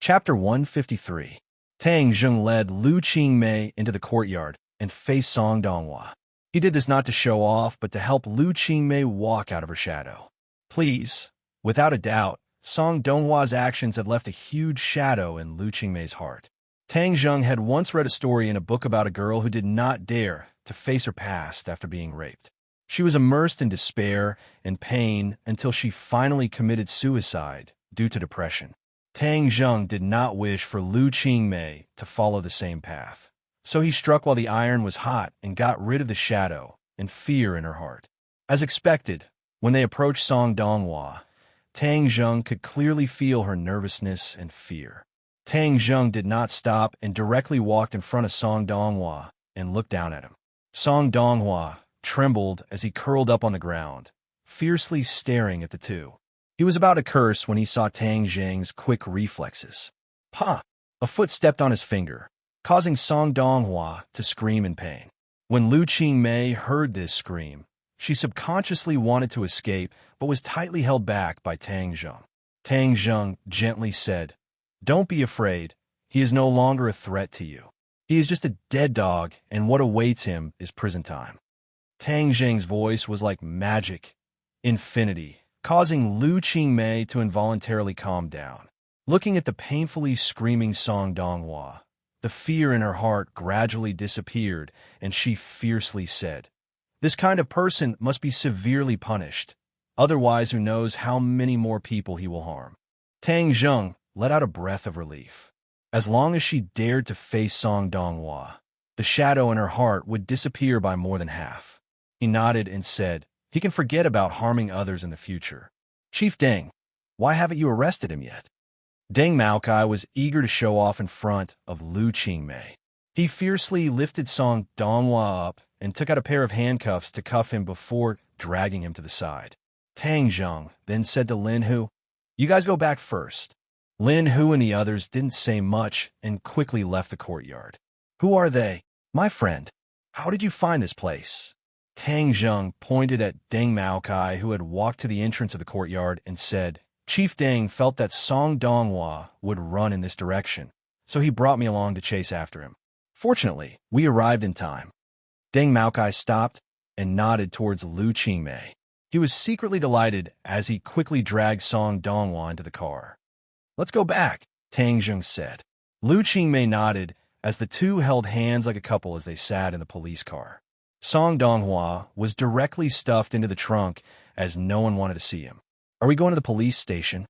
Chapter 153. Tang Zheng led Lu Qingmei into the courtyard and faced Song Donghua. He did this not to show off, but to help Lu Qingmei walk out of her shadow. Please, without a doubt, Song Donghua's actions had left a huge shadow in Lu Qingmei's heart. Tang Zheng had once read a story in a book about a girl who did not dare to face her past after being raped. She was immersed in despair and pain until she finally committed suicide due to depression. Tang Zheng did not wish for Lu Qingmei to follow the same path. So he struck while the iron was hot and got rid of the shadow and fear in her heart. As expected, when they approached Song Donghua, Tang Zheng could clearly feel her nervousness and fear. Tang Zheng did not stop and directly walked in front of Song Donghua and looked down at him. Song Donghua trembled as he curled up on the ground, fiercely staring at the two. He was about to curse when he saw Tang Zheng's quick reflexes. Ha! A foot stepped on his finger, causing Song Donghua to scream in pain. When Lu Qingmei heard this scream, she subconsciously wanted to escape but was tightly held back by Tang Zheng. Tang Zheng gently said, "Don't be afraid. He is no longer a threat to you. He is just a dead dog, and what awaits him is prison time." Tang Zheng's voice was like magic, infinity, causing Lu Qingmei to involuntarily calm down. Looking at the painfully screaming Song Donghua, the fear in her heart gradually disappeared, and she fiercely said, "This kind of person must be severely punished. Otherwise, who knows how many more people he will harm." Tang Zheng let out a breath of relief. As long as she dared to face Song Donghua, the shadow in her heart would disappear by more than half. He nodded and said, "He can forget about harming others in the future." "Chief Deng, why haven't you arrested him yet?" Deng Maokai was eager to show off in front of Lu Qingmei. He fiercely lifted Song Donghua up and took out a pair of handcuffs to cuff him before dragging him to the side. Tang Zheng then said to Lin Hu, "You guys go back first." Lin Hu and the others didn't say much and quickly left the courtyard. "Who are they?" "My friend. How did you find this place?" Tang Zheng pointed at Deng Maokai, who had walked to the entrance of the courtyard, and said, "Chief Deng felt that Song Donghua would run in this direction, so he brought me along to chase after him. Fortunately, we arrived in time." Deng Maokai stopped and nodded towards Lu Qingmei. He was secretly delighted as he quickly dragged Song Donghua into the car. "Let's go back," Tang Zheng said. Lu Qingmei nodded as the two held hands like a couple as they sat in the police car. Song Donghua was directly stuffed into the trunk as no one wanted to see him. "Are we going to the police station?"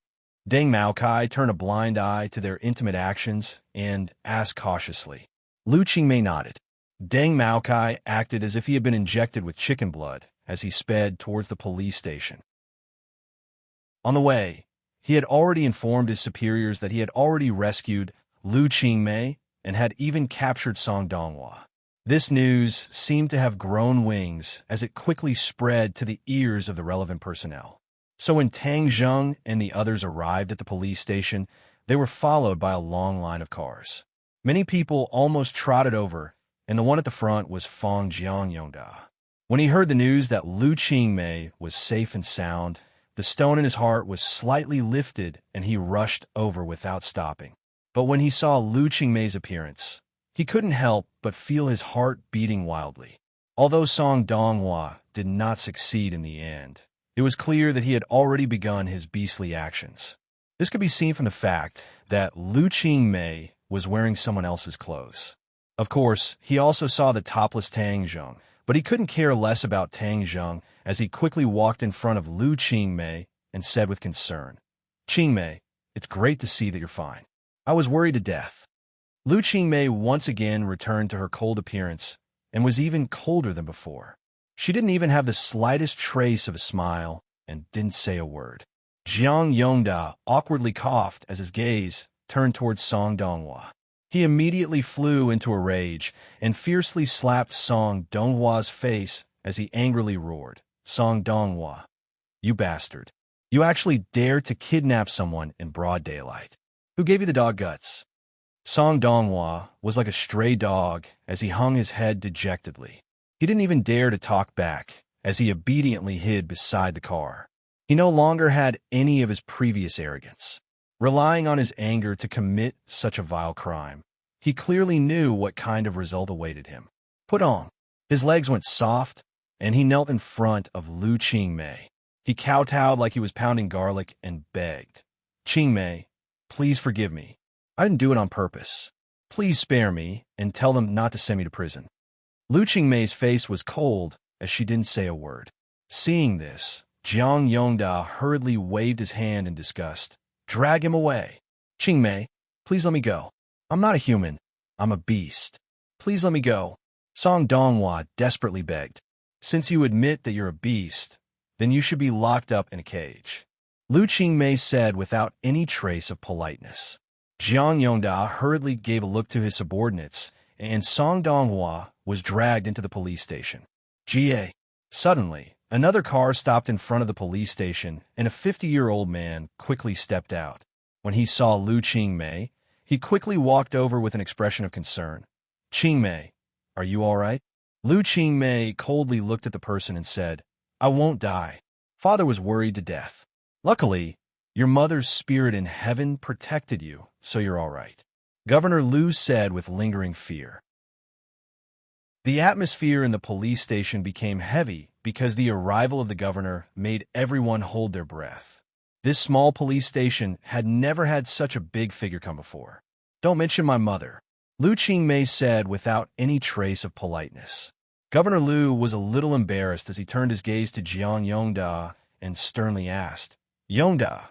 Deng Maokai turned a blind eye to their intimate actions and asked cautiously. Lu Qingmei nodded. Deng Maokai acted as if he had been injected with chicken blood as he sped towards the police station. On the way, he had already informed his superiors that he had already rescued Lu Qingmei and had even captured Song Donghua. This news seemed to have grown wings as it quickly spread to the ears of the relevant personnel. So when Tang Zheng and the others arrived at the police station, they were followed by a long line of cars. Many people almost trotted over, and the one at the front was Fong Jiangyongda. When he heard the news that Lu Qingmei was safe and sound, the stone in his heart was slightly lifted and he rushed over without stopping. But when he saw Lu Qingmei's appearance, he couldn't help but feel his heart beating wildly. Although Song Donghua did not succeed in the end, it was clear that he had already begun his beastly actions. This could be seen from the fact that Lu Qingmei was wearing someone else's clothes. Of course, he also saw the topless Tang Zheng, but he couldn't care less about Tang Zheng as he quickly walked in front of Lu Qingmei and said with concern, "Qingmei, it's great to see that you're fine. I was worried to death." Lu Qingmei once again returned to her cold appearance and was even colder than before. She didn't even have the slightest trace of a smile and didn't say a word. Jiang Yongda awkwardly coughed as his gaze turned towards Song Donghua. He immediately flew into a rage and fiercely slapped Song Donghua's face as he angrily roared, "Song Donghua, you bastard. You actually dared to kidnap someone in broad daylight. Who gave you the dog guts?" Song Donghua was like a stray dog as he hung his head dejectedly. He didn't even dare to talk back as he obediently hid beside the car. He no longer had any of his previous arrogance. relying on his anger to commit such a vile crime. He clearly knew what kind of result awaited him. Put on. His legs went soft, and he knelt in front of Lu Qingmei. He kowtowed like he was pounding garlic and begged, "Qingmei, please forgive me. I didn't do it on purpose. Please spare me and tell them not to send me to prison." Lu Qingmei's face was cold as she didn't say a word. Seeing this, Jiang Yongda hurriedly waved his hand in disgust. "Drag him away. Qingmei, please let me go. I'm not a human. I'm a beast. Please let me go." Song Donghua desperately begged. "Since you admit that you're a beast, then you should be locked up in a cage," Lu Qingmei said without any trace of politeness. Jiang Yongda hurriedly gave a look to his subordinates, and Song Donghua was dragged into the police station. GA. Suddenly, another car stopped in front of the police station, and a 50-year-old man quickly stepped out. When he saw Lu Qingmei, he quickly walked over with an expression of concern. "Qingmei, are you all right?" Lu Qingmei coldly looked at the person and said, "I won't die. Father was worried to death. Luckily, your mother's spirit in heaven protected you, so you're all right," Governor Lu said with lingering fear. The atmosphere in the police station became heavy because the arrival of the governor made everyone hold their breath. This small police station had never had such a big figure come before. "Don't mention my mother," Lu Qingmei said without any trace of politeness. Governor Lu was a little embarrassed as he turned his gaze to Jiang Yongda and sternly asked, "Yongda,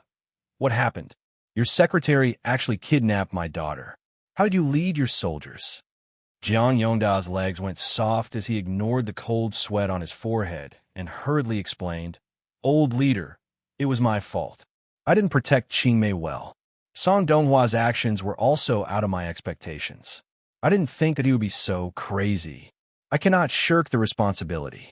what happened? Your secretary actually kidnapped my daughter. How did you lead your soldiers?" Jiang Yongda's legs went soft as he ignored the cold sweat on his forehead and hurriedly explained, "Old leader, it was my fault. I didn't protect Qingmei well. Song Donghua's actions were also out of my expectations. I didn't think that he would be so crazy. I cannot shirk the responsibility."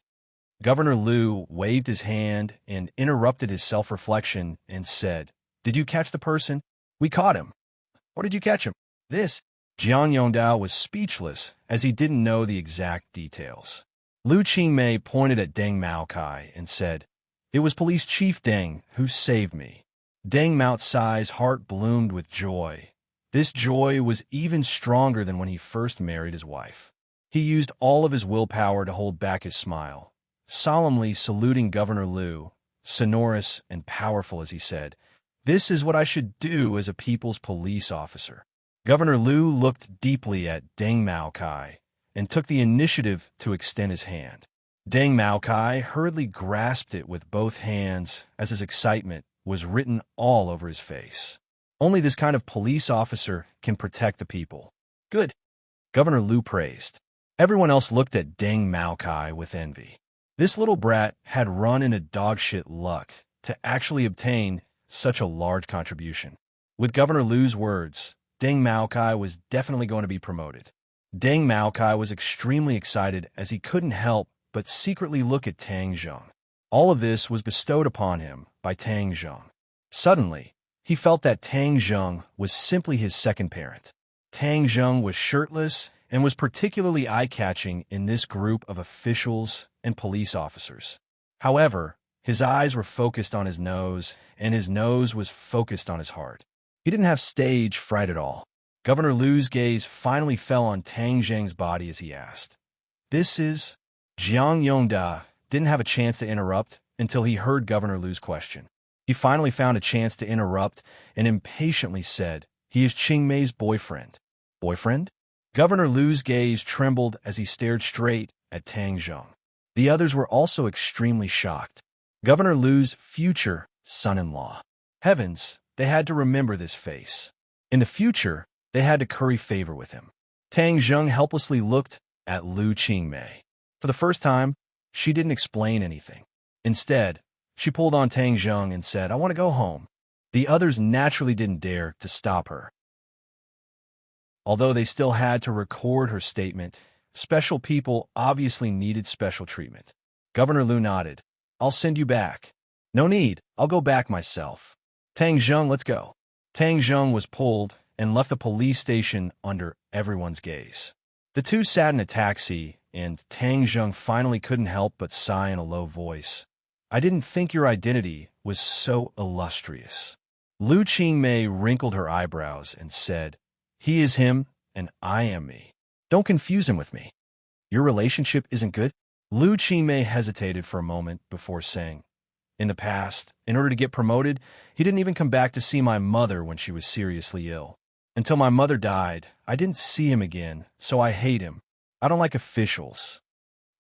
Governor Lu waved his hand and interrupted his self-reflection and said, "Did you catch the person? We caught him." "Or did you catch him?" This Jiang Yongdao was speechless as he didn't know the exact details. Lu Qingmei pointed at Deng Maokai and said, "It was Police Chief Deng who saved me." Deng Maotsai's heart bloomed with joy. This joy was even stronger than when he first married his wife. He used all of his willpower to hold back his smile, solemnly saluting Governor Lu, sonorous and powerful as he said, "This is what I should do as a people's police officer." Governor Lu looked deeply at Deng Maokai and took the initiative to extend his hand. Deng Maokai hurriedly grasped it with both hands as his excitement was written all over his face. Only this kind of police officer can protect the people. "Good," Governor Lu praised. Everyone else looked at Deng Maokai with envy. This little brat had run into dogshit luck to actually obtain such a large contribution. With Governor Lu's words, Deng Maokai was definitely going to be promoted. Deng Maokai was extremely excited as he couldn't help but secretly look at Tang Zheng. All of this was bestowed upon him by Tang Zheng. Suddenly, he felt that Tang Zheng was simply his second parent. Tang Zheng was shirtless and was particularly eye-catching in this group of officials and police officers. However, his eyes were focused on his nose, and his nose was focused on his heart. He didn't have stage fright at all. Governor Lu's gaze finally fell on Tang Zheng's body as he asked, "This is—" Jiang Yongda didn't have a chance to interrupt until he heard Governor Lu's question. He finally found a chance to interrupt and impatiently said, "He is Qingmei's boyfriend." "Boyfriend?" Governor Lu's gaze trembled as he stared straight at Tang Zheng. The others were also extremely shocked. Governor Lu's future son-in-law. Heavens, they had to remember this face. In the future, they had to curry favor with him. Tang Zheng helplessly looked at Lu Qingmei. For the first time, she didn't explain anything. Instead, she pulled on Tang Zheng and said, "I want to go home." The others naturally didn't dare to stop her. Although they still had to record her statement, special people obviously needed special treatment. Governor Lu nodded. "I'll send you back." "No need, I'll go back myself." "Tang Zheng, let's go." Tang Zheng was pulled and left the police station under everyone's gaze. The two sat in a taxi, and Tang Zheng finally couldn't help but sigh in a low voice. "I didn't think your identity was so illustrious." Lu Qingmei wrinkled her eyebrows and said, "He is him, and I am me. Don't confuse him with me. Your relationship isn't good?" Lu Qingmei hesitated for a moment before saying, "In the past, in order to get promoted, he didn't even come back to see my mother when she was seriously ill. Until my mother died, I didn't see him again, so I hate him. I don't like officials."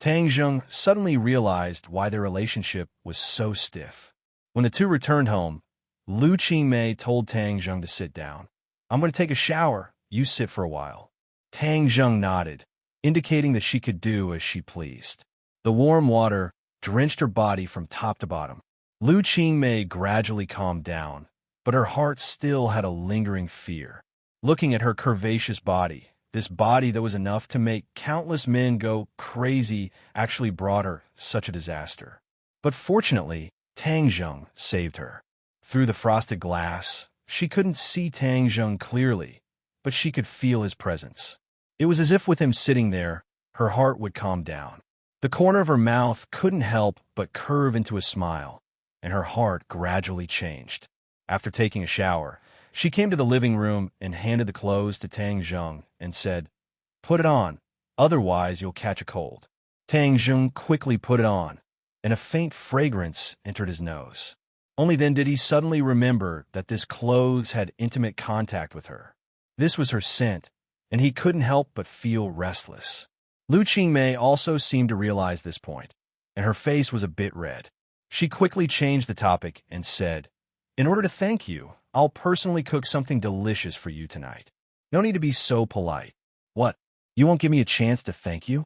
Tang Zheng suddenly realized why their relationship was so stiff. When the two returned home, Lu Qingmei told Tang Zheng to sit down. "I'm going to take a shower. You sit for a while." Tang Zheng nodded, indicating that she could do as she pleased. The warm water drenched her body from top to bottom. Lu Qingmei gradually calmed down, but her heart still had a lingering fear. Looking at her curvaceous body, this body that was enough to make countless men go crazy, actually brought her such a disaster. But fortunately, Tang Zheng saved her. Through the frosted glass, she couldn't see Tang Zheng clearly, but she could feel his presence. It was as if with him sitting there, her heart would calm down. The corner of her mouth couldn't help but curve into a smile, and her heart gradually changed. After taking a shower, she came to the living room and handed the clothes to Tang Zheng and said, "Put it on, otherwise you'll catch a cold." Tang Zheng quickly put it on, and a faint fragrance entered his nose. Only then did he suddenly remember that this clothes had intimate contact with her. This was her scent, and he couldn't help but feel restless. Lu Qingmei also seemed to realize this point, and her face was a bit red. She quickly changed the topic and said, "In order to thank you, I'll personally cook something delicious for you tonight. No need to be so polite." "What? You won't give me a chance to thank you?"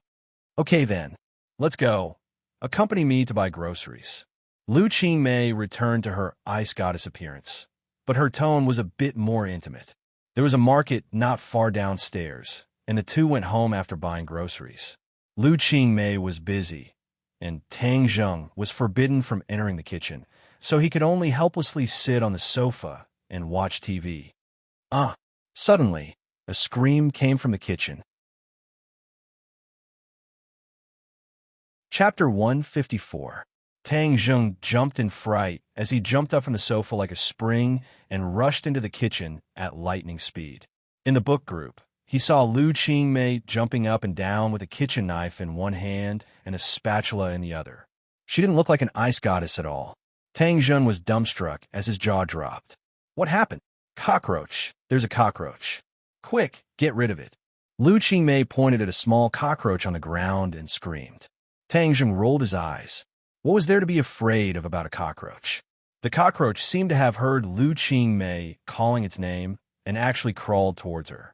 "Okay then, let's go. Accompany me to buy groceries." Lu Qingmei returned to her ice goddess appearance, but her tone was a bit more intimate. There was a market not far downstairs, and the two went home after buying groceries. Lu Qingmei was busy, and Tang Zheng was forbidden from entering the kitchen, so he could only helplessly sit on the sofa and watch TV. Suddenly, a scream came from the kitchen. Chapter 154. Tang Zheng jumped in fright as he jumped up from the sofa like a spring and rushed into the kitchen at lightning speed. In the book group, he saw Lu Qingmei jumping up and down with a kitchen knife in one hand and a spatula in the other. She didn't look like an ice goddess at all. Tang Zheng was dumbstruck as his jaw dropped. "What happened?" "Cockroach. There's a cockroach. Quick, get rid of it." Lu Qingmei pointed at a small cockroach on the ground and screamed. Tang Zheng rolled his eyes. What was there to be afraid of about a cockroach? The cockroach seemed to have heard Lu Qingmei calling its name and actually crawled towards her.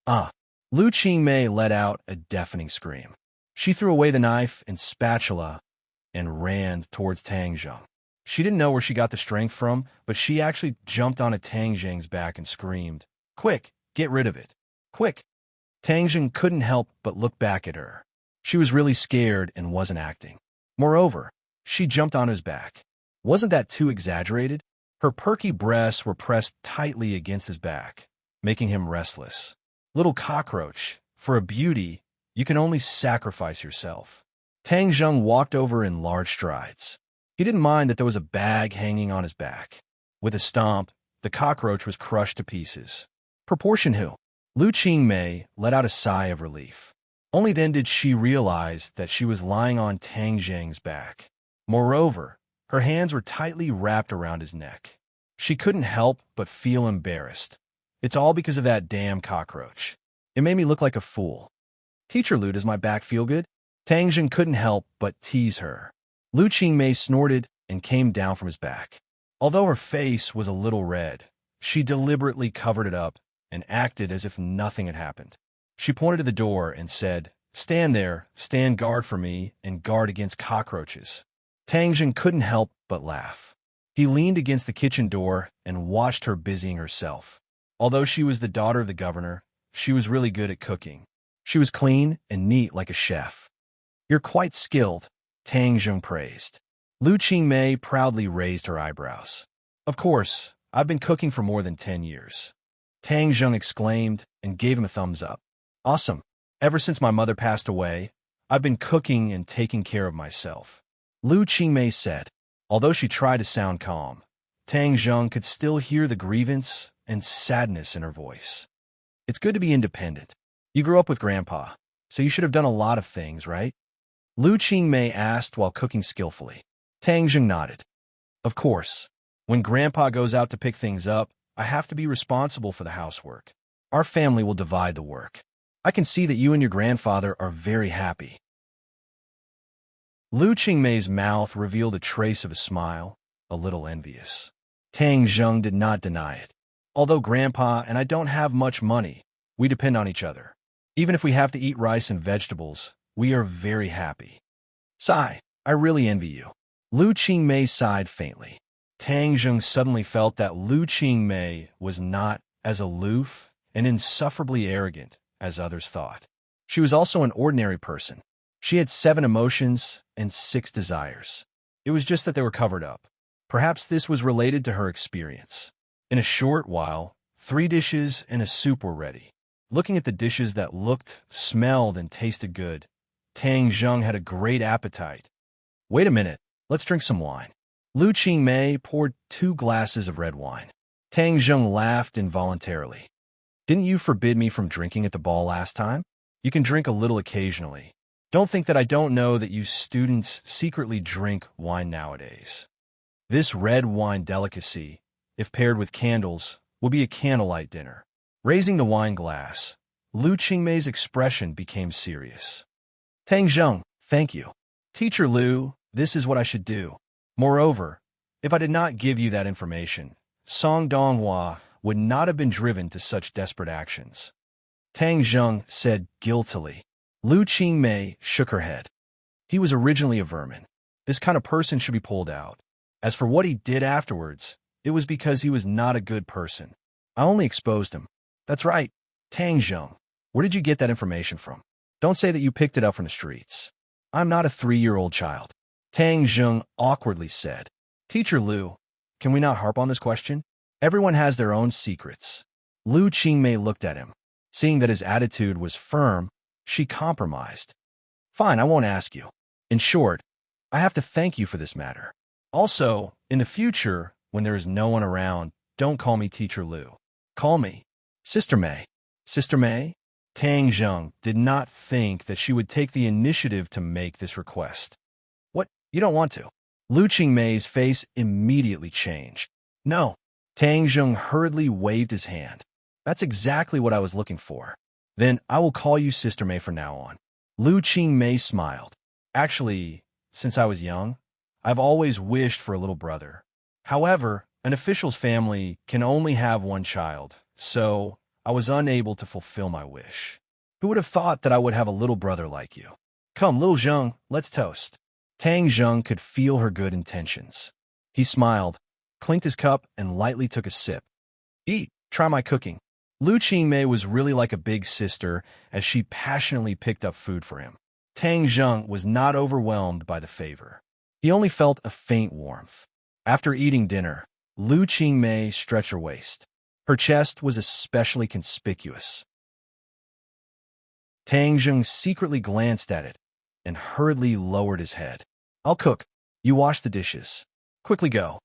Lu Qingmei let out a deafening scream. She threw away the knife and spatula and ran towards Tang Zheng. She didn't know where she got the strength from, but she actually jumped onto Tang Zheng's back and screamed, "Quick, get rid of it. Quick." Tang Zheng couldn't help but look back at her. She was really scared and wasn't acting. Moreover, she jumped on his back. Wasn't that too exaggerated? Her perky breasts were pressed tightly against his back, making him restless. Little cockroach, for a beauty, you can only sacrifice yourself. Tang Zheng walked over in large strides. He didn't mind that there was a bag hanging on his back. With a stomp, the cockroach was crushed to pieces. Proportion who? Lu Qingmei let out a sigh of relief. Only then did she realize that she was lying on Tang Zheng's back. Moreover, her hands were tightly wrapped around his neck. She couldn't help but feel embarrassed. It's all because of that damn cockroach. It made me look like a fool. "Teacher Lu, does my back feel good?" Tang Zheng couldn't help but tease her. Lu Qingmei snorted and came down from his back. Although her face was a little red, she deliberately covered it up and acted as if nothing had happened. She pointed to the door and said, "Stand there, stand guard for me, and guard against cockroaches." Tang Zheng couldn't help but laugh. He leaned against the kitchen door and watched her busying herself. Although she was the daughter of the governor, she was really good at cooking. She was clean and neat like a chef. "You're quite skilled," Tang Zheng praised. Lu Qingmei proudly raised her eyebrows. "Of course, I've been cooking for more than 10 years. Tang Zheng exclaimed and gave him a thumbs up. "Awesome. Ever since my mother passed away, I've been cooking and taking care of myself," Lu Qingmei said. Although she tried to sound calm, Tang Zheng could still hear the grievance and sadness in her voice. It's good to be independent. You grew up with Grandpa, so you should have done a lot of things, right? Lu Qingmei asked while cooking skillfully. Tang Zheng nodded. Of course. When Grandpa goes out to pick things up, I have to be responsible for the housework. Our family will divide the work. I can see that you and your grandfather are very happy. Lu Qingmei's mouth revealed a trace of a smile, a little envious. Tang Zheng did not deny it. Although Grandpa and I don't have much money, we depend on each other. Even if we have to eat rice and vegetables, we are very happy. Sigh, I really envy you. Lu Qingmei sighed faintly. Tang Zheng suddenly felt that Lu Qingmei was not as aloof and insufferably arrogant as others thought. She was also an ordinary person. She had 7 emotions and 6 desires. It was just that they were covered up. Perhaps this was related to her experience. In a short while, 3 dishes and a soup were ready. Looking at the dishes that looked, smelled, and tasted good, Tang Zheng had a great appetite. Wait a minute, let's drink some wine. Lu Qingmei poured 2 glasses of red wine. Tang Zheng laughed involuntarily. Didn't you forbid me from drinking at the ball last time? You can drink a little occasionally. Don't think that I don't know that you students secretly drink wine nowadays. This red wine delicacy, if paired with candles, will be a candlelight dinner. Raising the wine glass, Lu Qingmei's expression became serious. Tang Zheng, thank you. Teacher Lu, this is what I should do. Moreover, if I did not give you that information, Song Donghua would not have been driven to such desperate actions. Tang Zheng said guiltily. Lu Qingmei shook her head. He was originally a vermin. This kind of person should be pulled out. As for what he did afterwards, it was because he was not a good person. I only exposed him. That's right, Tang Zheng. Where did you get that information from? Don't say that you picked it up from the streets. I'm not a 3-year-old child. Tang Zheng awkwardly said. Teacher Lu, can we not harp on this question? Everyone has their own secrets. Lu Qingmei looked at him. Seeing that his attitude was firm, she compromised. Fine, I won't ask you. In short, I have to thank you for this matter. Also, in the future, when there is no one around, don't call me Teacher Lu. Call me Sister Mei. Sister Mei? Tang Zheng did not think that she would take the initiative to make this request. What? You don't want to? Lu Qingmei's face immediately changed. No. Tang Zheng hurriedly waved his hand. That's exactly what I was looking for. Then I will call you Sister Mei from now on. Lu Qingmei smiled. Actually, since I was young, I've always wished for a little brother. However, an official's family can only have one child, so I was unable to fulfill my wish. Who would have thought that I would have a little brother like you? Come, little Zheng, let's toast. Tang Zheng could feel her good intentions. He smiled, clinked his cup, and lightly took a sip. Eat, try my cooking. Lu Qingmei was really like a big sister as she passionately picked up food for him. Tang Zheng was not overwhelmed by the favor. He only felt a faint warmth. After eating dinner, Lu Qingmei stretched her waist. Her chest was especially conspicuous. Tang Zheng secretly glanced at it and hurriedly lowered his head. I'll cook. You wash the dishes. Quickly go.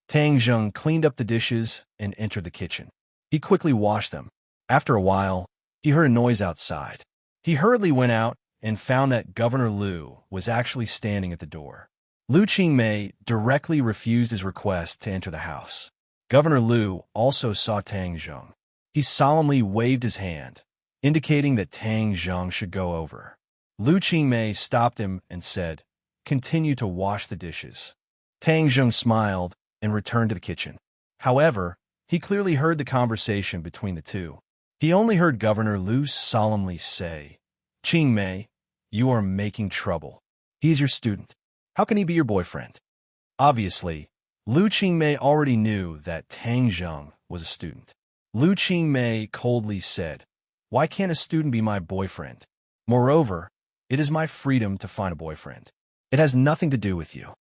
Tang Zheng cleaned up the dishes and entered the kitchen. He quickly washed them. After a while, he heard a noise outside. He hurriedly went out and found that Governor Lu was actually standing at the door. Lu Qingmei directly refused his request to enter the house. Governor Lu also saw Tang Zheng. He solemnly waved his hand, indicating that Tang Zheng should go over. Lu Qingmei stopped him and said, "Continue to wash the dishes." Tang Zheng smiled and returned to the kitchen. However, he clearly heard the conversation between the two. He only heard Governor Lu solemnly say, "Qingmei, you are making trouble. He is your student. How can he be your boyfriend?" Obviously, Lu Qingmei already knew that Tang Zheng was a student. Lu Qingmei coldly said, "Why can't a student be my boyfriend? Moreover, it is my freedom to find a boyfriend. It has nothing to do with you.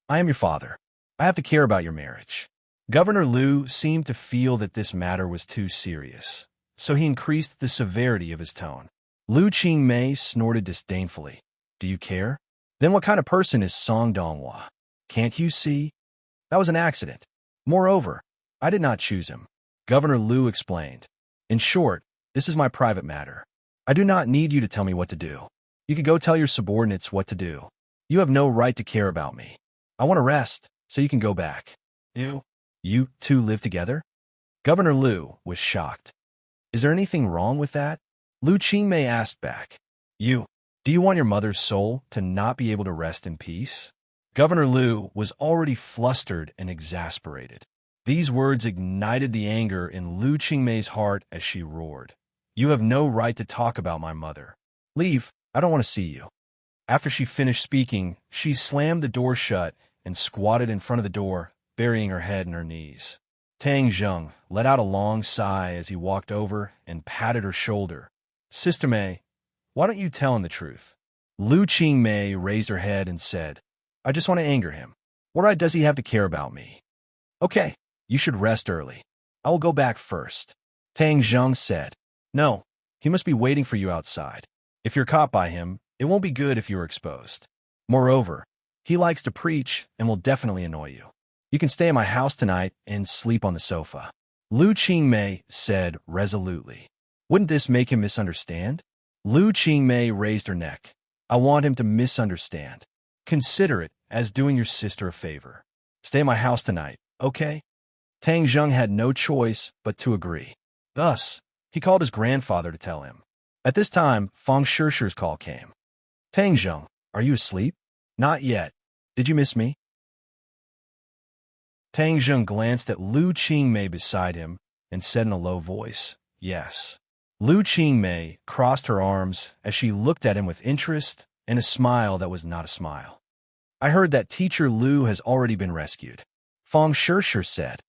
I am your father. I have to care about your marriage." Governor Lu seemed to feel that this matter was too serious, so he increased the severity of his tone. Lu Qingmei snorted disdainfully. "Do you care? Then what kind of person is Song Donghua? Can't you see? That was an accident. Moreover, I did not choose him. Governor Liu explained. In short, this is my private matter. I do not need you to tell me what to do. You can go tell your subordinates what to do. You have no right to care about me. I want to rest, so you can go back. You two live together? Governor Liu was shocked. Is there anything wrong with that? Lu Qingmei asked back. Do you want your mother's soul to not be able to rest in peace? Governor Liu was already flustered and exasperated. These words ignited the anger in Lu Qingmei's heart as she roared. You have no right to talk about my mother. Leave, I don't want to see you. After she finished speaking, she slammed the door shut and squatted in front of the door, burying her head in her knees. Tang Zheng let out a long sigh as he walked over and patted her shoulder. Sister Mei, why don't you tell him the truth? Lu Qingmei raised her head and said, I just want to anger him. What right does he have to care about me? Okay, you should rest early. I will go back first. Tang Zheng said. No, he must be waiting for you outside. If you're caught by him, it won't be good if you're exposed. Moreover, he likes to preach and will definitely annoy you. You can stay at my house tonight and sleep on the sofa. Lu Qingmei said resolutely. Wouldn't this make him misunderstand? Lu Qingmei raised her neck. I want him to misunderstand. Consider it as doing your sister a favor. Stay at my house tonight, okay? Tang Zheng had no choice but to agree. Thus, he called his grandfather to tell him. At this time, Fang Shishir's call came. Tang Zheng, are you asleep? Not yet. Did you miss me? Tang Zheng glanced at Lu Qingmei beside him and said in a low voice, Yes. Lu Qingmei crossed her arms as she looked at him with interest and a smile that was not a smile. I heard that teacher Lu has already been rescued. Fang Shishir said.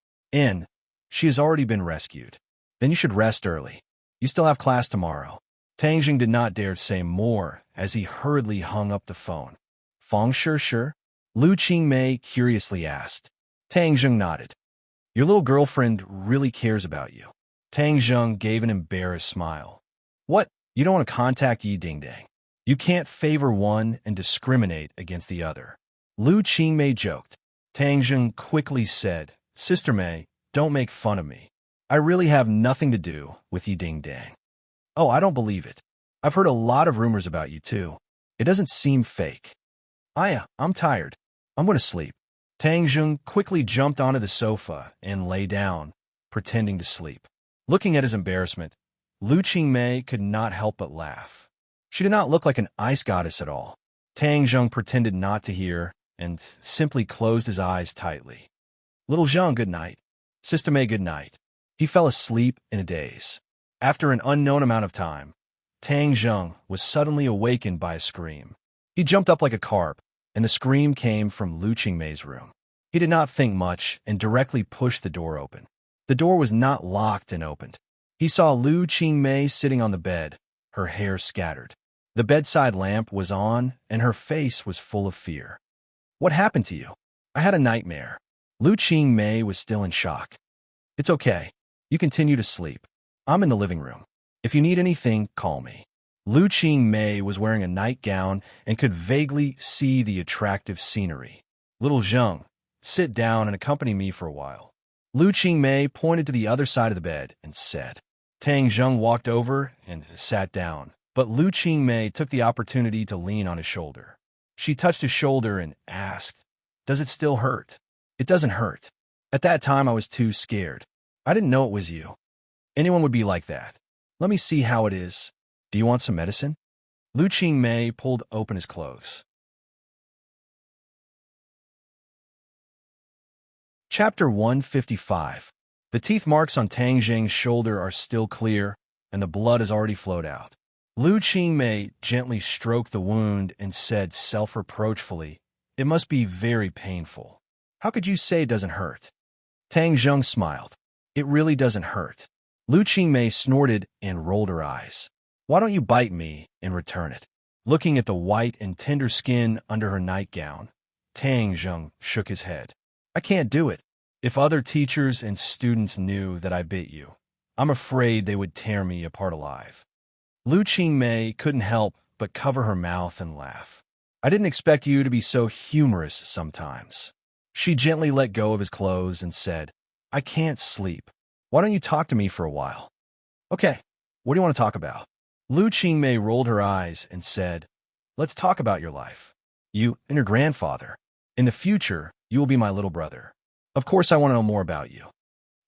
She has already been rescued. Then you should rest early. You still have class tomorrow. Tang Zheng did not dare say more as he hurriedly hung up the phone. Fang Shishir? Lu Qingmei curiously asked. Tang Zheng nodded. Your little girlfriend really cares about you. Tang Zheng gave an embarrassed smile. What? You don't want to contact Yi Dingdang. You can't favor one and discriminate against the other. Lu Qingmei joked. Tang Zheng quickly said, Sister Mei, don't make fun of me. I really have nothing to do with Yi Dingdang. Oh, I don't believe it. I've heard a lot of rumors about you, too. It doesn't seem fake. I'm tired. I'm going to sleep. Tang Zheng quickly jumped onto the sofa and lay down, pretending to sleep. Looking at his embarrassment, Lu Qingmei could not help but laugh. She did not look like an ice goddess at all. Tang Zheng pretended not to hear and simply closed his eyes tightly. Little Zheng, good night. Sister Mei, good night. He fell asleep in a daze. After an unknown amount of time, Tang Zheng was suddenly awakened by a scream. He jumped up like a carp, and the scream came from Lu Qingmei's room. He did not think much and directly pushed the door open. The door was not locked and opened. He saw Lu Qingmei sitting on the bed, her hair scattered. The bedside lamp was on, and her face was full of fear. What happened to you? I had a nightmare. Lu Qingmei was still in shock. It's okay. You continue to sleep. I'm in the living room. If you need anything, call me. Lu Qingmei was wearing a nightgown and could vaguely see the attractive scenery. Little Zheng, sit down and accompany me for a while. Lu Qingmei pointed to the other side of the bed and said. Tang Zheng walked over and sat down, but Lu Qingmei took the opportunity to lean on his shoulder. She touched his shoulder and asked, Does it still hurt? It doesn't hurt. At that time, I was too scared. I didn't know it was you. Anyone would be like that. Let me see how it is. Do you want some medicine? Lu Qingmei pulled open his clothes. Chapter 155. The teeth marks on Tang Zheng's shoulder are still clear, and the blood has already flowed out. Lu Qingmei gently stroked the wound and said self-reproachfully, It must be very painful. How could you say it doesn't hurt? Tang Zheng smiled. It really doesn't hurt. Lu Qingmei snorted and rolled her eyes. Why don't you bite me and return it? Looking at the white and tender skin under her nightgown, Tang Zheng shook his head. I can't do it. If other teachers and students knew that I bit you, I'm afraid they would tear me apart alive. Lu Qingmei couldn't help but cover her mouth and laugh. I didn't expect you to be so humorous sometimes. She gently let go of his clothes and said, I can't sleep. Why don't you talk to me for a while? Okay, what do you want to talk about? Lu Qingmei rolled her eyes and said, Let's talk about your life. You and your grandfather. In the future, you will be my little brother. Of course, I want to know more about you.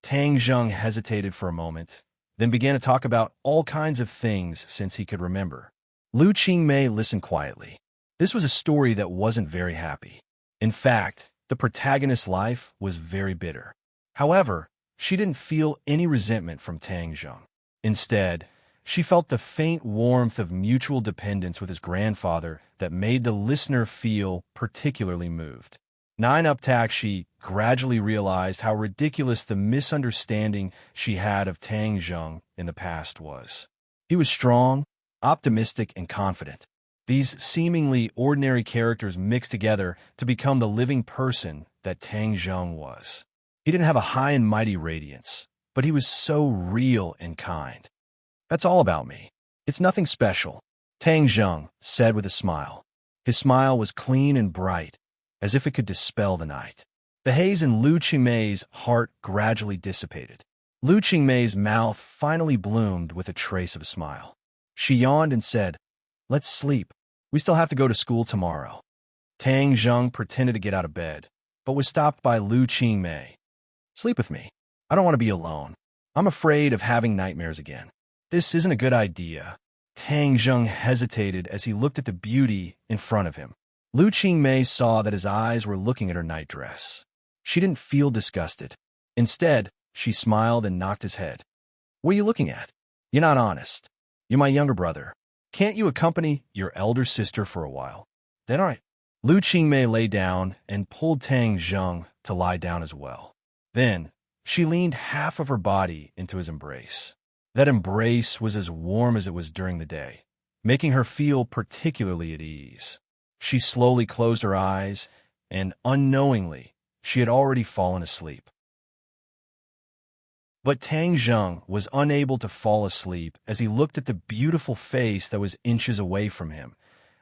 Tang Zheng hesitated for a moment, then began to talk about all kinds of things since he could remember. Lu Qingmei listened quietly. This was a story that wasn't very happy. In fact, the protagonist's life was very bitter. However, she didn't feel any resentment from Tang Zheng. Instead, she felt the faint warmth of mutual dependence with his grandfather that made the listener feel particularly moved. Nine up tack, she gradually realized how ridiculous the misunderstanding she had of Tang Zheng in the past was. He was strong, optimistic, and confident. These seemingly ordinary characters mixed together to become the living person that Tang Zheng was. He didn't have a high and mighty radiance, but he was so real and kind. That's all about me. It's nothing special, Tang Zheng said with a smile. His smile was clean and bright, as if it could dispel the night. The haze in Lu Qingmei's heart gradually dissipated. Lu Qingmei's mouth finally bloomed with a trace of a smile. She yawned and said, Let's sleep. We still have to go to school tomorrow. Tang Zheng pretended to get out of bed, but was stopped by Lu Qingmei. Sleep with me. I don't want to be alone. I'm afraid of having nightmares again. This isn't a good idea. Tang Zheng hesitated as he looked at the beauty in front of him. Lu Qingmei saw that his eyes were looking at her nightdress. She didn't feel disgusted. Instead, she smiled and knocked his head. What are you looking at? You're not honest. You're my younger brother. Can't you accompany your elder sister for a while? Then all right. Lu Qingmei lay down and pulled Tang Zheng to lie down as well. Then, she leaned half of her body into his embrace. That embrace was as warm as it was during the day, making her feel particularly at ease. She slowly closed her eyes, and unknowingly, she had already fallen asleep. But Tang Zheng was unable to fall asleep as he looked at the beautiful face that was inches away from him,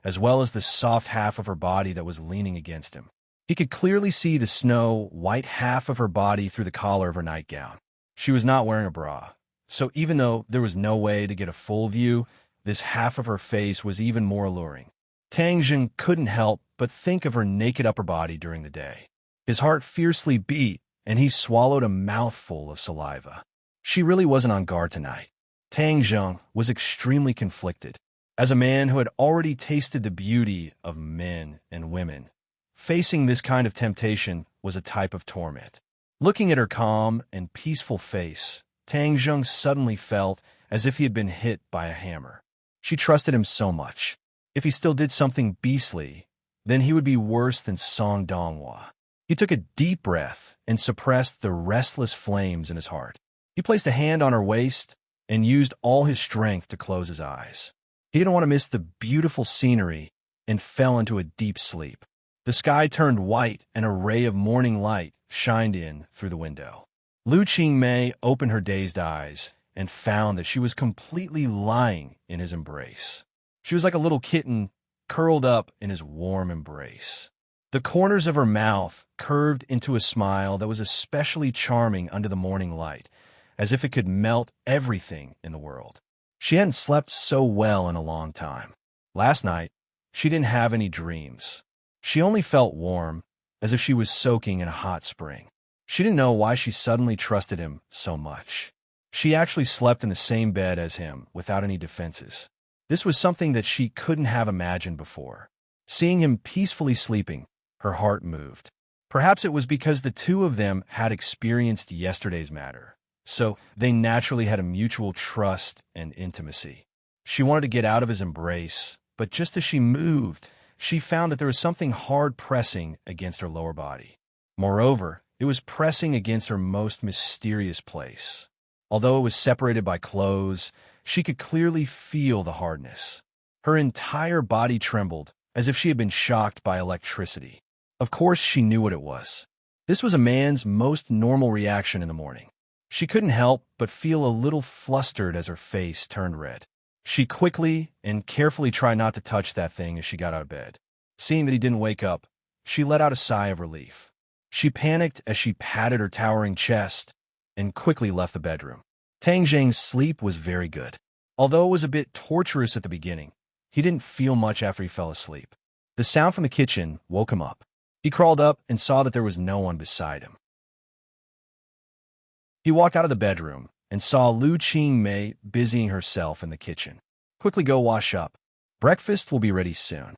as well as the soft half of her body that was leaning against him. He could clearly see the snow-white half of her body through the collar of her nightgown. She was not wearing a bra, so even though there was no way to get a full view, this half of her face was even more alluring. Tang Zheng couldn't help but think of her naked upper body during the day. His heart fiercely beat, and he swallowed a mouthful of saliva. She really wasn't on guard tonight. Tang Zheng was extremely conflicted. As a man who had already tasted the beauty of men and women, facing this kind of temptation was a type of torment. Looking at her calm and peaceful face, Tang Zheng suddenly felt as if he had been hit by a hammer. She trusted him so much. If he still did something beastly, then he would be worse than Song Donghua. He took a deep breath and suppressed the restless flames in his heart. He placed a hand on her waist and used all his strength to close his eyes. He didn't want to miss the beautiful scenery and fell into a deep sleep. The sky turned white and a ray of morning light shined in through the window. Lu Qingmei opened her dazed eyes and found that she was completely lying in his embrace. She was like a little kitten curled up in his warm embrace. The corners of her mouth curved into a smile that was especially charming under the morning light, as if it could melt everything in the world. She hadn't slept so well in a long time. Last night, she didn't have any dreams. She only felt warm, as if she was soaking in a hot spring. She didn't know why she suddenly trusted him so much. She actually slept in the same bed as him without any defenses. This was something that she couldn't have imagined before. Seeing him peacefully sleeping, her heart moved. Perhaps it was because the two of them had experienced yesterday's matter, so they naturally had a mutual trust and intimacy. She wanted to get out of his embrace, but just as she moved, she found that there was something hard pressing against her lower body. Moreover, it was pressing against her most mysterious place. Although it was separated by clothes, she could clearly feel the hardness. Her entire body trembled, as if she had been shocked by electricity. Of course, she knew what it was. This was a man's most normal reaction in the morning. She couldn't help but feel a little flustered as her face turned red. She quickly and carefully tried not to touch that thing as she got out of bed. Seeing that he didn't wake up, she let out a sigh of relief. She panicked as she patted her towering chest and quickly left the bedroom. Tang Zheng's sleep was very good. Although it was a bit torturous at the beginning, he didn't feel much after he fell asleep. The sound from the kitchen woke him up. He crawled up and saw that there was no one beside him. He walked out of the bedroom and saw Lu Qingmei busying herself in the kitchen. Quickly go wash up. Breakfast will be ready soon.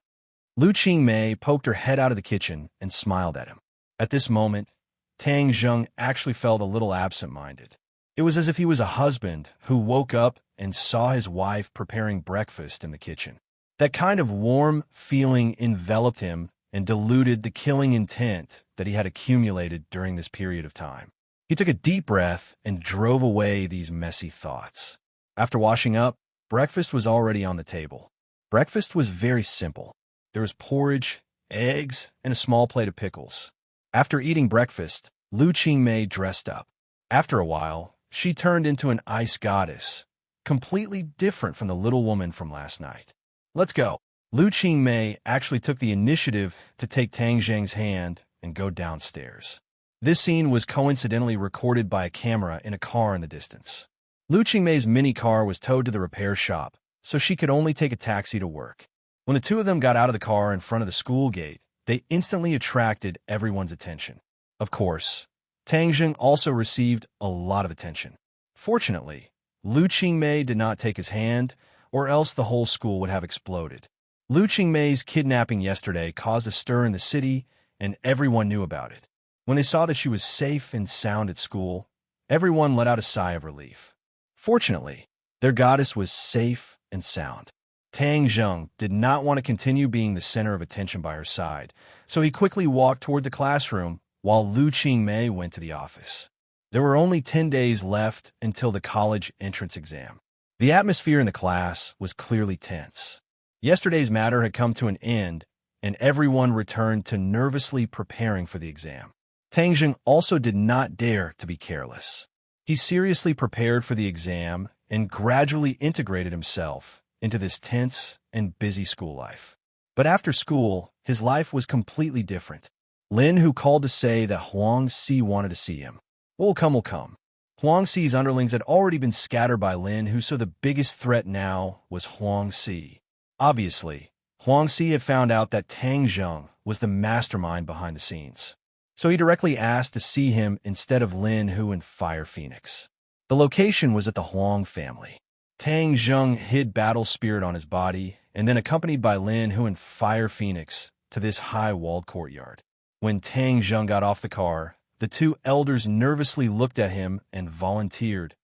Lu Qingmei poked her head out of the kitchen and smiled at him. At this moment, Tang Zheng actually felt a little absent-minded. It was as if he was a husband who woke up and saw his wife preparing breakfast in the kitchen. That kind of warm feeling enveloped him and diluted the killing intent that he had accumulated during this period of time. He took a deep breath and drove away these messy thoughts. After washing up, breakfast was already on the table. Breakfast was very simple. There was porridge, eggs, and a small plate of pickles. After eating breakfast, Lu Qingmei dressed up. After a while, she turned into an ice goddess, completely different from the little woman from last night. Let's go. Lu Qingmei actually took the initiative to take Tang Zheng's hand and go downstairs. This scene was coincidentally recorded by a camera in a car in the distance. Lu Qingmei's mini car was towed to the repair shop, so she could only take a taxi to work. When the two of them got out of the car in front of the school gate, they instantly attracted everyone's attention. Of course, Tang Zheng also received a lot of attention. Fortunately, Lu Qingmei did not take his hand, or else the whole school would have exploded. Lu Qingmei's kidnapping yesterday caused a stir in the city, and everyone knew about it. When they saw that she was safe and sound at school, everyone let out a sigh of relief. Fortunately, their goddess was safe and sound. Tang Zheng did not want to continue being the center of attention by her side, so he quickly walked toward the classroom while Lu Qingmei went to the office. There were only 10 days left until the college entrance exam. The atmosphere in the class was clearly tense. Yesterday's matter had come to an end, and everyone returned to nervously preparing for the exam. Tang Zheng also did not dare to be careless. He seriously prepared for the exam and gradually integrated himself into this tense and busy school life. But after school, his life was completely different. Lin, who called to say that Huang Si wanted to see him. What will come will come. Huang Si's underlings had already been scattered by Lin, who saw the biggest threat now was Huang Si. Obviously, Huang Si had found out that Tang Zheng was the mastermind behind the scenes. So he directly asked to see him instead of Lin Hu and Fire Phoenix. The location was at the Huang family. Tang Zheng hid Battle Spirit on his body and then accompanied by Lin Hu and Fire Phoenix to this high-walled courtyard. When Tang Zheng got off the car, the two elders nervously looked at him and volunteered.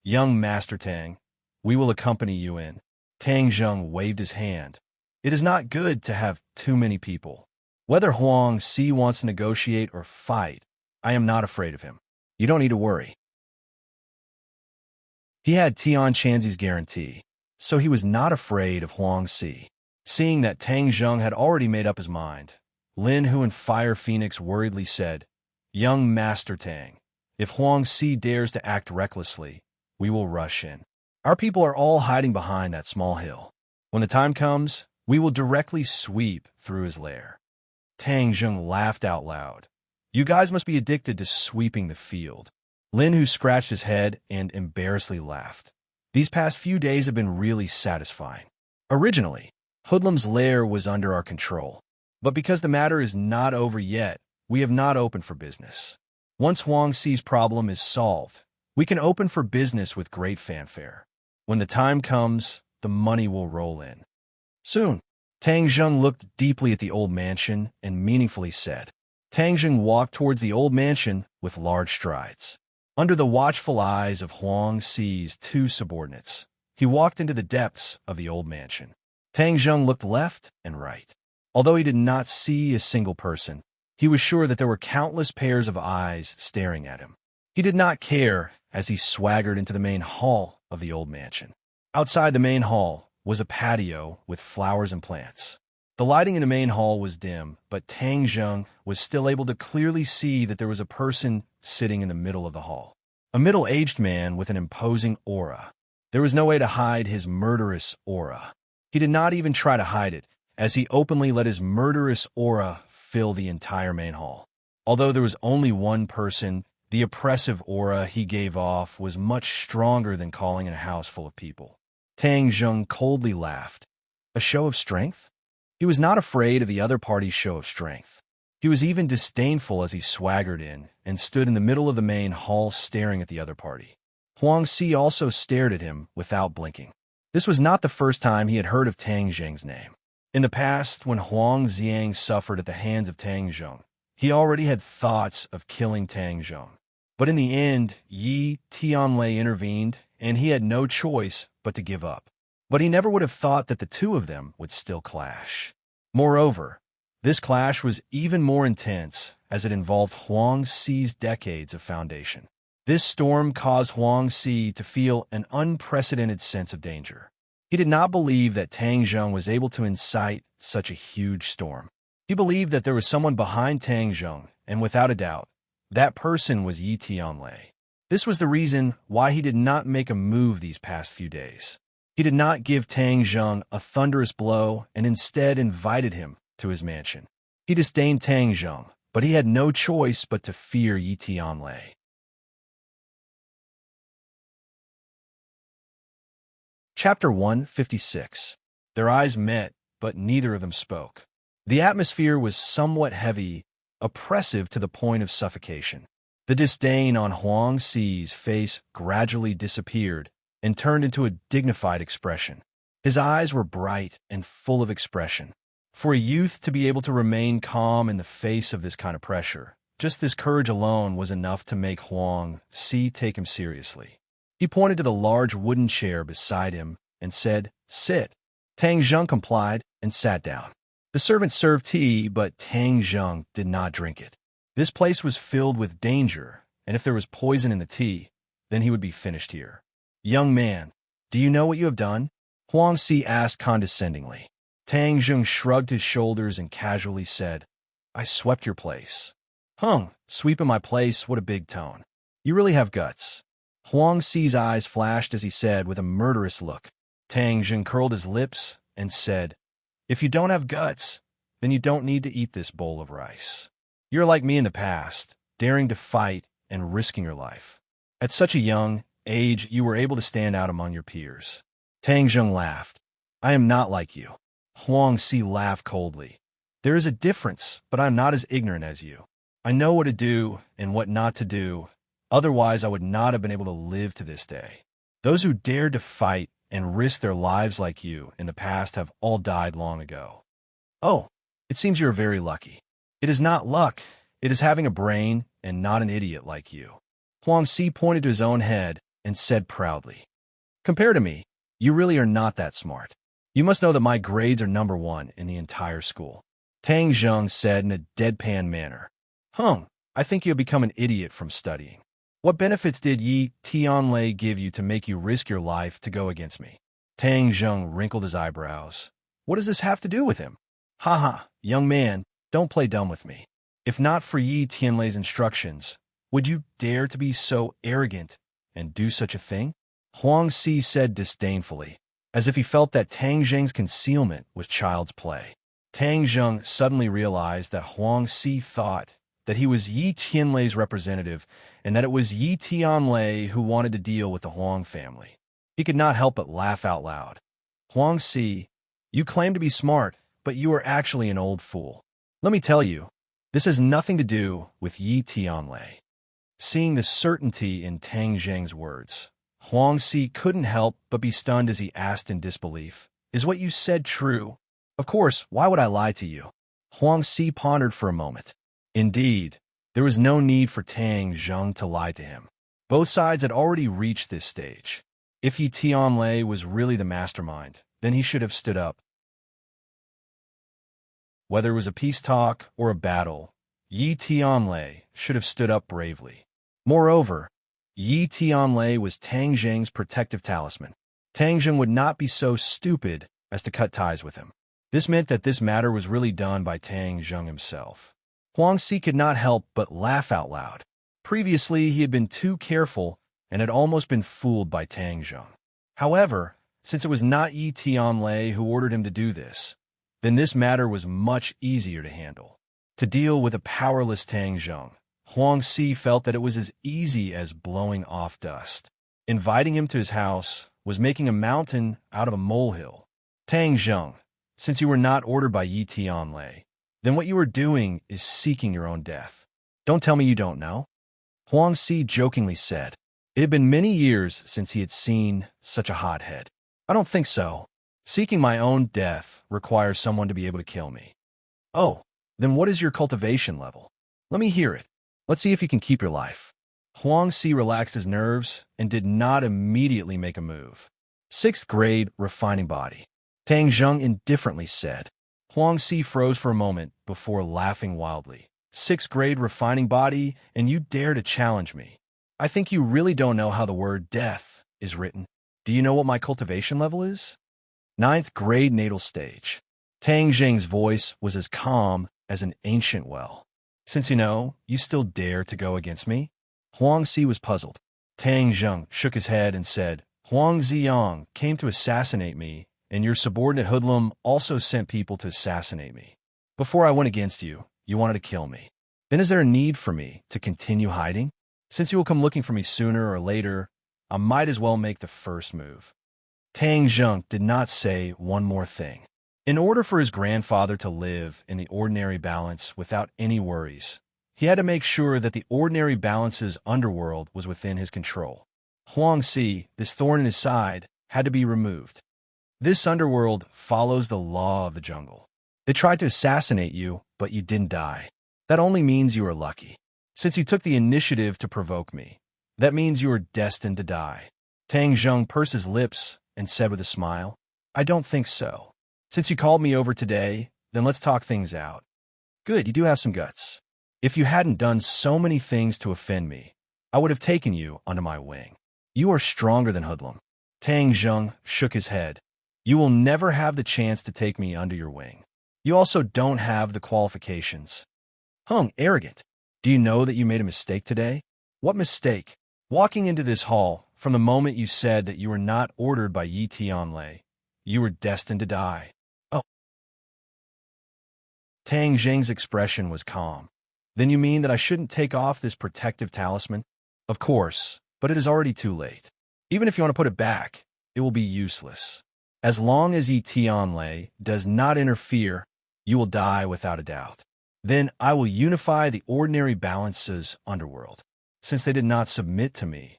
"Young Master Tang, we will accompany you in." Tang Zheng waved his hand. "It is not good to have too many people. Whether Huang Si wants to negotiate or fight, I am not afraid of him. You don't need to worry." He had Tian Chanzi's guarantee, so he was not afraid of Huang Si. Seeing that Tang Zheng had already made up his mind, Lin Hu and Fire Phoenix worriedly said, "Young Master Tang, if Huang Si dares to act recklessly, we will rush in. Our people are all hiding behind that small hill. When the time comes, we will directly sweep through his lair." Tang Zheng laughed out loud. "You guys must be addicted to sweeping the field." Lin Hu scratched his head and embarrassedly laughed. "These past few days have been really satisfying. Originally, Hoodlum's lair was under our control, but because the matter is not over yet, we have not opened for business. Once Huang Si's problem is solved, we can open for business with great fanfare. When the time comes, the money will roll in." Soon, Tang Zheng looked deeply at the old mansion and meaningfully said. Tang Zheng walked towards the old mansion with large strides. Under the watchful eyes of Huang Si's two subordinates, he walked into the depths of the old mansion. Tang Zheng looked left and right. Although he did not see a single person, he was sure that there were countless pairs of eyes staring at him. He did not care as he swaggered into the main hall of the old mansion. Outside the main hall was a patio with flowers and plants. The lighting in the main hall was dim, but Tang Zheng was still able to clearly see that there was a person sitting in the middle of the hall. A middle-aged man with an imposing aura. There was no way to hide his murderous aura. He did not even try to hide it, as he openly let his murderous aura fill the entire main hall. Although there was only one person, the oppressive aura he gave off was much stronger than calling in a house full of people. Tang Zheng coldly laughed. A show of strength? He was not afraid of the other party's show of strength. He was even disdainful as he swaggered in and stood in the middle of the main hall staring at the other party. Huang Si also stared at him without blinking. This was not the first time he had heard of Tang Zheng's name. In the past, when Huang Xiang suffered at the hands of Tang Zheng, he already had thoughts of killing Tang Zheng. But in the end, Yi Tianlei intervened, and he had no choice but to give up. But he never would have thought that the two of them would still clash. Moreover, this clash was even more intense as it involved Huang Si's decades of foundation. This storm caused Huang Si to feel an unprecedented sense of danger. He did not believe that Tang Zheng was able to incite such a huge storm. He believed that there was someone behind Tang Zheng, and without a doubt, that person was Yi Tianlei. This was the reason why he did not make a move these past few days. He did not give Tang Zheng a thunderous blow and instead invited him to his mansion. He disdained Tang Zheng, but he had no choice but to fear Yi Tianlei. Chapter 156. Their eyes met, but neither of them spoke. The atmosphere was somewhat heavy, oppressive to the point of suffocation. The disdain on Huang Si's face gradually disappeared and turned into a dignified expression. His eyes were bright and full of expression. For a youth to be able to remain calm in the face of this kind of pressure, just this courage alone was enough to make Huang Si take him seriously. He pointed to the large wooden chair beside him and said, "Sit." Tang Zheng complied and sat down. The servant served tea, but Tang Zheng did not drink it. This place was filled with danger, and if there was poison in the tea, then he would be finished here. "Young man, do you know what you have done?" Huang Si asked condescendingly. Tang Zheng shrugged his shoulders and casually said, "I swept your place." Sweeping my place, what a big tone. You really have guts." Huang Si's eyes flashed as he said with a murderous look. Tang Zheng curled his lips and said, "If you don't have guts, then you don't need to eat this bowl of rice. You're like me in the past, daring to fight and risking your life. At such a young age, you were able to stand out among your peers." Tang Zheng laughed. "I am not like you." Huang Si laughed coldly. "There is a difference, but I am not as ignorant as you. I know what to do and what not to do. Otherwise, I would not have been able to live to this day. Those who dared to fight and risk their lives like you in the past have all died long ago." "Oh, it seems you are very lucky." "It is not luck. It is having a brain and not an idiot like you." Huang Si pointed to his own head and said proudly, "Compared to me, you really are not that smart. You must know that my grades are number 1 in the entire school." Tang Zheng said in a deadpan manner, I think you have become an idiot from studying. What benefits did Yi Tianlei give you to make you risk your life to go against me?" Tang Zheng wrinkled his eyebrows. "What does this have to do with him?" Young man, don't play dumb with me. If not for Yi Tianlei's instructions, would you dare to be so arrogant and do such a thing?" Huang Si said disdainfully, as if he felt that Tang Zheng's concealment was child's play. Tang Zheng suddenly realized that Huang Si thought that he was Yi Tianlei's representative and that it was Yi Tianlei who wanted to deal with the Huang family. He could not help but laugh out loud. "Huang Si, you claim to be smart, but you are actually an old fool. Let me tell you, this has nothing to do with Yi Tianlei." Seeing the certainty in Tang Zheng's words, Huang Si couldn't help but be stunned as he asked in disbelief, "Is what you said true?" "Of course, why would I lie to you?" Huang Si pondered for a moment. Indeed, there was no need for Tang Zheng to lie to him. Both sides had already reached this stage. If Yi Tianlei was really the mastermind, then he should have stood up. Whether it was a peace talk or a battle, Yi Tianlei should have stood up bravely. Moreover, Yi Tianlei was Tang Zheng's protective talisman. Tang Zheng would not be so stupid as to cut ties with him. This meant that this matter was really done by Tang Zheng himself. Huang Si could not help but laugh out loud. Previously, he had been too careful and had almost been fooled by Tang Zheng. However, since it was not Yi Tianlei who ordered him to do this, then this matter was much easier to handle. To deal with a powerless Tang Zheng, Huang Si felt that it was as easy as blowing off dust. Inviting him to his house was making a mountain out of a molehill. Tang Zheng, since you were not ordered by Yi Tianlei, then what you are doing is seeking your own death. Don't tell me you don't know. Huang Si jokingly said. It had been many years since he had seen such a hothead. I don't think so. Seeking my own death requires someone to be able to kill me. Oh, then what is your cultivation level? Let me hear it. Let's see if you can keep your life. Huang Si relaxed his nerves and did not immediately make a move. 6th grade refining body. Tang Zheng indifferently said. Huang Si froze for a moment before laughing wildly. 6th grade refining body, and you dare to challenge me. I think you really don't know how the word death is written. Do you know what my cultivation level is? 9th grade natal stage. Tang Zheng's voice was as calm as an ancient well. Since you know, you still dare to go against me? Huang Si was puzzled. Tang Zheng shook his head and said, Huang Ziyang came to assassinate me, and your subordinate hoodlum also sent people to assassinate me. Before I went against you, you wanted to kill me. Then is there a need for me to continue hiding? Since you will come looking for me sooner or later, I might as well make the first move. Tang Zheng did not say one more thing. In order for his grandfather to live in the ordinary balance without any worries, he had to make sure that the ordinary balance's underworld was within his control. Huang Si, this thorn in his side, had to be removed. This underworld follows the law of the jungle. They tried to assassinate you, but you didn't die. That only means you are lucky. Since you took the initiative to provoke me, that means you are destined to die. Tang Zheng pursed his lips and said with a smile, I don't think so. Since you called me over today, then let's talk things out. Good, you do have some guts. If you hadn't done so many things to offend me, I would have taken you under my wing. You are stronger than Hoodlum. Tang Zheng shook his head. You will never have the chance to take me under your wing. You also don't have the qualifications. Arrogant. Do you know that you made a mistake today? What mistake? Walking into this hall, from the moment you said that you were not ordered by Yi Tianlei, you were destined to die. Oh. Tang Zheng's expression was calm. Then you mean that I shouldn't take off this protective talisman? Of course, but it is already too late. Even if you want to put it back, it will be useless. As long as Yi Tianlei does not interfere, you will die without a doubt. Then I will unify the ordinary balance's underworld. Since they did not submit to me,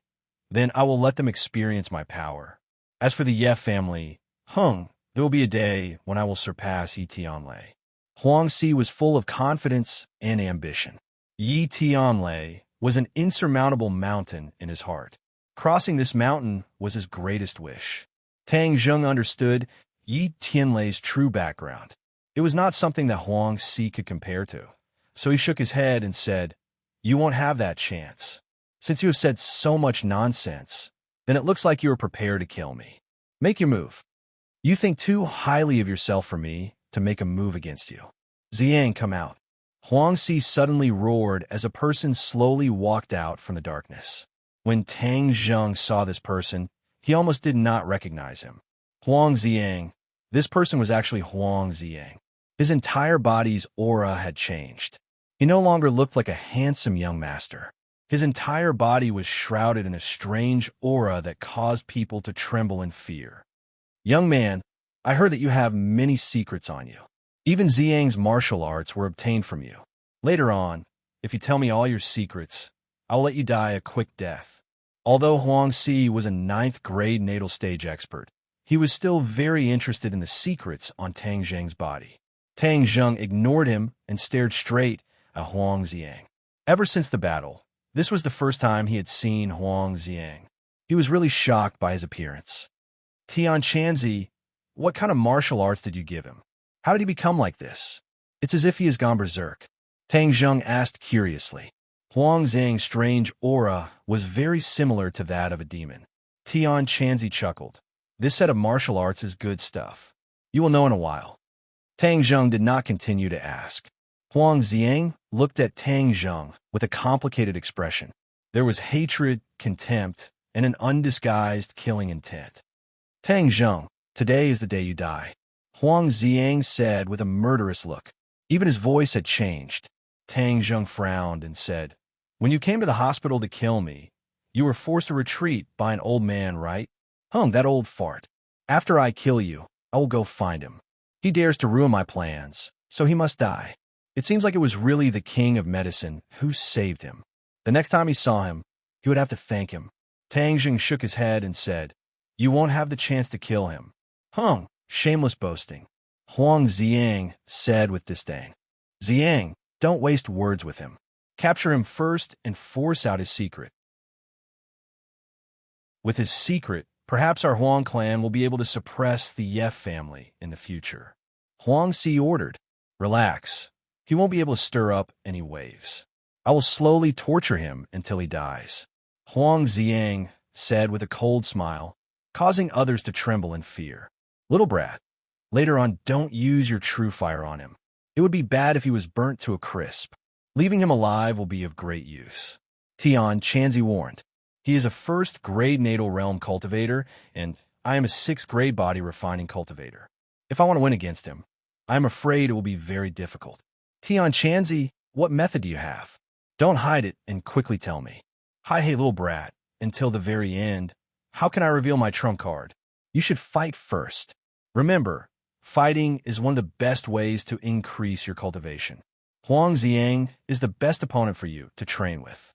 then I will let them experience my power. As for the Ye family, there will be a day when I will surpass Yi Tianlei. Huang Si was full of confidence and ambition. Yi Tianlei was an insurmountable mountain in his heart. Crossing this mountain was his greatest wish. Tang Zheng understood Yi Tianlei's true background. It was not something that Huang Si could compare to. So he shook his head and said, You won't have that chance. Since you have said so much nonsense, then it looks like you are prepared to kill me. Make your move. You think too highly of yourself for me to make a move against you. Ziyang, come out. Huang Si suddenly roared as a person slowly walked out from the darkness. When Tang Zheng saw this person, he almost did not recognize him. Huang Ziyang. This person was actually Huang Ziyang. His entire body's aura had changed. He no longer looked like a handsome young master. His entire body was shrouded in a strange aura that caused people to tremble in fear. Young man, I heard that you have many secrets on you. Even Ziyang's martial arts were obtained from you. Later on, if you tell me all your secrets, I will let you die a quick death. Although Huang Si was a 9th grade natal stage expert, he was still very interested in the secrets on Tang Zheng's body. Tang Zheng ignored him and stared straight at Huang Ziyang. Ever since the battle, this was the first time he had seen Huang Ziyang. He was really shocked by his appearance. Tian Chanzi, what kind of martial arts did you give him? How did he become like this? It's as if he has gone berserk. Tang Zheng asked curiously. Huang Ziyang's strange aura was very similar to that of a demon. Tian Chanzi chuckled. This set of martial arts is good stuff. You will know in a while. Tang Zheng did not continue to ask. Huang Ziyang looked at Tang Zheng with a complicated expression. There was hatred, contempt, and an undisguised killing intent. Tang Zheng, today is the day you die. Huang Ziyang said with a murderous look. Even his voice had changed. Tang Zheng frowned and said, "When you came to the hospital to kill me, you were forced to retreat by an old man, right? That old fart. After I kill you, I will go find him. He dares to ruin my plans, so he must die." It seems like it was really the king of medicine who saved him. The next time he saw him, he would have to thank him. Tang Jing shook his head and said, "You won't have the chance to kill him." Shameless boasting. Huang Ziang said with disdain. "Ziang, don't waste words with him. Capture him first and force out his secret. With his secret, perhaps our Huang clan will be able to suppress the Ye family in the future." Huang Si ordered, "Relax. He won't be able to stir up any waves. I will slowly torture him until he dies." Huang Ziang said with a cold smile, causing others to tremble in fear. "Little brat, later on don't use your true fire on him. It would be bad if he was burnt to a crisp. Leaving him alive will be of great use." Tian Chanzi warned, "He is a first-grade natal realm cultivator, and I am a sixth-grade body refining cultivator. If I want to win against him, I am afraid it will be very difficult." Tian Chanzi, what method do you have? Don't hide it and quickly tell me. Hey, little brat, until the very end, how can I reveal my trump card? You should fight first. Remember, fighting is one of the best ways to increase your cultivation. Huang Ziang is the best opponent for you to train with.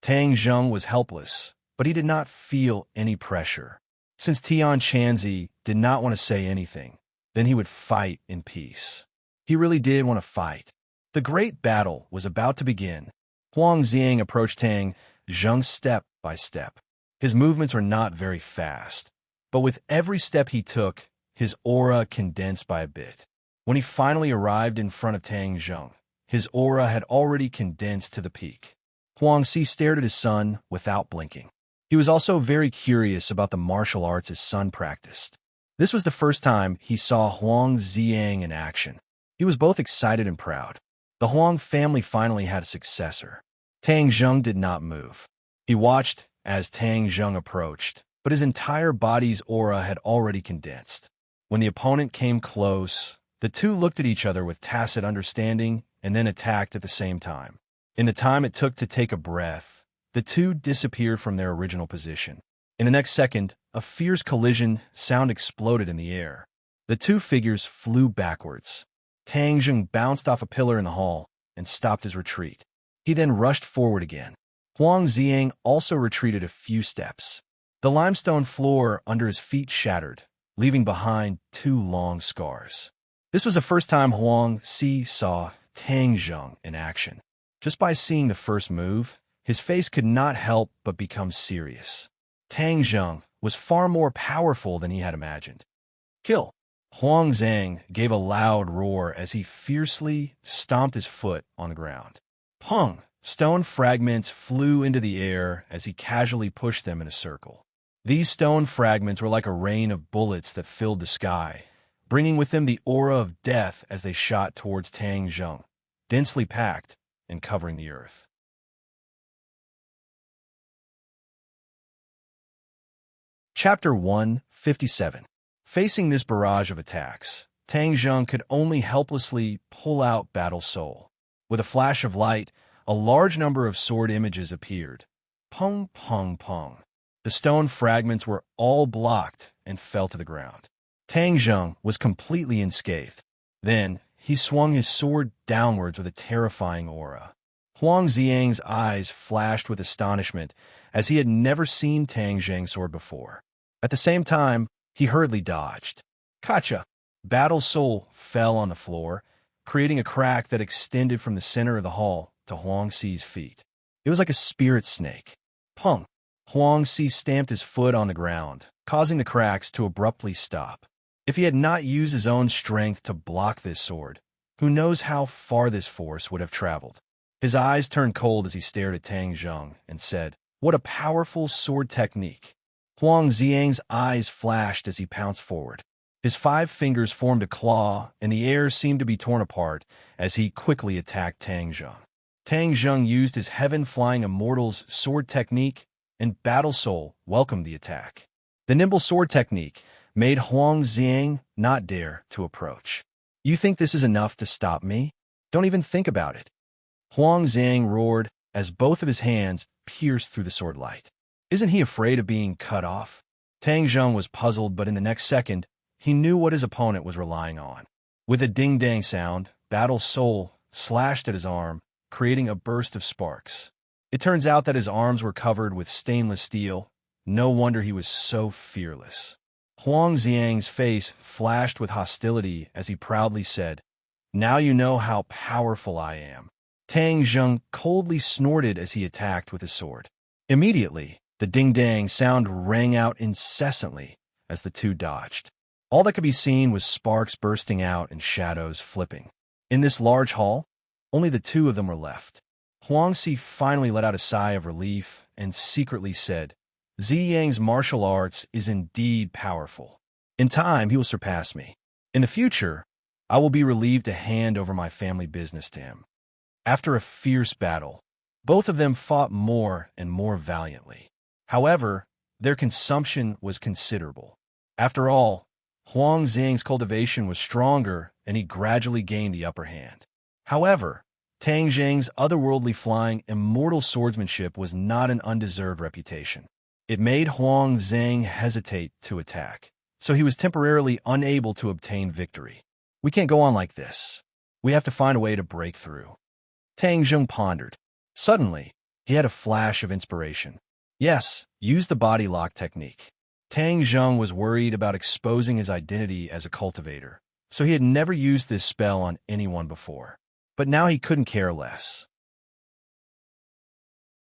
Tang Zheng was helpless, but he did not feel any pressure. Since Tian Chanzi did not want to say anything, then he would fight in peace. He really did want to fight. The great battle was about to begin. Huang Ziang approached Tang Zheng step by step. His movements were not very fast, but with every step he took, his aura condensed by a bit. When he finally arrived in front of Tang Zheng, his aura had already condensed to the peak. Huang Si stared at his son without blinking. He was also very curious about the martial arts his son practiced. This was the first time he saw Huang Ziang in action. He was both excited and proud. The Huang family finally had a successor. Tang Zheng did not move. He watched as Tang Zheng approached, but his entire body's aura had already condensed. When the opponent came close, the two looked at each other with tacit understanding and then attacked at the same time. In the time it took to take a breath, the two disappeared from their original position. In the next second, a fierce collision sound exploded in the air. The two figures flew backwards. Tang Zheng bounced off a pillar in the hall and stopped his retreat. He then rushed forward again. Huang Ziang also retreated a few steps. The limestone floor under his feet shattered, leaving behind two long scars. This was the first time Huang Si saw Tang Zheng in action. Just by seeing the first move, his face could not help but become serious. Tang Zheng was far more powerful than he had imagined. "Kill!" Huang Zhang gave a loud roar as he fiercely stomped his foot on the ground. Pung! Stone fragments flew into the air as he casually pushed them in a circle. These stone fragments were like a rain of bullets that filled the sky, bringing with them the aura of death as they shot towards Tang Zheng, densely packed and covering the earth. Chapter 157. Facing this barrage of attacks, Tang Zheng could only helplessly pull out Battle Soul. With a flash of light, a large number of sword images appeared. Pung, pung, pung. The stone fragments were all blocked and fell to the ground. Tang Zheng was completely unscathed. Then, he swung his sword downwards with a terrifying aura. Huang Ziang's eyes flashed with astonishment, as he had never seen Tang Zheng's sword before. At the same time, he hurriedly dodged. Kacha! Battle Soul fell on the floor, creating a crack that extended from the center of the hall to Huang Si's feet. It was like a spirit snake. Pung! Huang Si stamped his foot on the ground, causing the cracks to abruptly stop. If he had not used his own strength to block this sword, who knows how far this force would have traveled. His eyes turned cold as he stared at Tang Zheng and said, "What a powerful sword technique." Huang Ziang's eyes flashed as he pounced forward. His 5 fingers formed a claw, and the air seemed to be torn apart as he quickly attacked Tang Zheng. Tang Zheng used his heaven-flying immortal's sword technique, and Battle Soul welcomed the attack. The nimble sword technique made Huang Ziang not dare to approach. "You think this is enough to stop me?" Don't even think about it. Huang Zhang roared as both of his hands pierced through the sword light. Isn't he afraid of being cut off? Tang Zheng was puzzled, but in the next second, he knew what his opponent was relying on. With a ding-dang sound, Battle Soul slashed at his arm, creating a burst of sparks. It turns out that his arms were covered with stainless steel. No wonder he was so fearless. Huang Xiang's face flashed with hostility as he proudly said, "Now you know how powerful I am." Tang Zheng coldly snorted as he attacked with his sword. Immediately, the ding-dang sound rang out incessantly as the two dodged. All that could be seen was sparks bursting out and shadows flipping. In this large hall, only the two of them were left. Huangzi finally let out a sigh of relief and secretly said, "Ziyang's martial arts is indeed powerful. In time, he will surpass me. In the future, I will be relieved to hand over my family business to him." After a fierce battle, both of them fought more and more valiantly. However, their consumption was considerable. After all, Huang Zhang's cultivation was stronger, and he gradually gained the upper hand. However, Tang Zheng's otherworldly flying, immortal swordsmanship was not an undeserved reputation. It made Huang Zhang hesitate to attack, so he was temporarily unable to obtain victory. "We can't go on like this. We have to find a way to break through." Tang Zheng pondered. Suddenly, he had a flash of inspiration. Yes, use the body lock technique. Tang Zheng was worried about exposing his identity as a cultivator, so he had never used this spell on anyone before. But now he couldn't care less.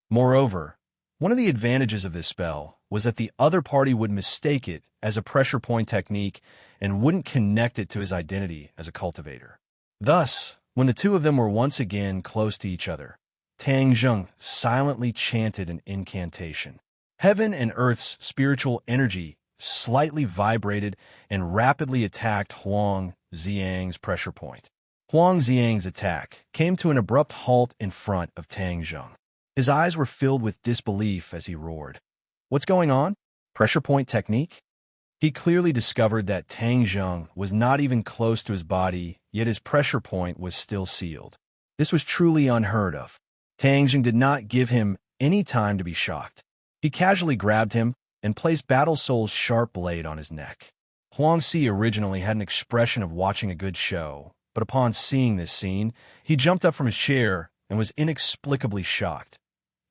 Moreover, one of the advantages of this spell was that the other party would mistake it as a pressure point technique and wouldn't connect it to his identity as a cultivator. Thus, when the two of them were once again close to each other, Tang Zheng silently chanted an incantation. Heaven and Earth's spiritual energy slightly vibrated and rapidly attacked Huang Xiang's pressure point. Huang Xiang's attack came to an abrupt halt in front of Tang Zheng. His eyes were filled with disbelief as he roared. "What's going on? Pressure point technique?" He clearly discovered that Tang Zheng was not even close to his body, yet his pressure point was still sealed. This was truly unheard of. Tang Zheng did not give him any time to be shocked. He casually grabbed him and placed Battle Soul's sharp blade on his neck. Huang Si originally had an expression of watching a good show, but upon seeing this scene, he jumped up from his chair and was inexplicably shocked.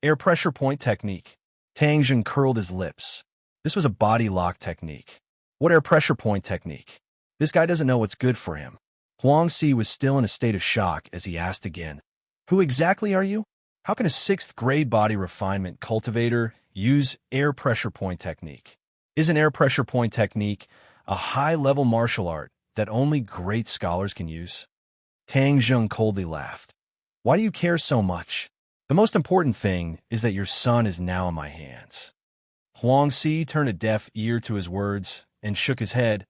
Air pressure point technique. Tang Zheng curled his lips. This was a body lock technique. What air pressure point technique? This guy doesn't know what's good for him. Huang Si was still in a state of shock as he asked again, "Who exactly are you? How can a 6th grade body refinement cultivator use air pressure point technique? Isn't air pressure point technique a high-level martial art that only great scholars can use?" Tang Zheng coldly laughed. "Why do you care so much? The most important thing is that your son is now in my hands." Huang Si turned a deaf ear to his words and shook his head.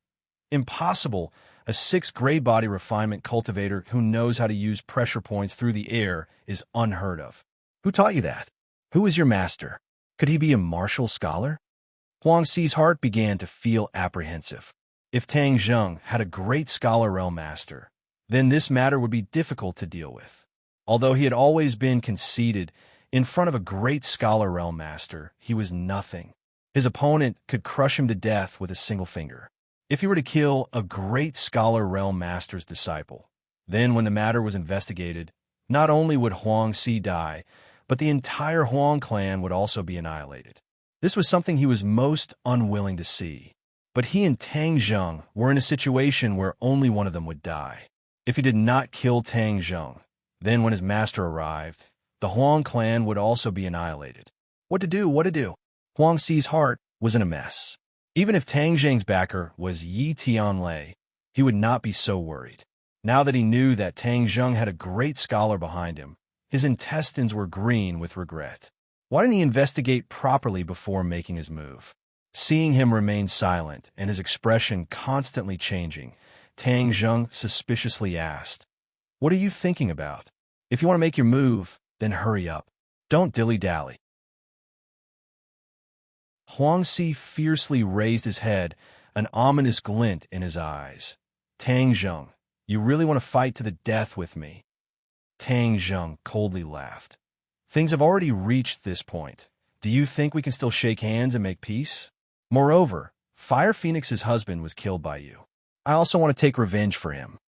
"Impossible! A 6th grade body refinement cultivator who knows how to use pressure points through the air is unheard of. Who taught you that? Who is your master? Could he be a martial scholar?" Huang Si's heart began to feel apprehensive. If Tang Zheng had a great scholar realm master, then this matter would be difficult to deal with. Although he had always been conceited, in front of a great scholar realm master, he was nothing. His opponent could crush him to death with a single finger. If he were to kill a great scholar realm master's disciple, then when the matter was investigated, not only would Huang Si die, but the entire Huang clan would also be annihilated. This was something he was most unwilling to see. But he and Tang Zheng were in a situation where only one of them would die. If he did not kill Tang Zheng, then when his master arrived, the Huang clan would also be annihilated. What to do? What to do? Huang Si's heart was in a mess. Even if Tang Zheng's backer was Yi Tianlei, he would not be so worried. Now that he knew that Tang Zheng had a great scholar behind him, his intestines were green with regret. Why didn't he investigate properly before making his move? Seeing him remain silent and his expression constantly changing, Tang Zheng suspiciously asked, "What are you thinking about? If you want to make your move, then hurry up. Don't dilly-dally." Huang Si fiercely raised his head, an ominous glint in his eyes. "Tang Zheng, you really want to fight to the death with me? Tang Zheng coldly laughed. Things have already reached this point. Do you think we can still shake hands and make peace? Moreover, Fire Phoenix's husband was killed by you. I also want to take revenge for him.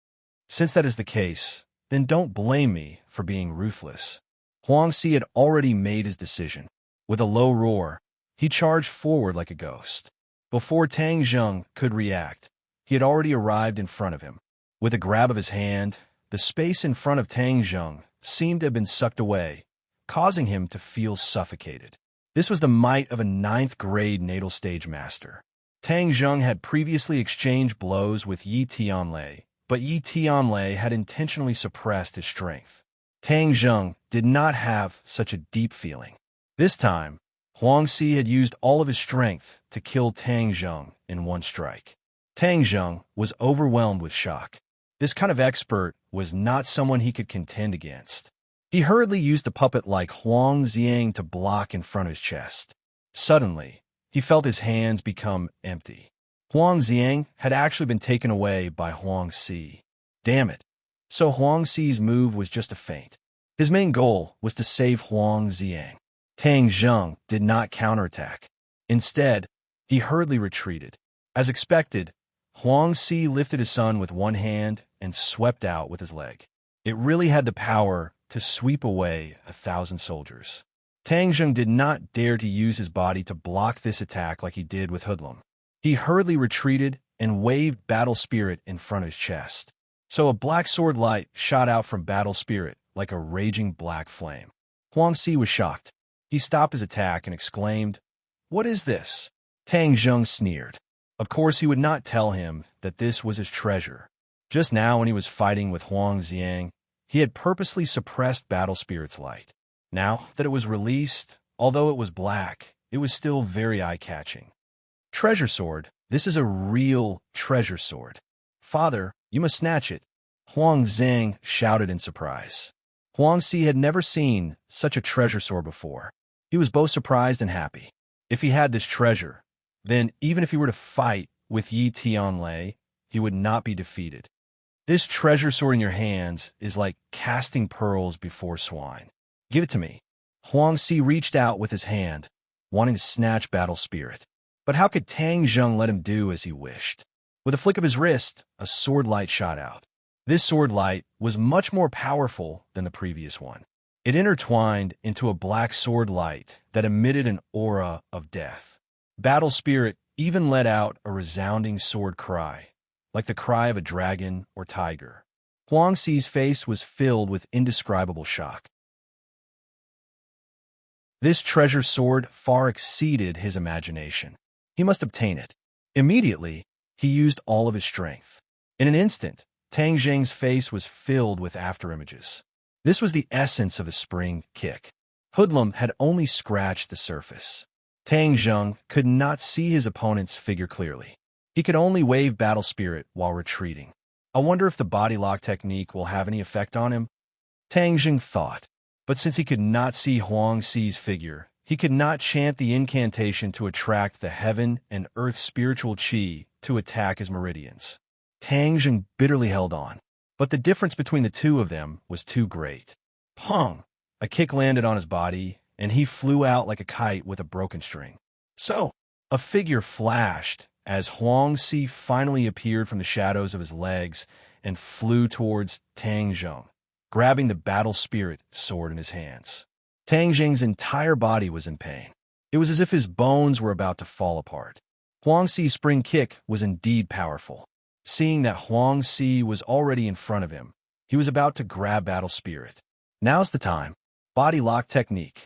Since that is the case, then don't blame me for being ruthless. Huangzi had already made his decision. With a low roar, he charged forward like a ghost. Before Tang Zheng could react, he had already arrived in front of him. With a grab of his hand, the space in front of Tang Zheng seemed to have been sucked away, causing him to feel suffocated. This was the might of a 9th-grade natal stage master. Tang Zheng had previously exchanged blows with Yi Tianlei, but Yi Tianlei had intentionally suppressed his strength. Tang Zheng did not have such a deep feeling. This time, Huangzi had used all of his strength to kill Tang Zheng in one strike. Tang Zheng was overwhelmed with shock. This kind of expert was not someone he could contend against. He hurriedly used the puppet like Huang Xiang to block in front of his chest. Suddenly, he felt his hands become empty. Huang Xiang had actually been taken away by Huangzi. Damn it. So Huangzi's move was just a feint. His main goal was to save Huang Xiang. Tang Zheng did not counterattack. Instead, he hurriedly retreated. As expected, Huangzi lifted his son with one hand and swept out with his leg. It really had the power to sweep away 1,000 soldiers. Tang Zheng did not dare to use his body to block this attack like he did with Hoodlum. He hurriedly retreated and waved Battle Spirit in front of his chest. So a black sword light shot out from Battle Spirit like a raging black flame. Huangzi was shocked. He stopped his attack and exclaimed, "What is this?" Tang Zheng sneered. Of course, he would not tell him that this was his treasure. Just now, when he was fighting with Huang Xiang, he had purposely suppressed Battle Spirit's light. Now that it was released, although it was black, it was still very eye-catching. Treasure sword, this is a real treasure sword. Father, you must snatch it. Huang Zhang shouted in surprise. Huangzi had never seen such a treasure sword before. He was both surprised and happy. If he had this treasure, then even if he were to fight with Yi Tianlei, he would not be defeated. This treasure sword in your hands is like casting pearls before swine. Give it to me. Huangzi reached out with his hand, wanting to snatch Battle Spirit. But how could Tang Zheng let him do as he wished? With a flick of his wrist, a sword light shot out. This sword light was much more powerful than the previous one. It intertwined into a black sword light that emitted an aura of death. Battle Spirit even let out a resounding sword cry, like the cry of a dragon or tiger. Huangzi's face was filled with indescribable shock. This treasure sword far exceeded his imagination. He must obtain it. Immediately, he used all of his strength. In an instant, Tang Zheng's face was filled with afterimages. This was the essence of a spring kick. Hoodlum had only scratched the surface. Tang Zheng could not see his opponent's figure clearly. He could only wave Battle Spirit while retreating. I wonder if the body lock technique will have any effect on him? Tang Zheng thought. But since he could not see Huangzi's figure, he could not chant the incantation to attract the heaven and earth spiritual qi to attack his meridians. Tang Zheng bitterly held on, but the difference between the two of them was too great. Pong! A kick landed on his body, and he flew out like a kite with a broken string. So, a figure flashed as Huangzi finally appeared from the shadows of his legs and flew towards Tang Zheng, grabbing the Battle Spirit sword in his hands. Tang Zheng's entire body was in pain. It was as if his bones were about to fall apart. Huangzi's spring kick was indeed powerful. Seeing that Huangzi was already in front of him, he was about to grab Battle Spirit. Now's the time. Body lock technique.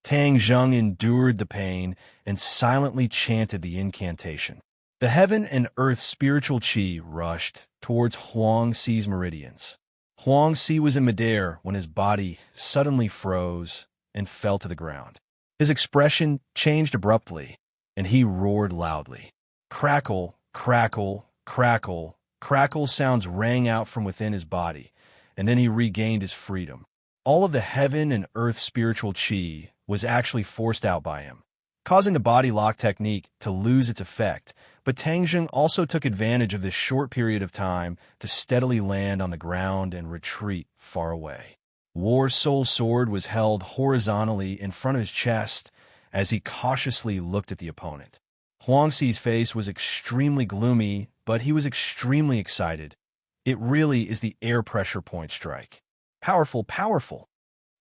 Tang Zheng endured the pain and silently chanted the incantation. The heaven and earth spiritual qi rushed towards Huangzi's meridians. Huangzi was in midair when his body suddenly froze and fell to the ground. His expression changed abruptly, and he roared loudly. Crackle, crackle, crackle, crackle sounds rang out from within his body, and then he regained his freedom. All of the heaven and earth spiritual qi was actually forced out by him, causing the body lock technique to lose its effect, but Tang Zheng also took advantage of this short period of time to steadily land on the ground and retreat far away. War Soul Sword was held horizontally in front of his chest as he cautiously looked at the opponent. Huangxi's face was extremely gloomy, but he was extremely excited. It really is the air pressure point strike. Powerful, powerful.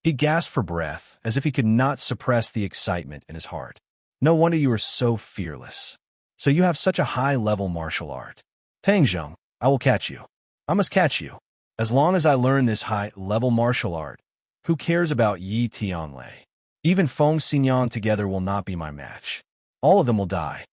He gasped for breath, as if he could not suppress the excitement in his heart. No wonder you are so fearless. So you have such a high-level martial art. Tang Zheng, I will catch you. I must catch you. As long as I learn this high-level martial art, who cares about Yi Tianlei? Even Feng Xinyan together will not be my match. All of them will die.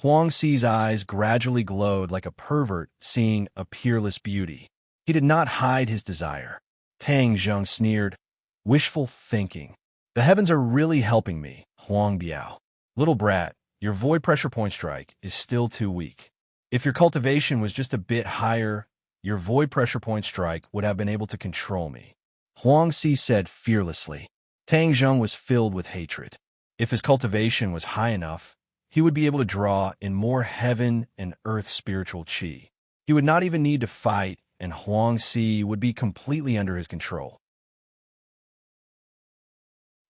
Huangxi's eyes gradually glowed like a pervert seeing a peerless beauty. He did not hide his desire. Tang Zheng sneered. Wishful thinking. The heavens are really helping me, Huang Biao. Little brat, your void pressure point strike is still too weak. If your cultivation was just a bit higher, your void pressure point strike would have been able to control me. Huangxi said fearlessly. Tang Zheng was filled with hatred. If his cultivation was high enough, he would be able to draw in more heaven and earth spiritual qi. He would not even need to fight, and Huangxi would be completely under his control.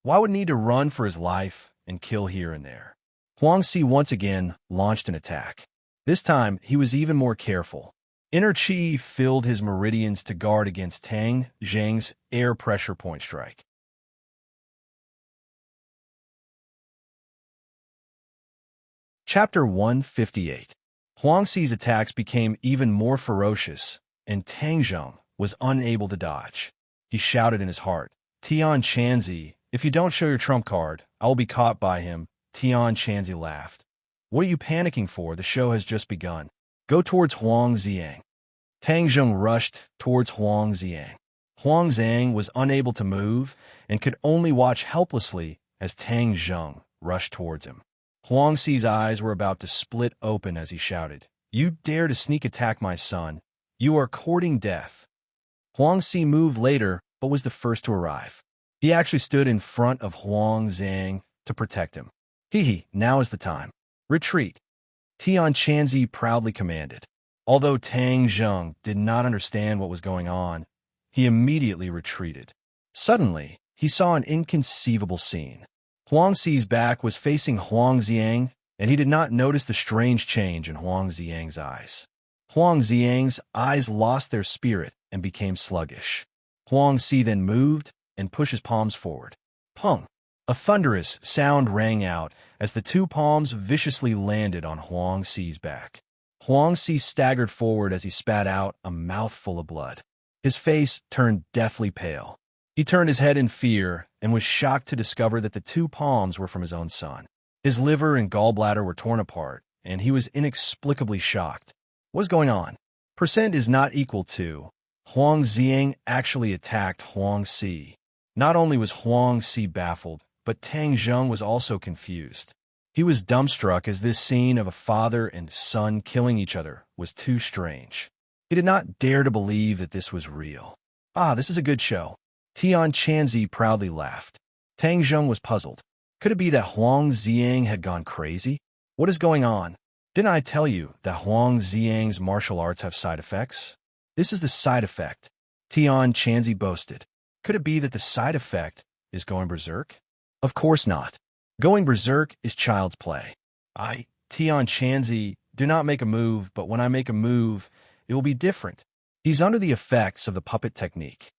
Why would he need to run for his life and kill here and there? Huangxi once again launched an attack. This time, he was even more careful. Inner qi filled his meridians to guard against Tang Zheng's air pressure point strike. Chapter 158. Huangxi's attacks became even more ferocious, and Tang Zheng was unable to dodge. He shouted in his heart, Tian Chanzi, if you don't show your trump card, I will be caught by him. Tian Chanzi laughed. What are you panicking for? The show has just begun. Go towards Huang Xiang. Tang Zheng rushed towards Huang Xiang. Huang Xiang was unable to move and could only watch helplessly as Tang Zheng rushed towards him. Huangxi's eyes were about to split open as he shouted, You dare to sneak attack my son. You are courting death. Huangxi moved later, but was the first to arrive. He actually stood in front of Huang Xiang to protect him. Now is the time. Retreat. Tian Chanzi proudly commanded. Although Tang Zheng did not understand what was going on, he immediately retreated. Suddenly, he saw an inconceivable scene. Huangxi's back was facing Huang Xiang, and he did not notice the strange change in Huang Xiang's eyes. Huang Xiang's eyes lost their spirit and became sluggish. Huangxi then moved and pushed his palms forward. Pung! A thunderous sound rang out as the two palms viciously landed on Huangxi's back. Huangxi staggered forward as he spat out a mouthful of blood. His face turned deathly pale. He turned his head in fear and was shocked to discover that the two palms were from his own son. His liver and gallbladder were torn apart, and he was inexplicably shocked. What's going on? Percent is not equal to. Huang Xiang actually attacked Huangxi. Not only was Huangxi baffled, but Tang Zheng was also confused. He was dumbstruck as this scene of a father and son killing each other was too strange. He did not dare to believe that this was real. This is a good show. Tian Chanzi proudly laughed. Tang Zheng was puzzled. Could it be that Huang Xiang had gone crazy? What is going on? Didn't I tell you that Huang Xiang's martial arts have side effects? This is the side effect. Tian Chanzi boasted. Could it be that the side effect is going berserk? Of course not. Going berserk is child's play. Tian Chanzi, do not make a move, but when I make a move, it will be different. He's under the effects of the puppet technique.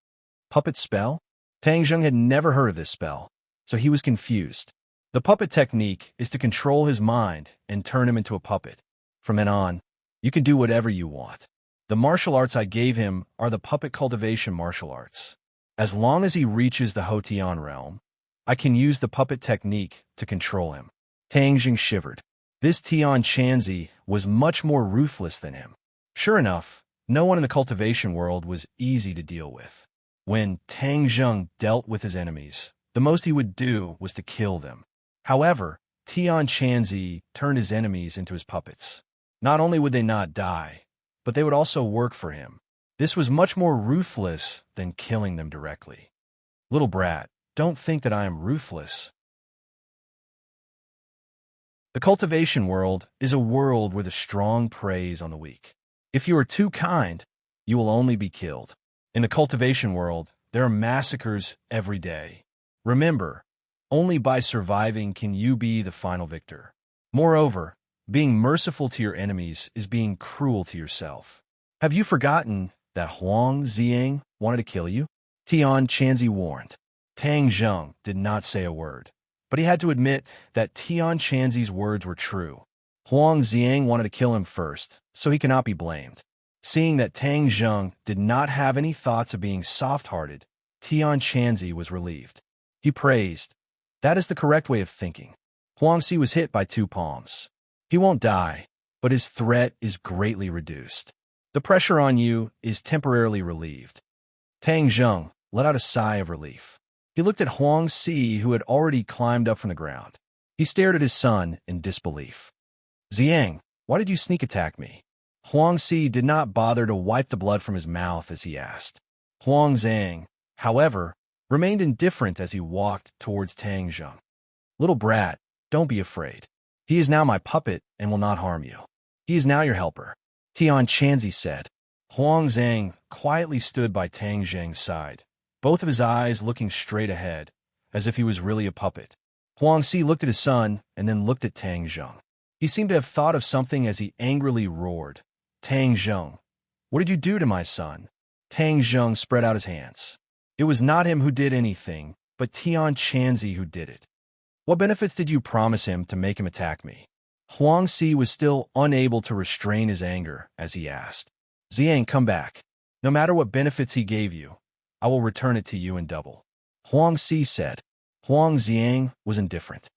Puppet spell? Tang Zheng had never heard of this spell, so he was confused. The puppet technique is to control his mind and turn him into a puppet. From then on, you can do whatever you want. The martial arts I gave him are the puppet cultivation martial arts. As long as he reaches the Hotian realm, I can use the puppet technique to control him. Tang Zheng shivered. This Tian Chanzi was much more ruthless than him. Sure enough, no one in the cultivation world was easy to deal with. When Tang Zheng dealt with his enemies, the most he would do was to kill them. However, Tian Chanzi turned his enemies into his puppets. Not only would they not die, but they would also work for him. This was much more ruthless than killing them directly. Little brat, don't think that I am ruthless. The cultivation world is a world where the strong preys on the weak. If you are too kind, you will only be killed. In the cultivation world, There are massacres every day. Remember, only by surviving can you be the final victor. Moreover, being merciful to your enemies is being cruel to yourself. Have you forgotten that Huang Ziang wanted to kill you? Tian Chanzi warned. Tang Zheng did not say a word, but he had to admit that Tian Chanzi's words were true. Huang Ziang wanted to kill him first, so he cannot be blamed. Seeing that Tang Zheng did not have any thoughts of being soft-hearted, Tian Chanzi was relieved. He praised. That is the correct way of thinking. Huangzi was hit by 2 palms. He won't die, but his threat is greatly reduced. The pressure on you is temporarily relieved. Tang Zheng let out a sigh of relief. He looked at Huangzi, who had already climbed up from the ground. He stared at his son in disbelief. Ziang, why did you sneak attack me? Huangzi did not bother to wipe the blood from his mouth as he asked. Huang Zhang, however, remained indifferent as he walked towards Tang Zheng. Little brat, don't be afraid. He is now my puppet and will not harm you. He is now your helper, Tian Chanzi said. Huang Zhang quietly stood by Tang Zheng's side, both of his eyes looking straight ahead, as if he was really a puppet. Huangzi looked at his son and then looked at Tang Zheng. He seemed to have thought of something as he angrily roared. Tang Zheng, what did you do to my son? Tang Zheng spread out his hands. It was not him who did anything, but Tian Chanzi who did it. What benefits did you promise him to make him attack me? Huangzi was still unable to restrain his anger as he asked. Ziang, come back. No matter what benefits he gave you, I will return it to you in double. Huangzi said. Huang Ziang was indifferent.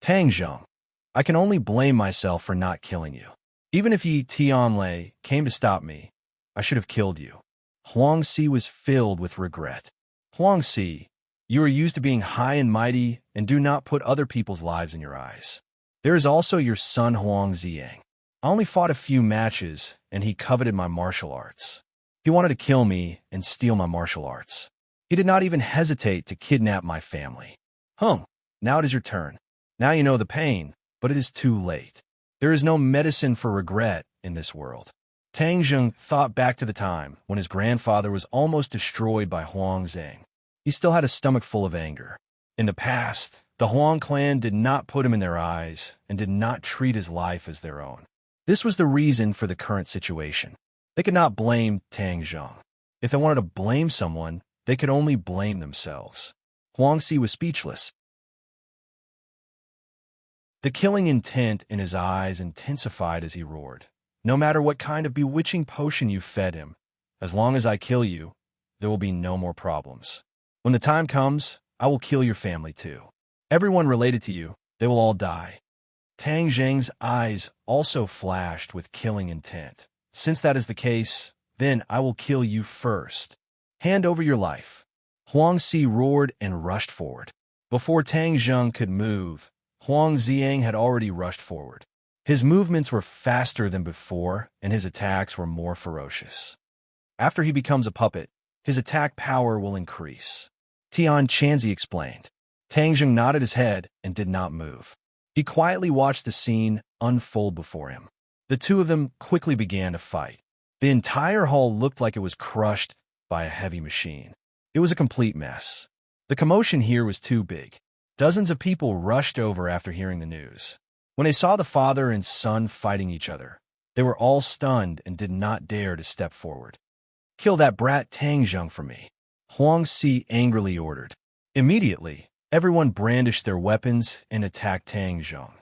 Tang Zheng, I can only blame myself for not killing you. Even if Yi Tianlei came to stop me, I should have killed you. Huangzi was filled with regret. Huangzi, you are used to being high and mighty and do not put other people's lives in your eyes. There is also your son Huang Ziang. I only fought a few matches, and he coveted my martial arts. He wanted to kill me and steal my martial arts. He did not even hesitate to kidnap my family. Now it is your turn. Now you know the pain, but it is too late. There is no medicine for regret in this world. Tang Zheng thought back to the time when his grandfather was almost destroyed by Huang Zhang. He still had a stomach full of anger. In the past, the Huang clan did not put him in their eyes and did not treat his life as their own. This was the reason for the current situation. They could not blame Tang Zheng. If they wanted to blame someone, they could only blame themselves. Huangzi was speechless. The killing intent in his eyes intensified as he roared. No matter what kind of bewitching potion you fed him, as long as I kill you, there will be no more problems. When the time comes, I will kill your family too. Everyone related to you, they will all die. Tang Zheng's eyes also flashed with killing intent. Since that is the case, then I will kill you first. Hand over your life. Huangzi roared and rushed forward. Before Tang Zheng could move, Huang Ziang had already rushed forward. His movements were faster than before, and his attacks were more ferocious. After he becomes a puppet, his attack power will increase. Tian Chanzi explained. Tang Zheng nodded his head and did not move. He quietly watched the scene unfold before him. The two of them quickly began to fight. The entire hall looked like it was crushed by a heavy machine. It was a complete mess. The commotion here was too big. Dozens of people rushed over after hearing the news. When they saw the father and son fighting each other, they were all stunned and did not dare to step forward. Kill that brat Tang Zheng for me, Huangzi angrily ordered. Immediately, everyone brandished their weapons and attacked Tang Zheng.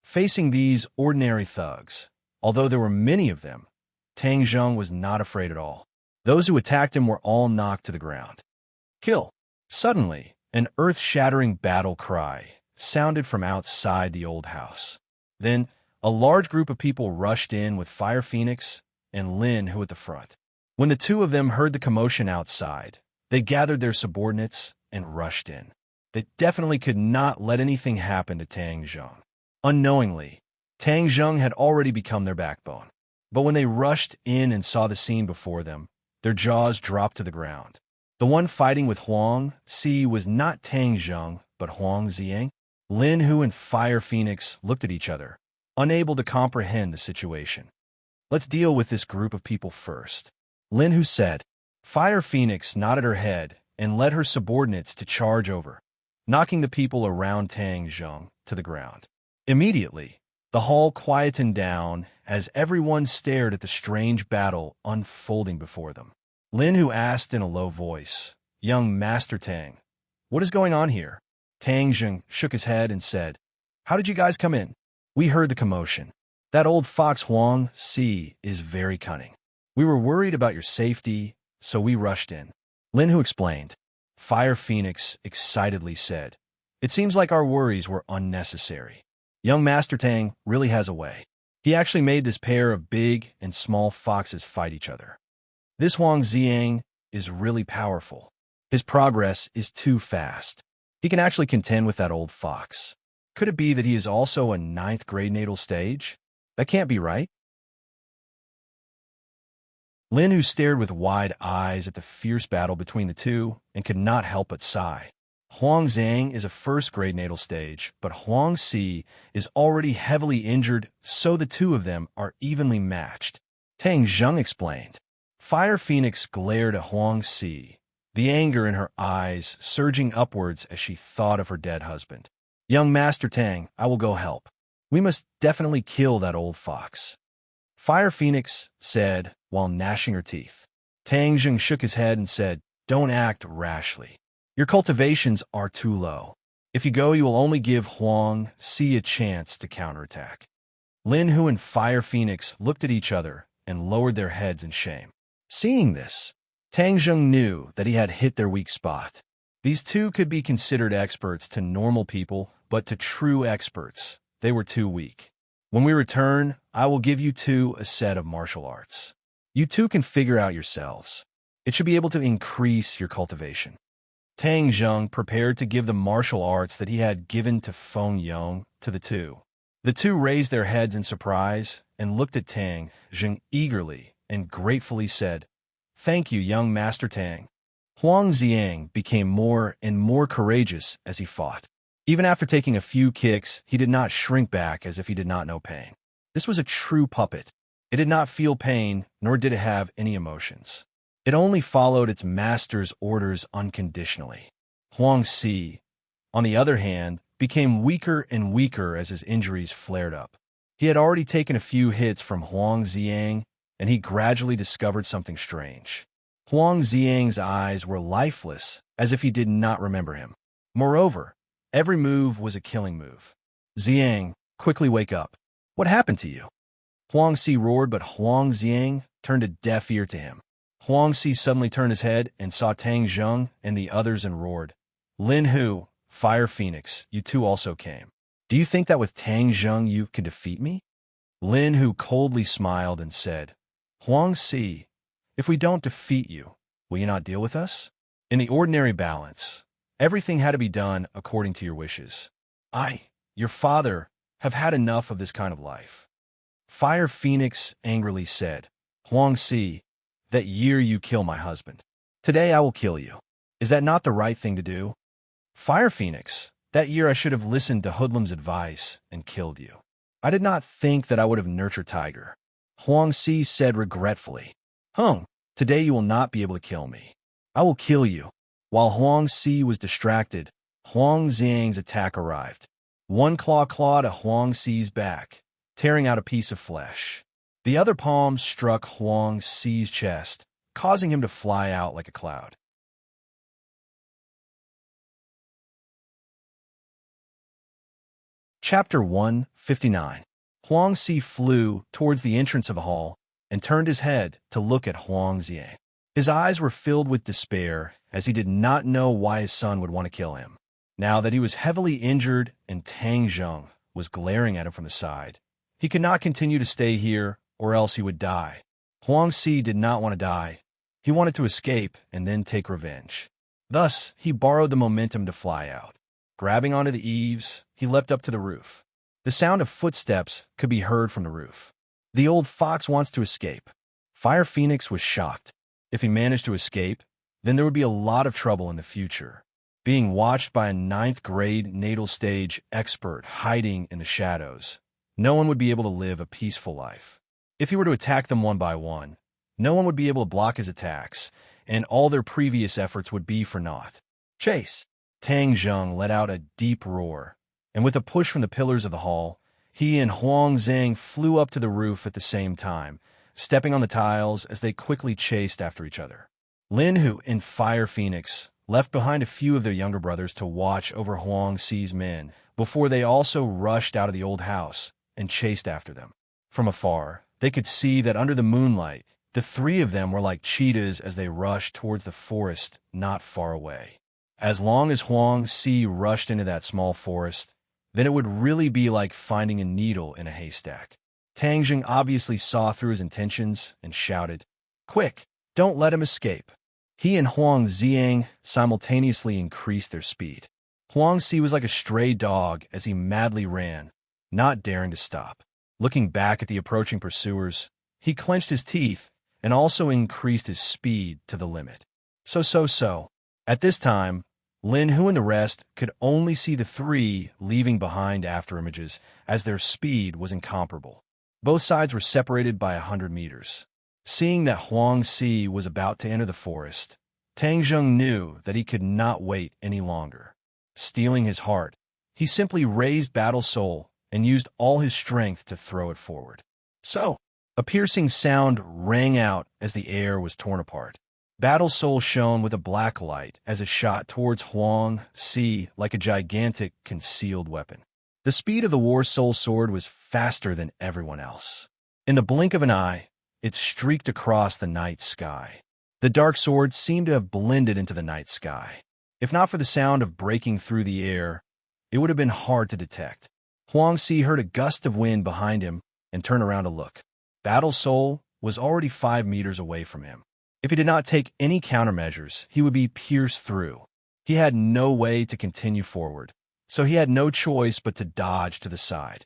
Facing these ordinary thugs, although there were many of them, Tang Zheng was not afraid at all. Those who attacked him were all knocked to the ground. Kill! Suddenly, an earth-shattering battle cry sounded from outside the old house. Then, a large group of people rushed in with Fire Phoenix and Lin Hu at the front. When the two of them heard the commotion outside, they gathered their subordinates and rushed in. They definitely could not let anything happen to Tang Zheng. Unknowingly, Tang Zheng had already become their backbone. But when they rushed in and saw the scene before them, their jaws dropped to the ground. The one fighting with Huangzi was not Tang Zheng, but Huang Ziang. Lin Hu and Fire Phoenix looked at each other, unable to comprehend the situation. Let's deal with this group of people first, Lin Hu said. Fire Phoenix nodded her head and led her subordinates to charge over, knocking the people around Tang Zheng to the ground. Immediately, the hall quietened down as everyone stared at the strange battle unfolding before them. Lin Hu asked in a low voice, "Young Master Tang, what is going on here?" Tang Zheng shook his head and said, "How did you guys come in?" "We heard the commotion. That old fox Huang Si is very cunning. We were worried about your safety, so we rushed in." Lin Hu explained. Fire Phoenix excitedly said, "It seems like our worries were unnecessary. Young Master Tang really has a way. He actually made this pair of big and small foxes fight each other. This Huang Xiang is really powerful. His progress is too fast. He can actually contend with that old fox. Could it be that he is also a 9th grade natal stage? That can't be right." Lin Hu stared with wide eyes at the fierce battle between the two and could not help but sigh. Huang Zhang is a 1st grade natal stage, but Huang Si is already heavily injured, so the two of them are evenly matched. Tang Zheng explained. Fire Phoenix glared at Huang Si, the anger in her eyes surging upwards as she thought of her dead husband. "Young Master Tang, I will go help. We must definitely kill that old fox," Fire Phoenix said while gnashing her teeth. Tang Zheng shook his head and said, "Don't act rashly. Your cultivations are too low. If you go, you will only give Huang Si a chance to counterattack." Lin Hu and Fire Phoenix looked at each other and lowered their heads in shame. Seeing this, Tang Zheng knew that he had hit their weak spot. These two could be considered experts to normal people, but to true experts, they were too weak. "When we return, I will give you two a set of martial arts. You two can figure out yourselves. It should be able to increase your cultivation." Tang Zheng prepared to give the martial arts that he had given to Feng Yong to the two. The two raised their heads in surprise and looked at Tang Zheng eagerly and gratefully said, "Thank you, young Master Tang." Huang Xiang became more and more courageous as he fought. Even after taking a few kicks, he did not shrink back as if he did not know pain. This was a true puppet. It did not feel pain, nor did it have any emotions. It only followed its master's orders unconditionally. Huang Si, on the other hand, became weaker and weaker as his injuries flared up. He had already taken a few hits from Huang Xiang, and he gradually discovered something strange. Huang Xiang's eyes were lifeless, as if he did not remember him. Moreover, every move was a killing move. "Xiang, quickly wake up. What happened to you?" Huang Si roared, but Huang Xiang turned a deaf ear to him. Huang Si suddenly turned his head and saw Tang Zheng and the others and roared, "Lin Hu, Fire Phoenix, you two also came. Do you think that with Tang Zheng you can defeat me?" Lin Hu coldly smiled and said, "Huang Si, if we don't defeat you, will you not deal with us?" In the ordinary balance, everything had to be done according to your wishes. "I, your father, have had enough of this kind of life." Fire Phoenix angrily said, "Huang Si, that year you kill my husband. Today I will kill you. Is that not the right thing to do?" "Fire Phoenix, that year I should have listened to Hoodlum's advice and killed you. I did not think that I would have nurtured Tiger," Huang Si said regretfully. Today you will not be able to kill me. I will kill you." While Huang Si was distracted, Huang Xiang's attack arrived. One claw clawed at Huang Si's back, tearing out a piece of flesh. The other palm struck Huang Si's chest, causing him to fly out like a cloud. Chapter 159. Huang Si flew towards the entrance of the hall and turned his head to look at Huang Xiang. His eyes were filled with despair as he did not know why his son would want to kill him. Now that he was heavily injured and Tang Zheng was glaring at him from the side, he could not continue to stay here or else he would die. Huang Si did not want to die. He wanted to escape and then take revenge. Thus, he borrowed the momentum to fly out. Grabbing onto the eaves, he leapt up to the roof. The sound of footsteps could be heard from the roof. The old fox wants to escape. Fire Phoenix was shocked. If he managed to escape, then there would be a lot of trouble in the future. Being watched by a 9th grade natal stage expert hiding in the shadows, no one would be able to live a peaceful life. If he were to attack them one by one, no one would be able to block his attacks, and all their previous efforts would be for naught. Chase! Tang Zheng let out a deep roar, and with a push from the pillars of the hall, he and Huang Zhang flew up to the roof at the same time, stepping on the tiles as they quickly chased after each other. Lin Hu and Fire Phoenix left behind a few of their younger brothers to watch over Huang Xi's men before they also rushed out of the old house and chased after them. From afar, they could see that under the moonlight, the three of them were like cheetahs as they rushed towards the forest not far away. As long as Huang Xi rushed into that small forest, then it would really be like finding a needle in a haystack. Tang Jing obviously saw through his intentions and shouted, "Quick, don't let him escape." He and Huang Xiang simultaneously increased their speed. Huang Xi was like a stray dog as he madly ran, not daring to stop. Looking back at the approaching pursuers, he clenched his teeth and also increased his speed to the limit. So. At this time, Lin Hu and the rest could only see the three leaving behind afterimages as their speed was incomparable. Both sides were separated by 100 meters. Seeing that Huang Xi was about to enter the forest, Tang Zheng knew that he could not wait any longer. Steeling his heart, he simply raised Battle Soul and used all his strength to throw it forward. So, a piercing sound rang out as the air was torn apart. Battle Soul shone with a black light as it shot towards Huang Xi like a gigantic concealed weapon. The speed of the War Soul sword was faster than everyone else. In the blink of an eye, it streaked across the night sky. The dark sword seemed to have blended into the night sky. If not for the sound of breaking through the air, it would have been hard to detect. Huang Xi heard a gust of wind behind him and turned around to look. Battle Soul was already 5 meters away from him. If he did not take any countermeasures, he would be pierced through. He had no way to continue forward, so he had no choice but to dodge to the side.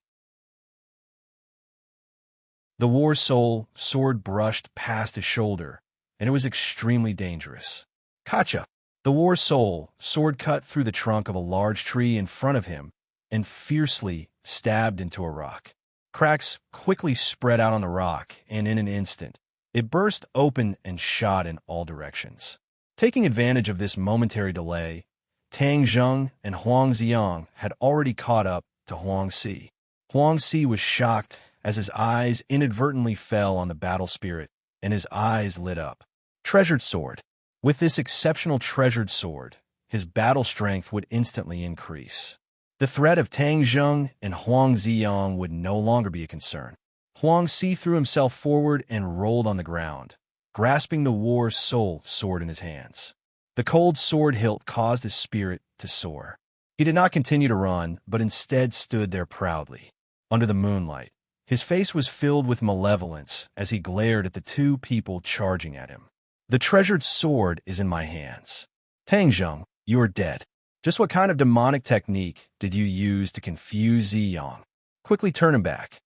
The War Soul sword brushed past his shoulder, and it was extremely dangerous. Kacha! The War Soul sword cut through the trunk of a large tree in front of him and fiercely stabbed into a rock. Cracks quickly spread out on the rock, and in an instant, it burst open and shot in all directions. Taking advantage of this momentary delay, Tang Zheng and Huang Xiang had already caught up to Huang Xi. Huang Xi was shocked as his eyes inadvertently fell on the battle spirit, and his eyes lit up. Treasured sword. With this exceptional treasured sword, his battle strength would instantly increase. The threat of Tang Zheng and Huang Xiang would no longer be a concern. Huang Xi threw himself forward and rolled on the ground, grasping the War Soul sword in his hands. The cold sword hilt caused his spirit to soar. He did not continue to run, but instead stood there proudly. Under the moonlight, his face was filled with malevolence as he glared at the two people charging at him. "The treasured sword is in my hands. Tang Zheng, you are dead. Just what kind of demonic technique did you use to confuse Ziyang? Quickly turn him back."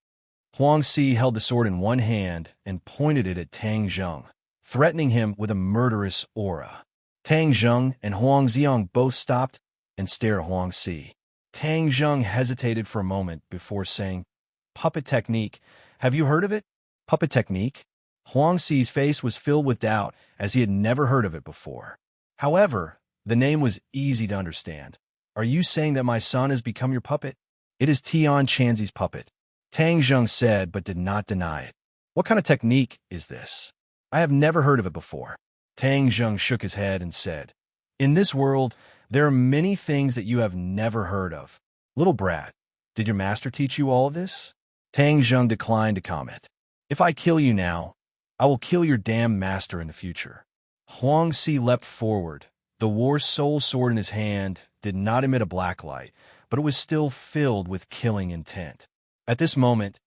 Huang Xi held the sword in one hand and pointed it at Tang Zheng, threatening him with a murderous aura. Tang Zheng and Huang Xiang both stopped and stared at Huang Xi. Tang Zheng hesitated for a moment before saying, "Puppet technique. Have you heard of it?" Puppet technique? Huang Xi's face was filled with doubt as he had never heard of it before. However, the name was easy to understand. "Are you saying that my son has become your puppet?" "It is Tian Chanzi's puppet," Tang Zheng said, but did not deny it. "What kind of technique is this? I have never heard of it before." Tang Zheng shook his head and said, "In this world, there are many things that you have never heard of. Little brat, did your master teach you all of this?" Tang Zheng declined to comment. "If I kill you now, I will kill your damn master in the future." Huang Xi leapt forward. The War Soul sword in his hand did not emit a black light, but it was still filled with killing intent. At this moment,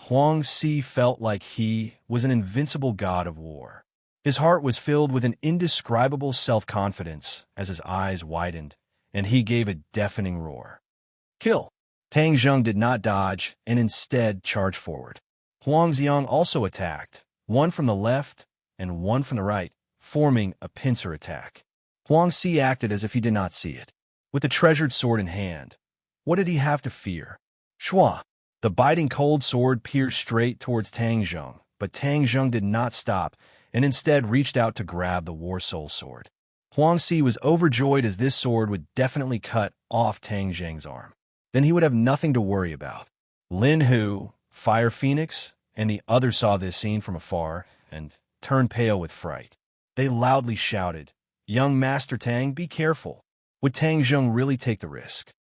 Huang Xi felt like he was an invincible god of war. His heart was filled with an indescribable self-confidence as his eyes widened, and he gave a deafening roar. "Kill!" Tang Zheng did not dodge and instead charged forward. Huang Xiang also attacked, one from the left and one from the right, forming a pincer attack. Huang Xi acted as if he did not see it. With the treasured sword in hand, what did he have to fear? Shua! The biting cold sword pierced straight towards Tang Zheng, but Tang Zheng did not stop and instead reached out to grab the War Soul sword. Huang Si was overjoyed as this sword would definitely cut off Tang Zheng's arm. Then he would have nothing to worry about. Lin Hu, Fire Phoenix, and the others saw this scene from afar and turned pale with fright. They loudly shouted, "Young Master Tang, be careful. Would Tang Zheng really take the risk?"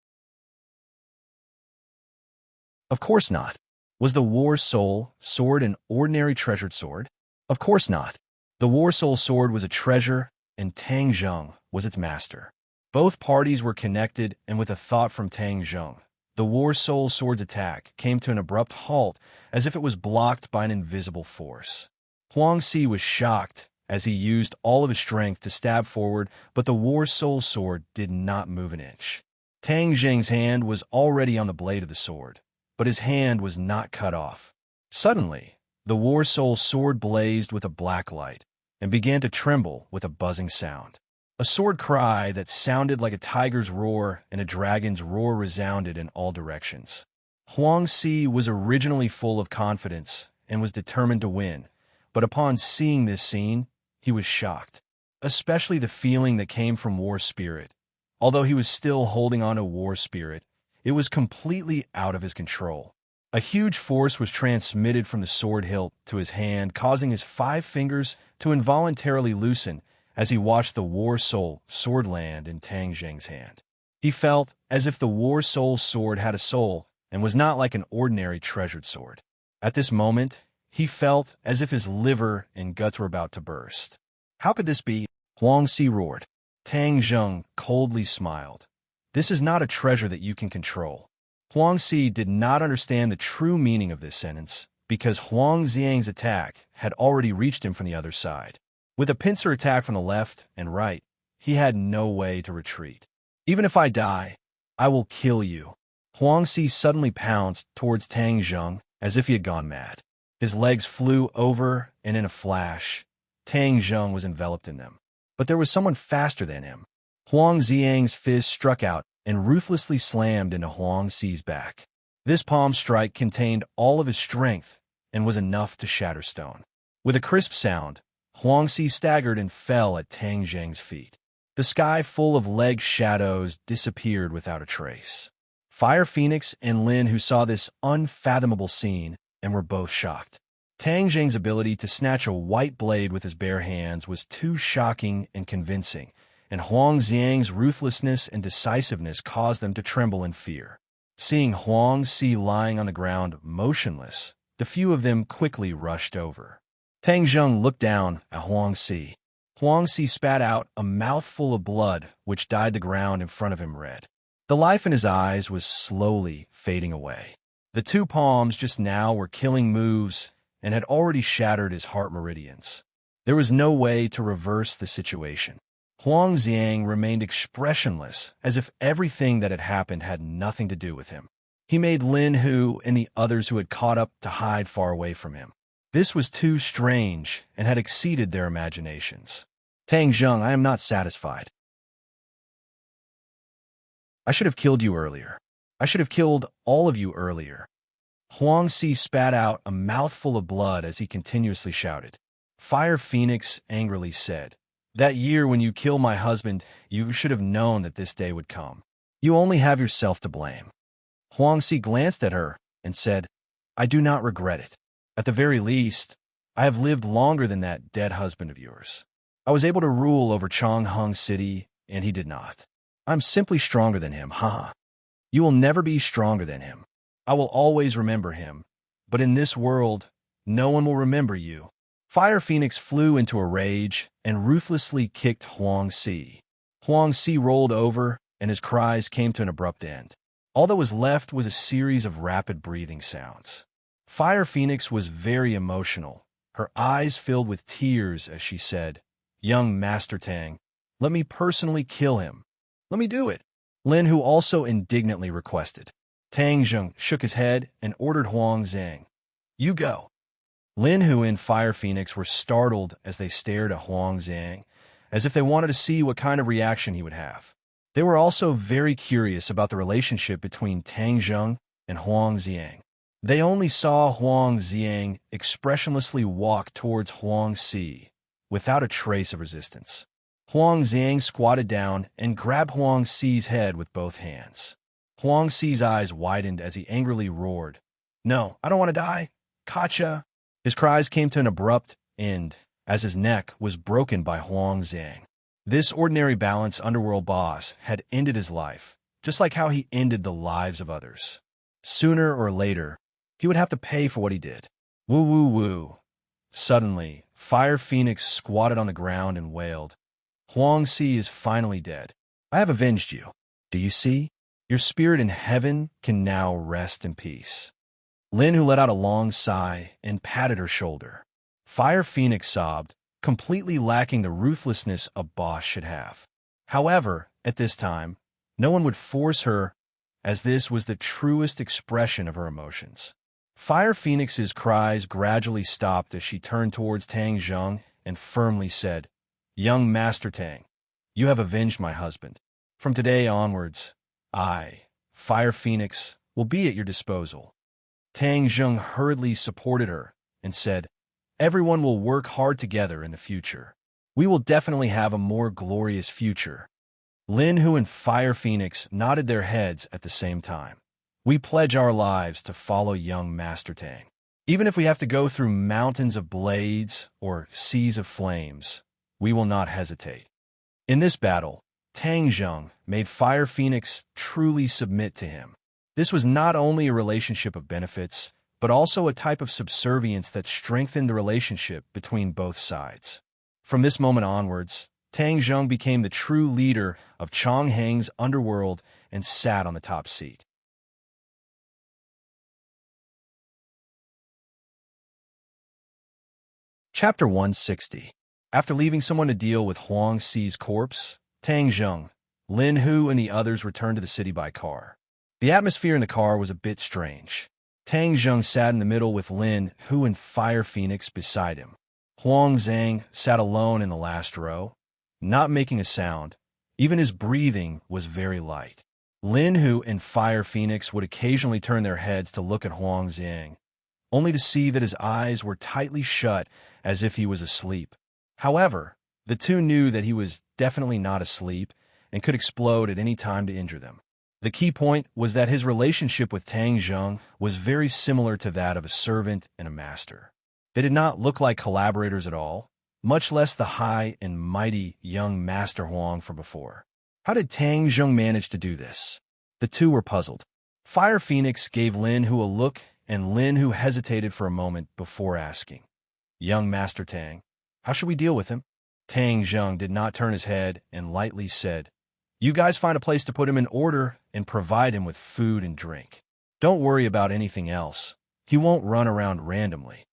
Of course not. Was the War Soul sword an ordinary treasured sword? Of course not. The War Soul sword was a treasure, and Tang Zheng was its master. Both parties were connected, and with a thought from Tang Zheng, the War Soul sword's attack came to an abrupt halt as if it was blocked by an invisible force. Huang Si was shocked as he used all of his strength to stab forward, but the War Soul sword did not move an inch. Tang Zheng's hand was already on the blade of the sword, but his hand was not cut off. Suddenly, the War Soul sword blazed with a black light and began to tremble with a buzzing sound. A sword cry that sounded like a tiger's roar and a dragon's roar resounded in all directions. Huang Si was originally full of confidence and was determined to win, but upon seeing this scene, he was shocked, especially the feeling that came from War Spirit. Although he was still holding on to War Spirit, it was completely out of his control. A huge force was transmitted from the sword hilt to his hand, causing his 5 fingers to involuntarily loosen as he watched the War Soul sword land in Tang Zheng's hand. He felt as if the War Soul sword had a soul and was not like an ordinary treasured sword. At this moment, he felt as if his liver and guts were about to burst. How could this be? Huang Si roared. Tang Zheng coldly smiled. This is not a treasure that you can control. Huang Si did not understand the true meaning of this sentence because Huang Xiang's attack had already reached him from the other side. With a pincer attack from the left and right, he had no way to retreat. Even if I die, I will kill you. Huang Si suddenly pounced towards Tang Zheng as if he had gone mad. His legs flew over, and in a flash, Tang Zheng was enveloped in them. But there was someone faster than him. Huang Xiang's fist struck out and ruthlessly slammed into Huang Si's back. This palm strike contained all of his strength and was enough to shatter stone. With a crisp sound, Huang Si staggered and fell at Tang Zheng's feet. The sky full of leg shadows disappeared without a trace. Fire Phoenix and Lin Hu saw this unfathomable scene and were both shocked. Tang Zheng's ability to snatch a white blade with his bare hands was too shocking and convincing, and Huang Xiang's ruthlessness and decisiveness caused them to tremble in fear. Seeing Huang Si lying on the ground motionless, the few of them quickly rushed over. Tang Zheng looked down at Huang Si. Huang Si spat out a mouthful of blood, which dyed the ground in front of him red. The life in his eyes was slowly fading away. The 2 palms just now were killing moves and had already shattered his heart meridians. There was no way to reverse the situation. Huang Xiang remained expressionless, as if everything that had happened had nothing to do with him. He made Lin Hu and the others who had caught up to hide far away from him. This was too strange and had exceeded their imaginations. Tang Zheng, I am not satisfied. I should have killed you earlier. I should have killed all of you earlier. Huang Si spat out a mouthful of blood as he continuously shouted. Fire Phoenix angrily said, That year when you killed my husband, you should have known that this day would come. You only have yourself to blame. Huang Si glanced at her and said, I do not regret it. At the very least, I have lived longer than that dead husband of yours. I was able to rule over Changheng City, and he did not. I'm simply stronger than him, haha. You will never be stronger than him. I will always remember him, but in this world, no one will remember you. Fire Phoenix flew into a rage and ruthlessly kicked Huang Si. Huang Si rolled over, and his cries came to an abrupt end. All that was left was a series of rapid breathing sounds. Fire Phoenix was very emotional. Her eyes filled with tears as she said, Young Master Tang, let me personally kill him. Let me do it. Lin Hu also indignantly requested. Tang Zheng shook his head and ordered Huang Xiang, You go. Lin Hu and Fire Phoenix were startled as they stared at Huang Xiang, as if they wanted to see what kind of reaction he would have. They were also very curious about the relationship between Tang Zheng and Huang Xiang. They only saw Huang Xiang expressionlessly walk towards Huang Si without a trace of resistance. Huang Xiang squatted down and grabbed Huang Xi's head with both hands. Huang Xi's eyes widened as he angrily roared, "No, I don't want to die! Kacha!" His cries came to an abrupt end as his neck was broken by Huang Xiang. This ordinary balance underworld boss had ended his life, just like how he ended the lives of others. Sooner or later, he would have to pay for what he did. Woo woo woo. Suddenly, Fire Phoenix squatted on the ground and wailed, "Huang Xi is finally dead. I have avenged you. Do you see? Your spirit in heaven can now rest in peace." Lin Hu let out a long sigh and patted her shoulder. Fire Phoenix sobbed, completely lacking the ruthlessness a boss should have. However, at this time, no one would force her, as this was the truest expression of her emotions. Fire Phoenix's cries gradually stopped as she turned towards Tang Zheng and firmly said, "Young Master Tang, you have avenged my husband. From today onwards, I, Fire Phoenix, will be at your disposal." Tang Zheng hurriedly supported her and said, "Everyone will work hard together in the future. We will definitely have a more glorious future." Lin Hu and Fire Phoenix nodded their heads at the same time. "We pledge our lives to follow young Master Tang. Even if we have to go through mountains of blades or seas of flames, we will not hesitate." In this battle, Tang Zheng made Fire Phoenix truly submit to him. This was not only a relationship of benefits, but also a type of subservience that strengthened the relationship between both sides. From this moment onwards, Tang Zheng became the true leader of Changheng's underworld and sat on the top seat. Chapter 160. After leaving someone to deal with Huang Xi's corpse, Tang Zheng, Lin Hu, and the others returned to the city by car. The atmosphere in the car was a bit strange. Tang Zheng sat in the middle with Lin Hu and Fire Phoenix beside him. Huang Zhang sat alone in the last row, not making a sound. Even his breathing was very light. Lin Hu and Fire Phoenix would occasionally turn their heads to look at Huang Zhang, only to see that his eyes were tightly shut as if he was asleep. However, the two knew that he was definitely not asleep and could explode at any time to injure them. The key point was that his relationship with Tang Zheng was very similar to that of a servant and a master. They did not look like collaborators at all, much less the high and mighty young Master Huang from before. How did Tang Zheng manage to do this? The two were puzzled. Fire Phoenix gave Lin Hu a look, and Lin Hu hesitated for a moment before asking, "Young Master Tang, how should we deal with him?" Tang Zheng did not turn his head and lightly said, "You guys find a place to put him in order and provide him with food and drink. Don't worry about anything else. He won't run around randomly.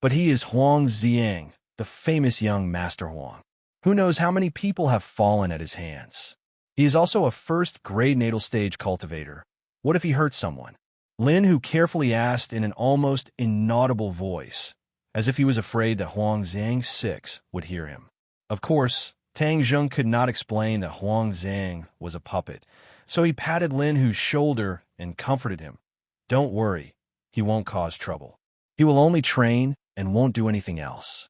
But he is Huang Xiang, the famous young Master Huang. Who knows how many people have fallen at his hands? He is also a first-grade natal stage cultivator. What if he hurts someone?" Lin Hu carefully asked in an almost inaudible voice, as if he was afraid that Huang Xiang's six would hear him. Of course, Tang Zheng could not explain that Huang Xiang was a puppet, so he patted Lin Hu's shoulder and comforted him. "Don't worry, he won't cause trouble. He will only train and won't do anything else."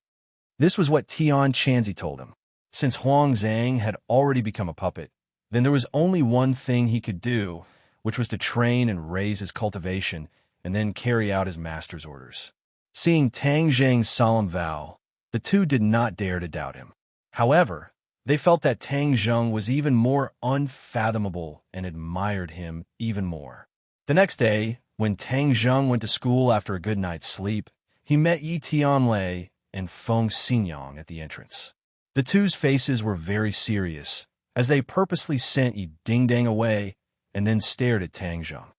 This was what Tian Chanzi told him. Since Huang Xiang had already become a puppet, then there was only one thing he could do, which was to train and raise his cultivation and then carry out his master's orders. Seeing Tang Zheng's solemn vow, the two did not dare to doubt him. However, they felt that Tang Zheng was even more unfathomable and admired him even more. The next day, when Tang Zheng went to school after a good night's sleep, he met Yi Tianlei and Feng Xinyang at the entrance. The two's faces were very serious, as they purposely sent Yi Ding-Dang away and then stared at Tang Zheng.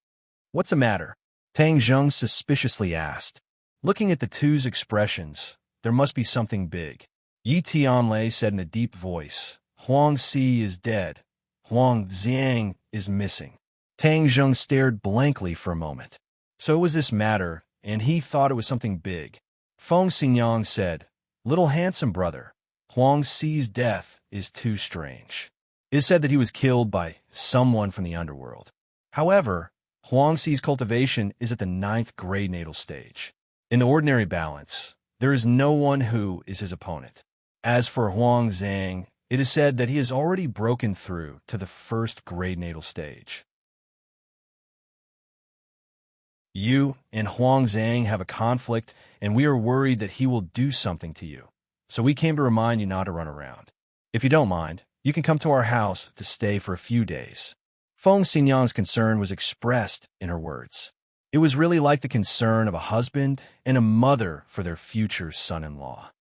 "What's the matter?" Tang Zheng suspiciously asked. Looking at the two's expressions, there must be something big. Yi Tianlei said in a deep voice, "Huang Xi is dead. Huang Xiang is missing." Tang Zheng stared blankly for a moment. So it was this matter, and he thought it was something big. Feng Xinyang said, "Little handsome brother, Huang Xi's death is too strange. It is said that he was killed by someone from the underworld. However, Huang Xi's cultivation is at the 9th grade natal stage. In the ordinary balance, there is no one who is his opponent. As for Huang Zhang, it is said that he has already broken through to the first grade natal stage. You and Huang Zhang have a conflict, and we are worried that he will do something to you. So we came to remind you not to run around. If you don't mind, you can come to our house to stay for a few days. Feng Xinyang's concern was expressed in her words. It was really like the concern of a husband and a mother for their future son-in-law.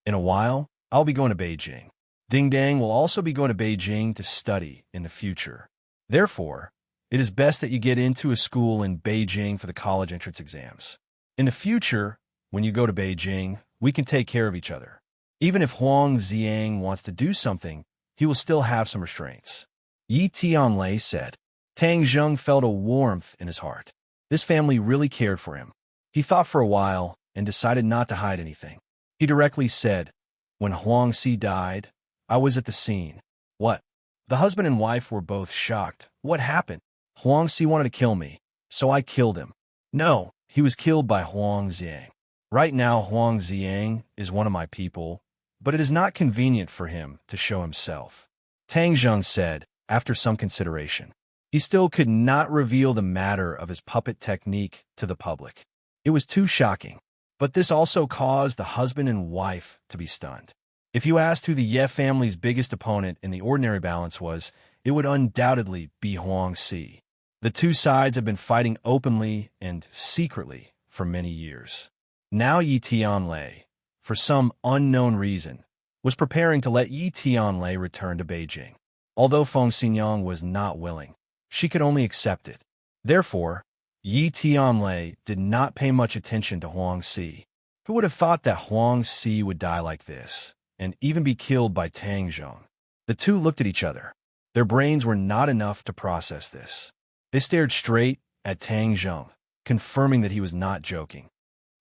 In a while, I'll be going to Beijing. Ding Dang will also be going to Beijing to study in the future. Therefore, it is best that you get into a school in Beijing for the college entrance exams. In the future, when you go to Beijing, we can take care of each other. Even if Huang Ziyang wants to do something, he will still have some restraints. Yi Tianlei said. Tang Zheng felt a warmth in his heart. This family really cared for him. He thought for a while and decided not to hide anything. He directly said, "When Huang Si died, I was at the scene." What? The husband and wife were both shocked. What happened? Huang Si wanted to kill me, so I killed him. No, he was killed by Huang Ziyang. Right now, Huang Ziyang is one of my people, but it is not convenient for him to show himself. Tang Zheng said, after some consideration. He still could not reveal the matter of his puppet technique to the public. It was too shocking. But this also caused the husband and wife to be stunned. If you asked who the Ye family's biggest opponent in the ordinary balance was, it would undoubtedly be Huang Si. The two sides have been fighting openly and secretly for many years. Now Yi Tianlei, for some unknown reason, was preparing to let Yi Tianlei return to Beijing. Although Feng Xinyang was not willing, she could only accept it. Therefore, Yi Tianlei did not pay much attention to Huang Si. Who would have thought that Huang Si would die like this, and even be killed by Tang Zheng? The two looked at each other. Their brains were not enough to process this. They stared straight at Tang Zheng, confirming that he was not joking.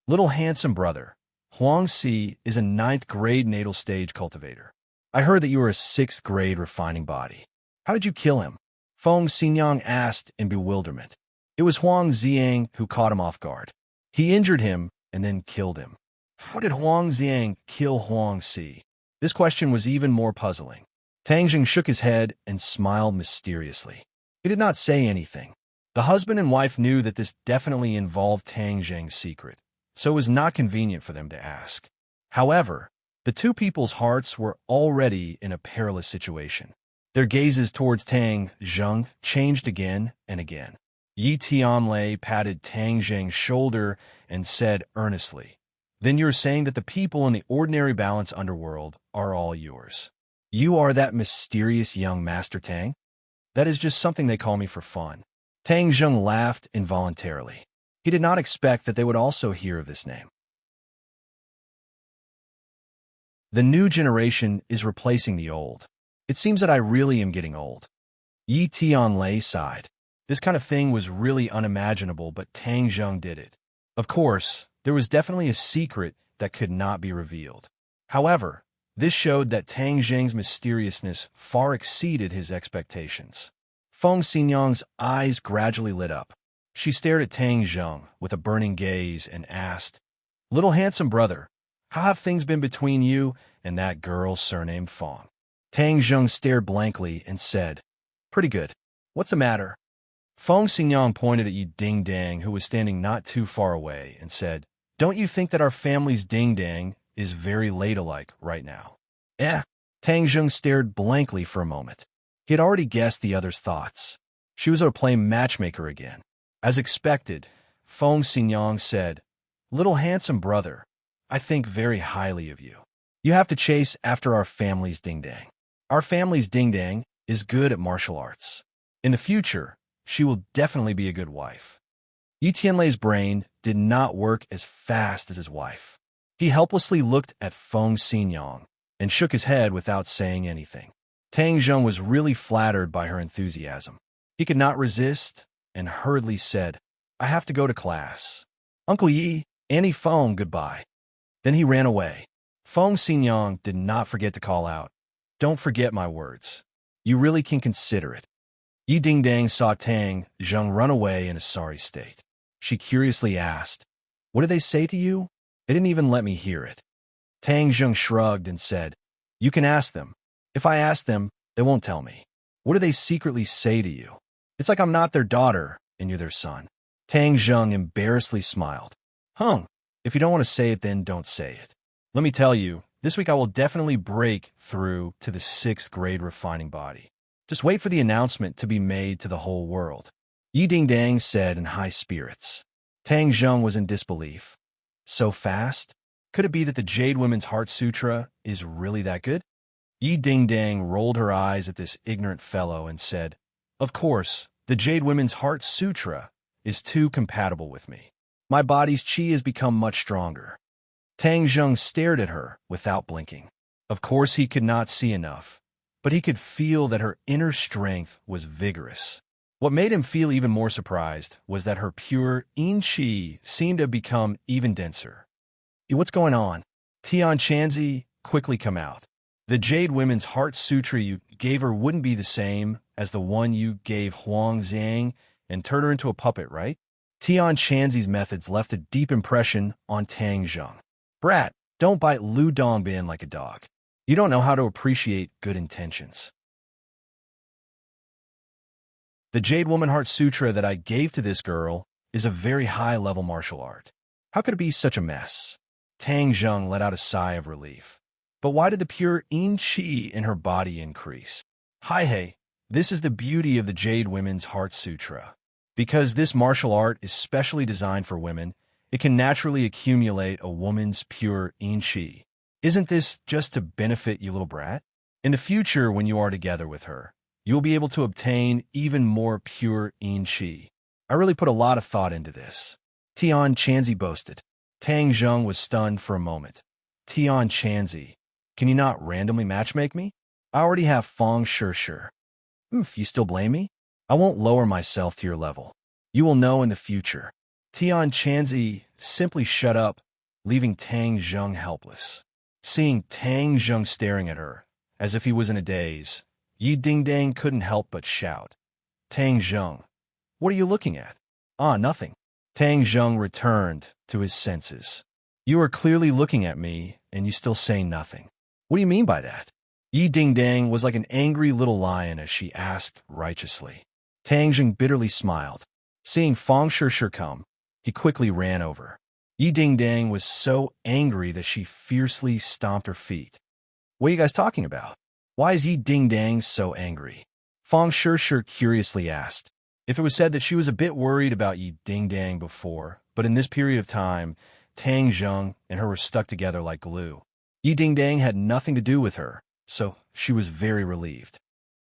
Little handsome brother, Huang Si is a 9th grade natal stage cultivator. I heard that you were a 6th grade refining body. How did you kill him? Feng Xinyang asked in bewilderment. It was Huang Ziyang who caught him off guard. He injured him and then killed him. How did Huang Ziyang kill Huang Si? This question was even more puzzling. Tang Zheng shook his head and smiled mysteriously. He did not say anything. The husband and wife knew that this definitely involved Tang Zheng's secret, so it was not convenient for them to ask. However, the two people's hearts were already in a perilous situation. Their gazes towards Tang Zheng changed again and again. Yi Tianlei patted Tang Zheng's shoulder and said earnestly, "Then you're saying that the people in the ordinary balance underworld are all yours. You are that mysterious young Master Tang? That is just something they call me for fun." Tang Zheng laughed involuntarily. He did not expect that they would also hear of this name. The new generation is replacing the old. It seems that I really am getting old. Yi Tianlei sighed. This kind of thing was really unimaginable, but Tang Zheng did it. Of course, there was definitely a secret that could not be revealed. However, this showed that Tang Zheng's mysteriousness far exceeded his expectations. Feng Xinyang's eyes gradually lit up. She stared at Tang Zheng with a burning gaze and asked, "Little handsome brother, how have things been between you and that girl surnamed Feng?" Tang Zheng stared blankly and said, "Pretty good. What's the matter?" Feng Xinyang pointed at Yi Ding Dang, who was standing not too far away, and said, "Don't you think that our family's Ding Dang is very ladylike right now?" Tang Zheng stared blankly for a moment. He had already guessed the other's thoughts. She was going to play matchmaker again. As expected, Feng Xinyang said, "Little handsome brother, I think very highly of you. You have to chase after our family's Ding Dang. Our family's Ding Dang is good at martial arts. In the future, she will definitely be a good wife." Yi Tianlei's brain did not work as fast as his wife. He helplessly looked at Feng Xinyang and shook his head without saying anything. Tang Zheng was really flattered by her enthusiasm. He could not resist and hurriedly said, "I have to go to class. Uncle Yi, Auntie Feng, goodbye." Then he ran away. Feng Xinyang did not forget to call out, "Don't forget my words. You really can consider it." Yi Ding Dang saw Tang Zheng run away in a sorry state. She curiously asked, "What did they say to you? They didn't even let me hear it." Tang Zheng shrugged and said, You can ask them. If I ask them, they won't tell me. What do they secretly say to you? It's like I'm not their daughter and you're their son. Tang Zheng embarrassedly smiled. Hung, if you don't want to say it, then don't say it. Let me tell you, this week I will definitely break through to the 6th grade refining body. Just wait for the announcement to be made to the whole world. Yi Dingdang said in high spirits. Tang Zheng was in disbelief. So fast? Could it be that the Jade Women's Heart Sutra is really that good? Yi Dingdang rolled her eyes at this ignorant fellow and said, Of course, the Jade Women's Heart Sutra is too compatible with me. My body's chi has become much stronger. Tang Zheng stared at her without blinking. Of course he could not see enough, but he could feel that her inner strength was vigorous. What made him feel even more surprised was that her pure yin chi seemed to have become even denser. What's going on? Tian Chanzi, quickly come out. The Jade Women's Heart Sutra you gave her wouldn't be the same as the one you gave Huang Zhang and turned her into a puppet, right? Tian Chanzi's methods left a deep impression on Tang Zheng. Brat, don't bite Lu Dongbin like a dog. You don't know how to appreciate good intentions. The Jade Woman Heart Sutra that I gave to this girl is a very high-level martial art. How could it be such a mess? Tang Zheng let out a sigh of relief. But why did the pure yin chi in her body increase? Hey, this is the beauty of the Jade Women's Heart Sutra. Because this martial art is specially designed for women, it can naturally accumulate a woman's pure yin chi. Isn't this just to benefit you, little brat? In the future, when you are together with her, you will be able to obtain even more pure yin chi. I really put a lot of thought into this. Tian Chanzi boasted. Tang Zheng was stunned for a moment. Tian Chanzi, can you not randomly matchmake me? I already have Fong Shishir. If you still blame me, I won't lower myself to your level. You will know in the future. Tian Chanzi simply shut up, leaving Tang Zheng helpless. Seeing Tang Zheng staring at her, as if he was in a daze, Yi Dingdang couldn't help but shout. Tang Zheng, what are you looking at? Nothing. Tang Zheng returned to his senses. You are clearly looking at me, and you still say nothing. What do you mean by that? Yi Dingdang was like an angry little lion as she asked righteously. Tang Zheng bitterly smiled. Seeing Fong Shishir come, he quickly ran over. Yi Dingdang was so angry that she fiercely stomped her feet. What are you guys talking about? Why is Yi Dingdang so angry? Fong Shishir curiously asked. If it was said that she was a bit worried about Yi Dingdang before, but in this period of time, Tang Zheng and her were stuck together like glue. Yi Dingdang had nothing to do with her, so she was very relieved.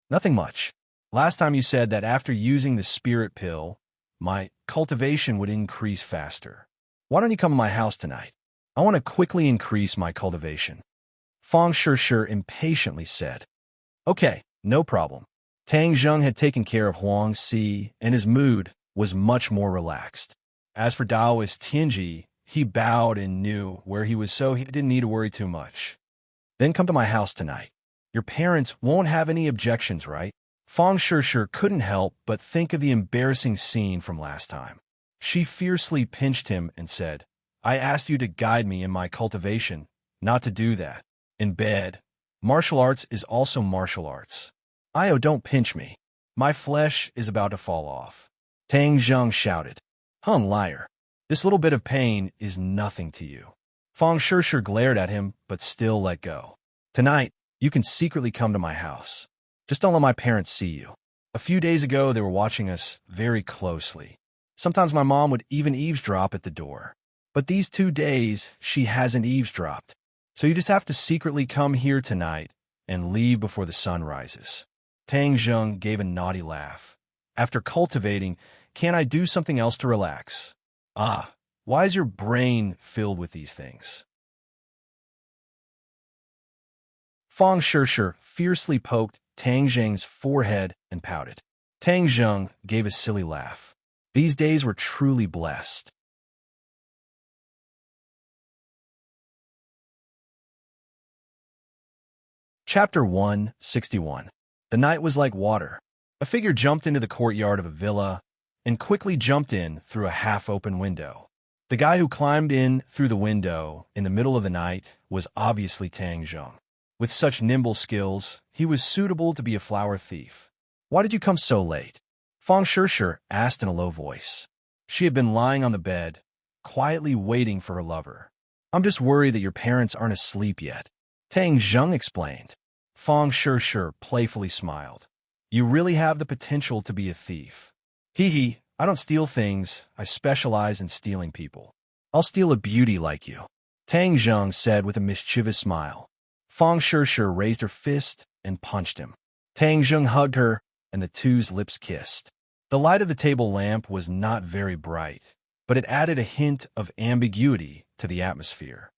Nothing much. Last time you said that after using the spirit pill, my cultivation would increase faster. Why don't you come to my house tonight? I want to quickly increase my cultivation. Fong Shishir impatiently said. Okay, no problem. Tang Zheng had taken care of Huang Si, and his mood was much more relaxed. As for Daoist Tianji, he bowed and knew where he was, so he didn't need to worry too much. Then come to my house tonight. Your parents won't have any objections, right? Fong Shishir couldn't help but think of the embarrassing scene from last time. She fiercely pinched him and said, I asked you to guide me in my cultivation, not to do that. In bed, martial arts is also martial arts. Io, don't pinch me. My flesh is about to fall off. Tang Zheng shouted. Liar. This little bit of pain is nothing to you. Fong Shishir glared at him, but still let go. Tonight, you can secretly come to my house. Just don't let my parents see you. A few days ago, they were watching us very closely. Sometimes my mom would even eavesdrop at the door. But these 2 days, she hasn't eavesdropped. So you just have to secretly come here tonight and leave before the sun rises. Tang Zheng gave a naughty laugh. After cultivating, can't I do something else to relax? Why is your brain filled with these things? Fong Shishir fiercely poked Tang Zheng's forehead and pouted. Tang Zheng gave a silly laugh. These days were truly blessed. Chapter 161. The night was like water. A figure jumped into the courtyard of a villa and quickly jumped in through a half-open window. The guy who climbed in through the window in the middle of the night was obviously Tang Zheng. With such nimble skills, he was suitable to be a flower thief. Why did you come so late? Fang Shishir asked in a low voice. She had been lying on the bed, quietly waiting for her lover. I'm just worried that your parents aren't asleep yet, Tang Zheng explained. Fang Shishir playfully smiled. You really have the potential to be a thief. Hee hee, I don't steal things, I specialize in stealing people. I'll steal a beauty like you, Tang Zheng said with a mischievous smile. Fang Shishir raised her fist and punched him. Tang Zheng hugged her, and the two's lips kissed. The light of the table lamp was not very bright, but it added a hint of ambiguity to the atmosphere.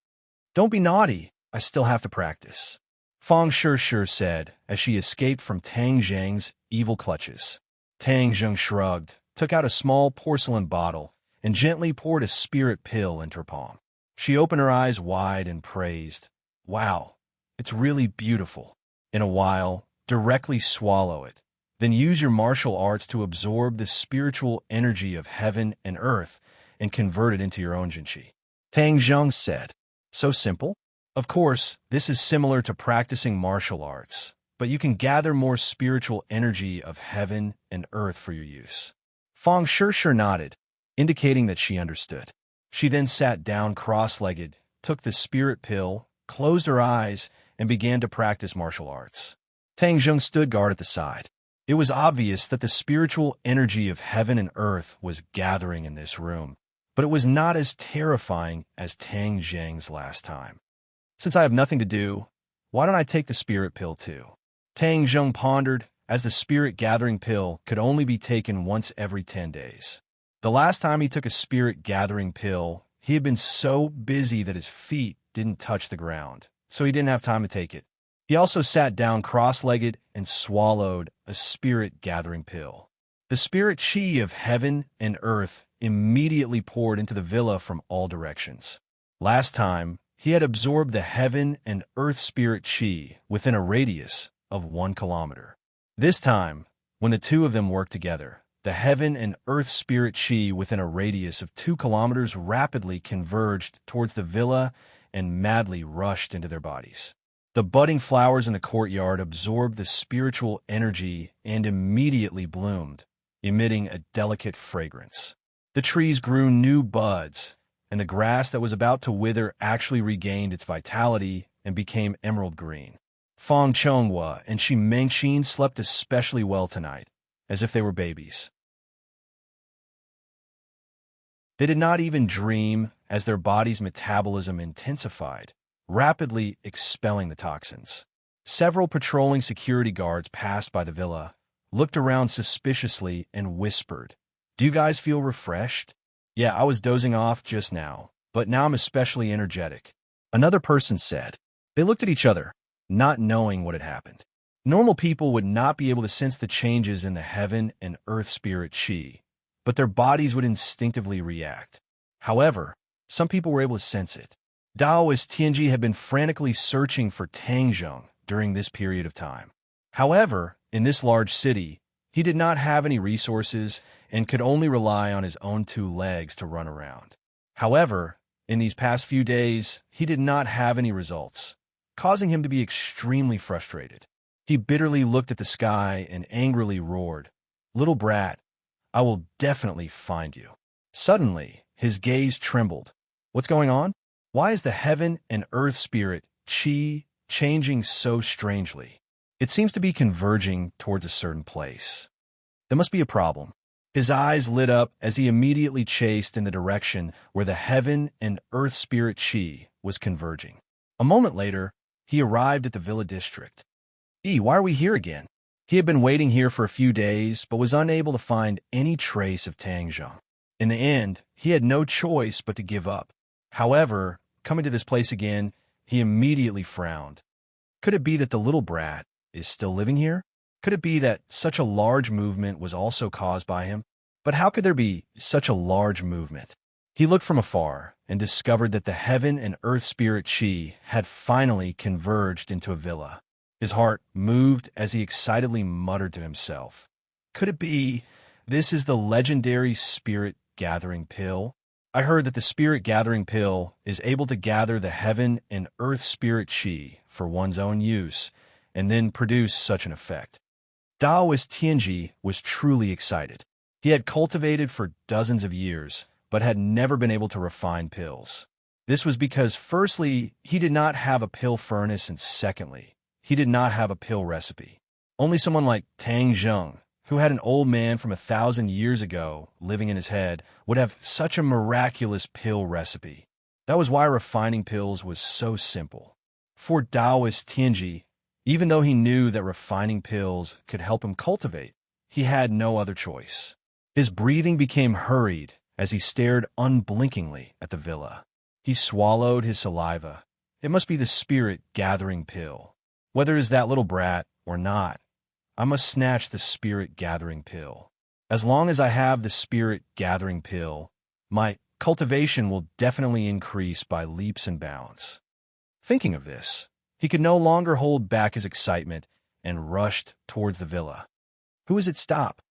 Don't be naughty, I still have to practice, Fang Shishir said as she escaped from Tang Zheng's evil clutches. Tang Zheng shrugged, took out a small porcelain bottle, and gently poured a spirit pill into her palm. She opened her eyes wide and praised, Wow, it's really beautiful. In a while, directly swallow it. Then use your martial arts to absorb the spiritual energy of heaven and earth and convert it into your own jinqi, Tang Zheng said. So simple? Of course, this is similar to practicing martial arts, but you can gather more spiritual energy of heaven and earth for your use. Fang Shishir nodded, indicating that she understood. She then sat down cross-legged, took the spirit pill, closed her eyes, and began to practice martial arts. Tang Zheng stood guard at the side. It was obvious that the spiritual energy of heaven and earth was gathering in this room, but it was not as terrifying as Tang Zheng's last time. Since I have nothing to do, why don't I take the spirit pill too? Tang Zheng pondered, as the spirit gathering pill could only be taken once every 10 days. The last time he took a spirit gathering pill, he had been so busy that his feet didn't touch the ground, so he didn't have time to take it. He also sat down cross-legged and swallowed a spirit-gathering pill. The spirit chi of heaven and earth immediately poured into the villa from all directions. Last time, he had absorbed the heaven and earth spirit chi within a radius of 1 kilometer. This time, when the two of them worked together, the heaven and earth spirit chi within a radius of 2 kilometers rapidly converged towards the villa and madly rushed into their bodies. The budding flowers in the courtyard absorbed the spiritual energy and immediately bloomed, emitting a delicate fragrance. The trees grew new buds, and the grass that was about to wither actually regained its vitality and became emerald green. Fang Chonghua and Shi Mengxin slept especially well tonight, as if they were babies. They did not even dream as their body's metabolism intensified, rapidly expelling the toxins. Several patrolling security guards passed by the villa, looked around suspiciously, and whispered, Do you guys feel refreshed? Yeah, I was dozing off just now, but now I'm especially energetic, another person said. They looked at each other, not knowing what had happened. Normal people would not be able to sense the changes in the heaven and earth spirit chi, but their bodies would instinctively react. However, some people were able to sense it. Daoist Tianji had been frantically searching for Tang Zheng during this period of time. However, in this large city, he did not have any resources and could only rely on his own 2 legs to run around. However, in these past few days, he did not have any results, causing him to be extremely frustrated. He bitterly looked at the sky and angrily roared, Little brat, I will definitely find you. Suddenly, his gaze trembled. What's going on? Why is the heaven and earth spirit chi changing so strangely? It seems to be converging towards a certain place. There must be a problem. His eyes lit up as he immediately chased in the direction where the heaven and earth spirit chi was converging. A moment later, he arrived at the villa district. Why are we here again? He had been waiting here for a few days, but was unable to find any trace of Tang Zheng. In the end, he had no choice but to give up. However, coming to this place again, he immediately frowned. Could it be that the little brat is still living here? Could it be that such a large movement was also caused by him? But how could there be such a large movement? He looked from afar and discovered that the heaven and earth spirit chi had finally converged into a villa. His heart moved as he excitedly muttered to himself, Could it be this is the legendary spirit gathering pill? I heard that the spirit gathering pill is able to gather the heaven and earth spirit qi for one's own use, and then produce such an effect. Taoist Tianji was truly excited. He had cultivated for dozens of years, but had never been able to refine pills. This was because, firstly, he did not have a pill furnace, and secondly, he did not have a pill recipe. Only someone like Tang Zheng, who had an old man from 1,000 years ago living in his head, would have such a miraculous pill recipe. That was why refining pills was so simple. For Taoist Tianji, even though he knew that refining pills could help him cultivate, he had no other choice. His breathing became hurried as he stared unblinkingly at the villa. He swallowed his saliva. It must be the spirit gathering pill. Whether it is that little brat or not, I must snatch the spirit gathering pill. As long as I have the spirit gathering pill, my cultivation will definitely increase by leaps and bounds. Thinking of this, he could no longer hold back his excitement and rushed towards the villa. Who was it stop?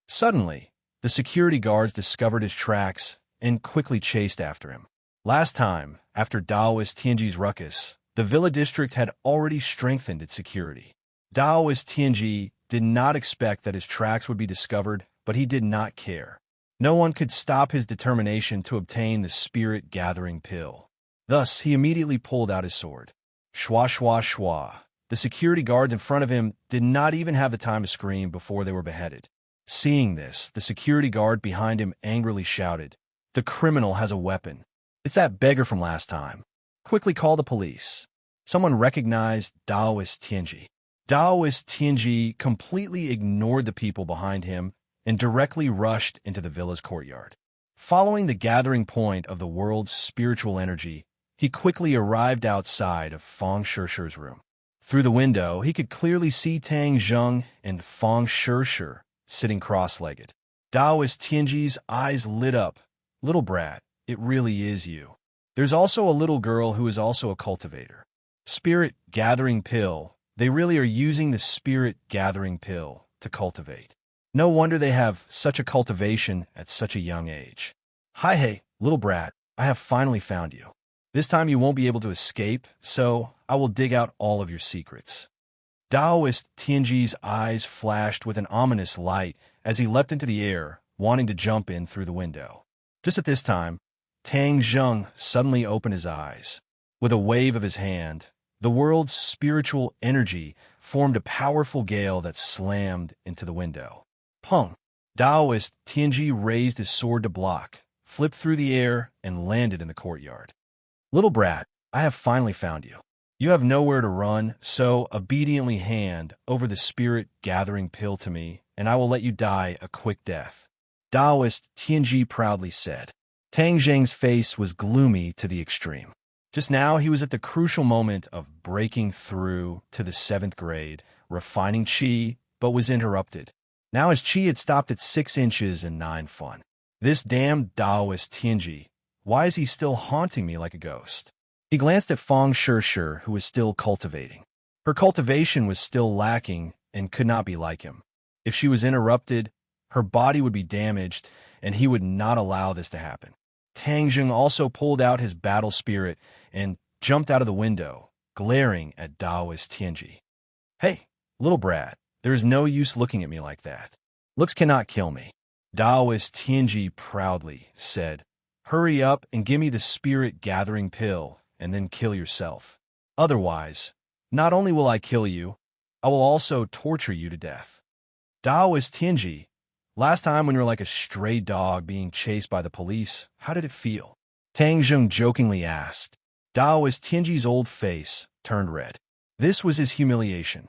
Suddenly, the security guards discovered his tracks and quickly chased after him. Last time, after Taoist Tianji's ruckus, the villa district had already strengthened its security. Taoist Tianji did not expect that his tracks would be discovered, but he did not care. No one could stop his determination to obtain the spirit-gathering pill. Thus, he immediately pulled out his sword. Shwa shwa shwa. The security guards in front of him did not even have the time to scream before they were beheaded. Seeing this, the security guard behind him angrily shouted, "The criminal has a weapon. It's that beggar from last time. Quickly call the police." Someone recognized Taoist Tianji. Taoist Tianji completely ignored the people behind him and directly rushed into the villa's courtyard. Following the gathering point of the world's spiritual energy, he quickly arrived outside of Fang Shishir's room. Through the window, he could clearly see Tang Zheng and Fang Shishir sitting cross-legged. Taoist Tianji's eyes lit up. "Little brat, it really is you." There's also a little girl who is also a cultivator. Spirit gathering pill. They really are using the spirit gathering pill to cultivate. No wonder they have such a cultivation at such a young age. "Hi, hey, little brat, I have finally found you. This time you won't be able to escape, so I will dig out all of your secrets." Taoist Tianji's eyes flashed with an ominous light as he leapt into the air, wanting to jump in through the window. Just at this time, Tang Zheng suddenly opened his eyes. With a wave of his hand, the world's spiritual energy formed a powerful gale that slammed into the window. Pung! Taoist Tianji raised his sword to block, flipped through the air, and landed in the courtyard. "Little brat, I have finally found you. You have nowhere to run, so obediently hand over the spirit-gathering pill to me, and I will let you die a quick death," Taoist Tianji proudly said. Tang Zheng's face was gloomy to the extreme. Just now, he was at the crucial moment of breaking through to the 7th grade, refining qi, but was interrupted. Now his qi had stopped at 6 inches and 9 fun. This damned Taoist Tianji, why is he still haunting me like a ghost? He glanced at Fang Shishir, who was still cultivating. Her cultivation was still lacking and could not be like him. If she was interrupted, her body would be damaged, and he would not allow this to happen. Tang Zheng also pulled out his battle spirit and jumped out of the window, glaring at Taoist Tianji. "Hey, little brat, there is no use looking at me like that. Looks cannot kill me," Taoist Tianji proudly said. "Hurry up and give me the spirit-gathering pill, and then kill yourself. Otherwise, not only will I kill you, I will also torture you to death." Taoist Tianji, last time when you were like a stray dog being chased by the police, how did it feel? Tang Zheng jokingly asked. Taoist Tianji's old face turned red. This was his humiliation.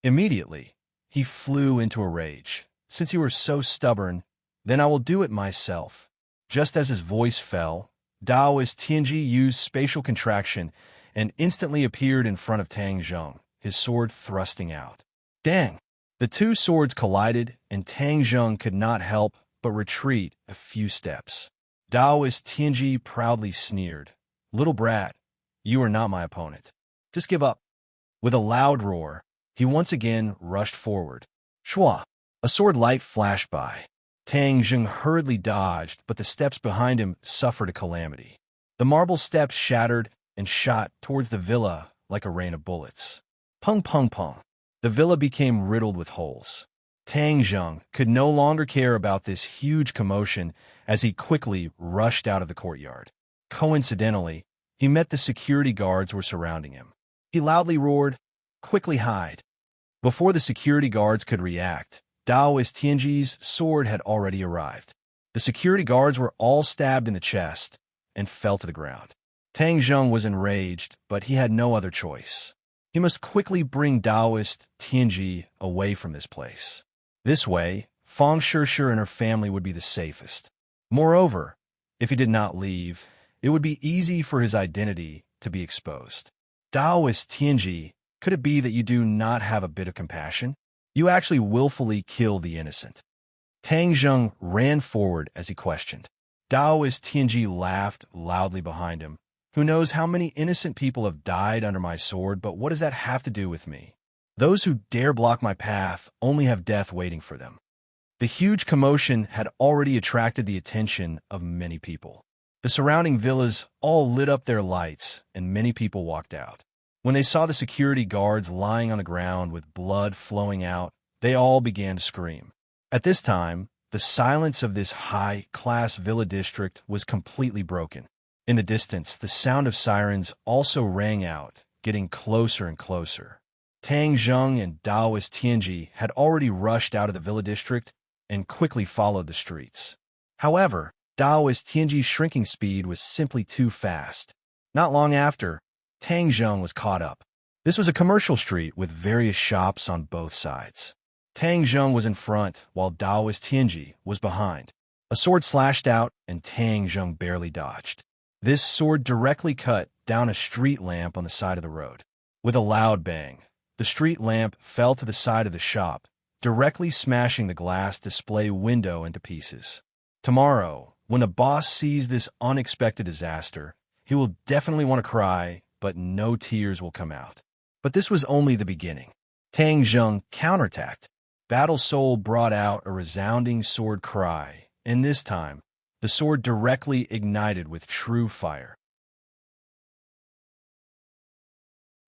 Immediately, he flew into a rage. "Since you are so stubborn, then I will do it myself." Just as his voice fell, Taoist Tianji used spatial contraction and instantly appeared in front of Tang Zheng, his sword thrusting out. Dang! The two swords collided, and Tang Zheng could not help but retreat a few steps. Taoist Tianji proudly sneered, "Little brat, you are not my opponent. Just give up." With a loud roar, he once again rushed forward. Shua! A sword light flashed by. Tang Zheng hurriedly dodged, but the steps behind him suffered a calamity. The marble steps shattered and shot towards the villa like a rain of bullets. Pung pung pung. The villa became riddled with holes. Tang Zheng could no longer care about this huge commotion as he quickly rushed out of the courtyard. Coincidentally, he met the security guards were surrounding him. He loudly roared, "Quickly hide!" Before the security guards could react, Daoist Tianji's sword had already arrived. The security guards were all stabbed in the chest and fell to the ground. Tang Zheng was enraged, but he had no other choice. He must quickly bring Daoist Tianji away from this place. This way, Fang Shishir and her family would be the safest. Moreover, if he did not leave, it would be easy for his identity to be exposed. Daoist Tianji, could it be that you do not have a bit of compassion? You actually willfully kill the innocent. Tang Zheng ran forward as he questioned. Daoist Tianji laughed loudly behind him. Who knows how many innocent people have died under my sword, but what does that have to do with me? Those who dare block my path only have death waiting for them. The huge commotion had already attracted the attention of many people. The surrounding villas all lit up their lights, and many people walked out. When they saw the security guards lying on the ground with blood flowing out, they all began to scream. At this time, the silence of this high-class villa district was completely broken. In the distance, the sound of sirens also rang out, getting closer and closer. Tang Zheng and Daoist Tianji had already rushed out of the villa district and quickly followed the streets. However, Daoist Tianji's shrinking speed was simply too fast. Not long after, Tang Zheng was caught up. This was a commercial street with various shops on both sides. Tang Zheng was in front, while Daoist Tianji was behind. A sword slashed out, and Tang Zheng barely dodged. This sword directly cut down a street lamp on the side of the road. With a loud bang, the street lamp fell to the side of the shop, directly smashing the glass display window into pieces. Tomorrow, when the boss sees this unexpected disaster, he will definitely want to cry, but no tears will come out. But this was only the beginning. Tang Zheng counterattacked. Battle Soul brought out a resounding sword cry, and this time, the sword directly ignited with true fire.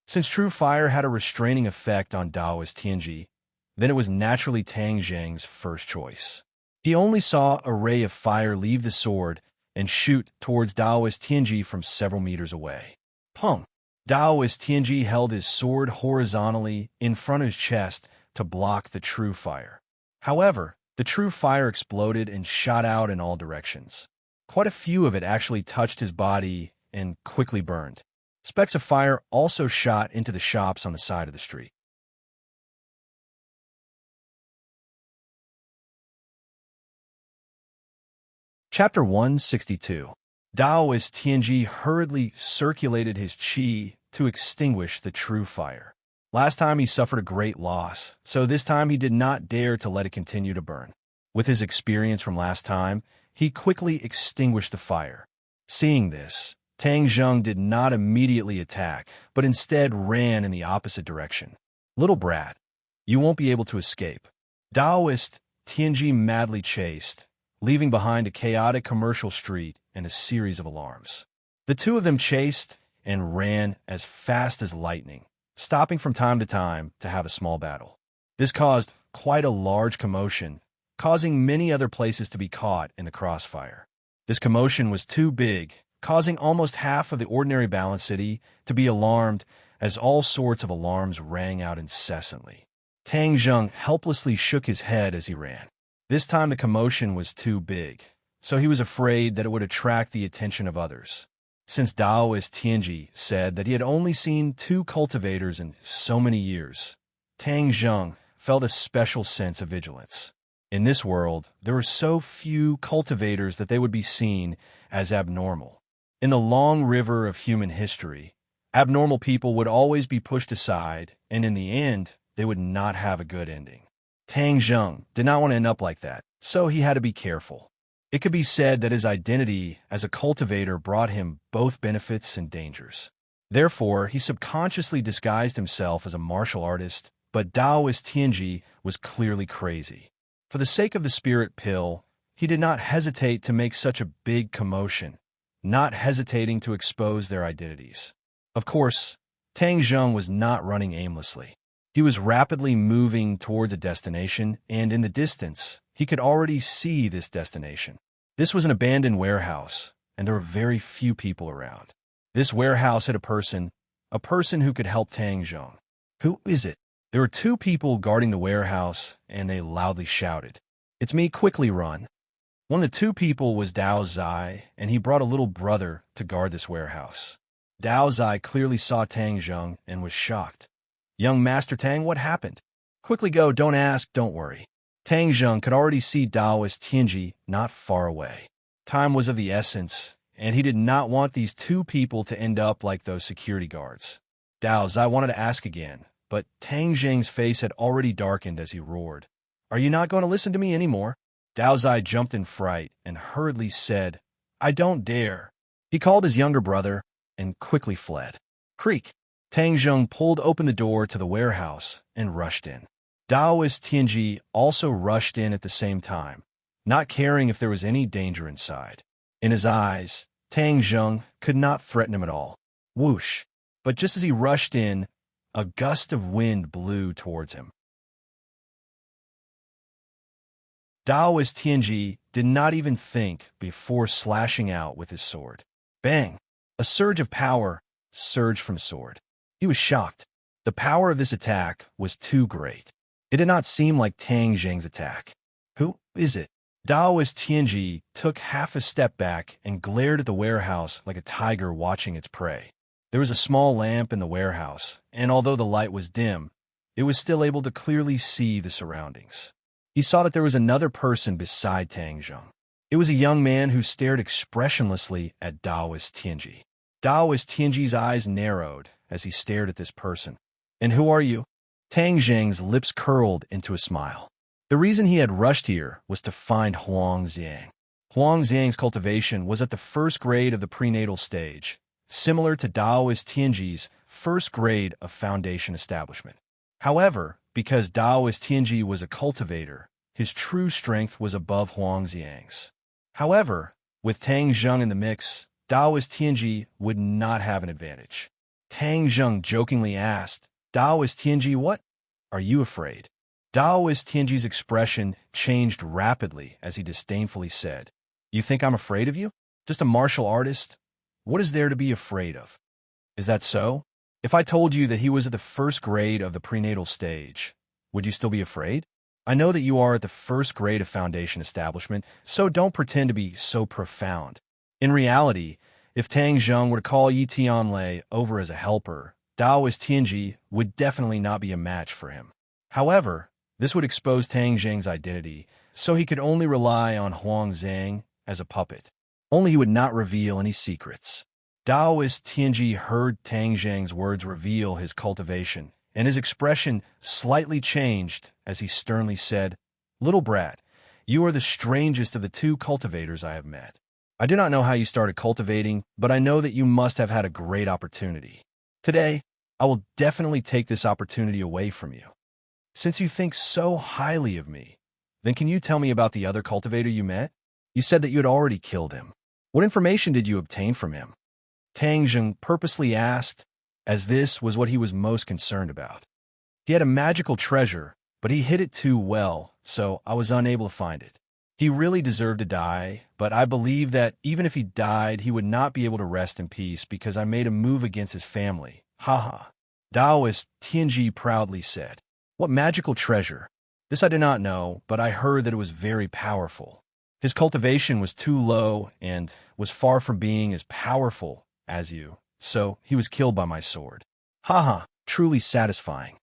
Since true fire had a restraining effect on Daoist Tianji, then it was naturally Tang Zheng's first choice. He only saw a ray of fire leave the sword and shoot towards Daoist Tianji from several meters away. Pung! Daoist Tianji held his sword horizontally in front of his chest to block the true fire. However, the true fire exploded and shot out in all directions. Quite a few of it actually touched his body and quickly burned. Specks of fire also shot into the shops on the side of the street. Chapter 162. Daoist Tianji hurriedly circulated his qi to extinguish the true fire. Last time he suffered a great loss, so this time he did not dare to let it continue to burn. With his experience from last time, he quickly extinguished the fire. Seeing this, Tang Zheng did not immediately attack, but instead ran in the opposite direction. Little brat, you won't be able to escape. Daoist Tianji madly chased, leaving behind a chaotic commercial street and a series of alarms. The two of them chased and ran as fast as lightning, stopping from time to have a small battle. This caused quite a large commotion, causing many other places to be caught in the crossfire. This commotion was too big, causing almost half of the ordinary Balance City to be alarmed as all sorts of alarms rang out incessantly. Tang Zheng helplessly shook his head as he ran. This time the commotion was too big, so he was afraid that it would attract the attention of others. Since Daoist Tianji said that he had only seen 2 cultivators in so many years, Tang Zheng felt a special sense of vigilance. In this world, there were so few cultivators that they would be seen as abnormal. In the long river of human history, abnormal people would always be pushed aside, and in the end, they would not have a good ending. Tang Zheng did not want to end up like that, so he had to be careful. It could be said that his identity as a cultivator brought him both benefits and dangers. Therefore, he subconsciously disguised himself as a martial artist, but Daoist Tianji was clearly crazy. For the sake of the spirit pill, he did not hesitate to make such a big commotion, not hesitating to expose their identities. Of course, Tang Zheng was not running aimlessly. He was rapidly moving toward a destination, and in the distance, he could already see this destination. This was an abandoned warehouse, and there were very few people around. This warehouse had a person who could help Tang Zheng. Who is it? There were two people guarding the warehouse, and they loudly shouted, "It's me, quickly run." One of the two people was Dao Zai, and he brought a little brother to guard this warehouse. Dao Zai clearly saw Tang Zheng and was shocked. "Young Master Tang, what happened?" "Quickly go, don't ask, don't worry." Tang Zheng could already see Daoist Tianji not far away. Time was of the essence, and he did not want these two people to end up like those security guards. Dao Zai wanted to ask again, but Tang Zheng's face had already darkened as he roared, "Are you not going to listen to me anymore?" Dao Zai jumped in fright and hurriedly said, "I don't dare." He called his younger brother and quickly fled. Creak! Tang Zheng pulled open the door to the warehouse and rushed in. Daoist Tianji also rushed in at the same time, not caring if there was any danger inside. In his eyes, Tang Zheng could not threaten him at all. Whoosh! But just as he rushed in, a gust of wind blew towards him. Daoist Tianji did not even think before slashing out with his sword. Bang! A surge of power surged from his sword. He was shocked. The power of this attack was too great. It did not seem like Tang Zheng's attack. Who is it? Daoist Tianji took half a step back and glared at the warehouse like a tiger watching its prey. There was a small lamp in the warehouse, and although the light was dim, it was still able to clearly see the surroundings. He saw that there was another person beside Tang Zheng. It was a young man who stared expressionlessly at Daoist Tianji. Daoist Tianji's eyes narrowed as he stared at this person. "And who are you?" Tang Zheng's lips curled into a smile. The reason he had rushed here was to find Huang Xiang. Huang Xiang's cultivation was at the first grade of the prenatal stage, similar to Daoist Tianji's first grade of foundation establishment. However, because Daoist Tianji was a cultivator, his true strength was above Huang Xiang's. However, with Tang Zheng in the mix, Daoist Tianji would not have an advantage. Tang Zheng jokingly asked, "Daoist Tianji, what? Are you afraid?" Daoist Tianji's expression changed rapidly as he disdainfully said, "You think I'm afraid of you? Just a martial artist? What is there to be afraid of?" "Is that so? If I told you that he was at the first grade of the prenatal stage, would you still be afraid? I know that you are at the first grade of foundation establishment, so don't pretend to be so profound. In reality, if Tang Zheng were to call Yi Tianlei over as a helper, Daoist Tianji would definitely not be a match for him. However, this would expose Tang Zheng's identity, so he could only rely on Huang Xiang as a puppet. Only he would not reveal any secrets." Daoist Tianji heard Tang Zheng's words reveal his cultivation, and his expression slightly changed as he sternly said, "Little brat, you are the strangest of the two cultivators I have met. I do not know how you started cultivating, but I know that you must have had a great opportunity. Today, I will definitely take this opportunity away from you. Since you think so highly of me, then can you tell me about the other cultivator you met? You said that you had already killed him. What information did you obtain from him?" Tang Zheng purposely asked, as this was what he was most concerned about. He had a magical treasure, but he hid it too well, so I was unable to find it. He really deserved to die, but I believe that even if he died, he would not be able to rest in peace because I made a move against his family. Haha. Daoist Tianji proudly said, "What magical treasure? This I did not know, but I heard that it was very powerful. His cultivation was too low and was far from being as powerful as you, so he was killed by my sword." Haha, truly satisfying.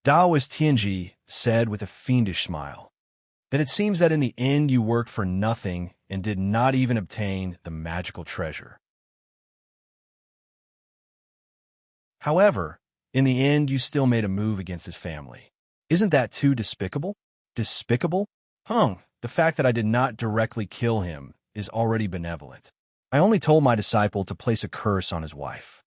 Daoist Tianji said with a fiendish smile, "Then it seems that in the end you worked for nothing and did not even obtain the magical treasure. However, in the end you still made a move against his family. Isn't that too despicable?" "Despicable? The fact that I did not directly kill him is already benevolent. I only told my disciple to place a curse on his wife."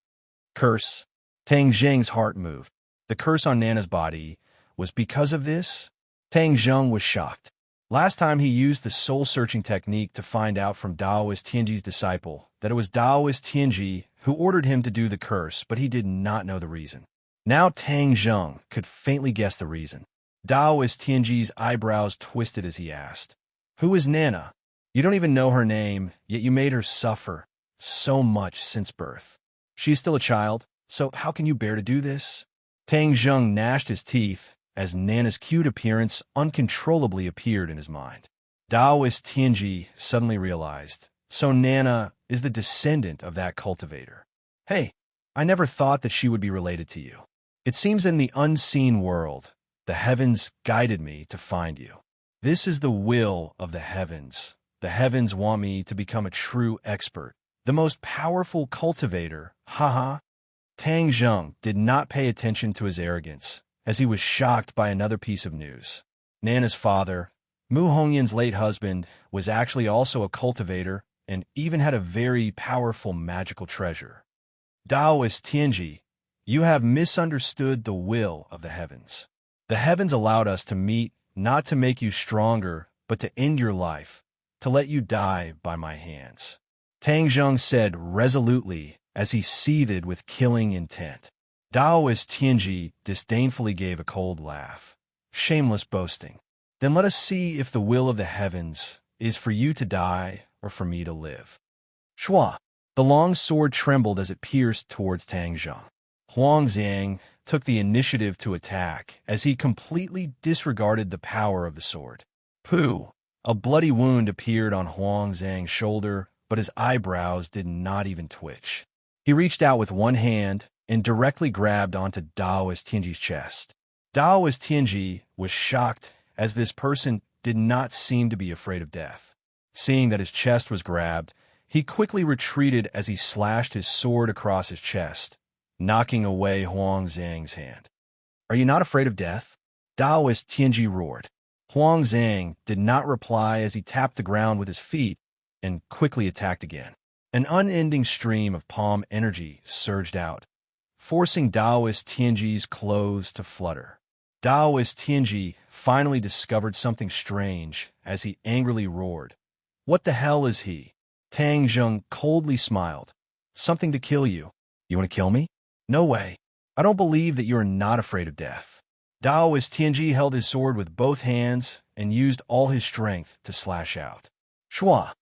"Curse?" Tang Zheng's heart moved. The curse on Nana's body was because of this? Tang Zheng was shocked. Last time he used the soul-searching technique to find out from Daoist Tianji's disciple that it was Daoist Tianji who ordered him to do the curse, but he did not know the reason. Now Tang Zheng could faintly guess the reason. Daoist Tianji's eyebrows twisted as he asked, "Who is Nana? You don't even know her name, yet you made her suffer so much since birth. She is still a child, so how can you bear to do this?" Tang Zheng gnashed his teeth as Nana's cute appearance uncontrollably appeared in his mind. Daoist Tianji suddenly realized, so Nana is the descendant of that cultivator. Hey, I never thought that she would be related to you. It seems in the unseen world, the heavens guided me to find you. This is the will of the heavens. The heavens want me to become a true expert, the most powerful cultivator, haha. Tang Zheng did not pay attention to his arrogance, as he was shocked by another piece of news. Nana's father, Mu Hongyan's late husband, was actually also a cultivator and even had a very powerful magical treasure. Daoist Tianji, you have misunderstood the will of the heavens. The heavens allowed us to meet, not to make you stronger, but to end your life, to let you die by my hands. Tang Zheng said resolutely as he seethed with killing intent. Daoist Tianji disdainfully gave a cold laugh. Shameless boasting. Then let us see if the will of the heavens is for you to die or for me to live. Shua! The long sword trembled as it pierced towards Tang Zheng. Huang Xiang took the initiative to attack as he completely disregarded the power of the sword. Pooh! A bloody wound appeared on Huang Xiang's shoulder, but his eyebrows did not even twitch. He reached out with one hand and directly grabbed onto Daoist Tianji's chest. Daoist Tianji was shocked as this person did not seem to be afraid of death. Seeing that his chest was grabbed, he quickly retreated as he slashed his sword across his chest, knocking away Huang Xiang's hand. "Are you not afraid of death?" Daoist Tianji roared. Huang Xiang did not reply as he tapped the ground with his feet and quickly attacked again. An unending stream of palm energy surged out, forcing Daoist Tianji's clothes to flutter. Daoist Tianji finally discovered something strange as he angrily roared. "What the hell is he?" Tang Zheng coldly smiled. "Something to kill you. You want to kill me? No way. I don't believe that you are not afraid of death." Daoist Tianji held his sword with both hands and used all his strength to slash out. Shua!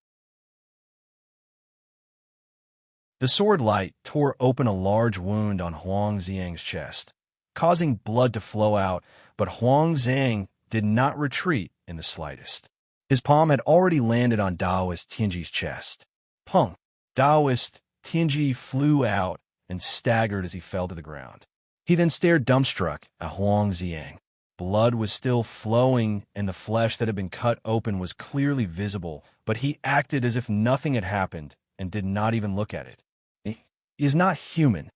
The sword light tore open a large wound on Huang Xiang's chest, causing blood to flow out, but Huang Xiang did not retreat in the slightest. His palm had already landed on Daoist Tianji's chest. Pung! Daoist Tianji flew out and staggered as he fell to the ground. He then stared dumbstruck at Huang Xiang. Blood was still flowing and the flesh that had been cut open was clearly visible, but he acted as if nothing had happened and did not even look at it. He is not human.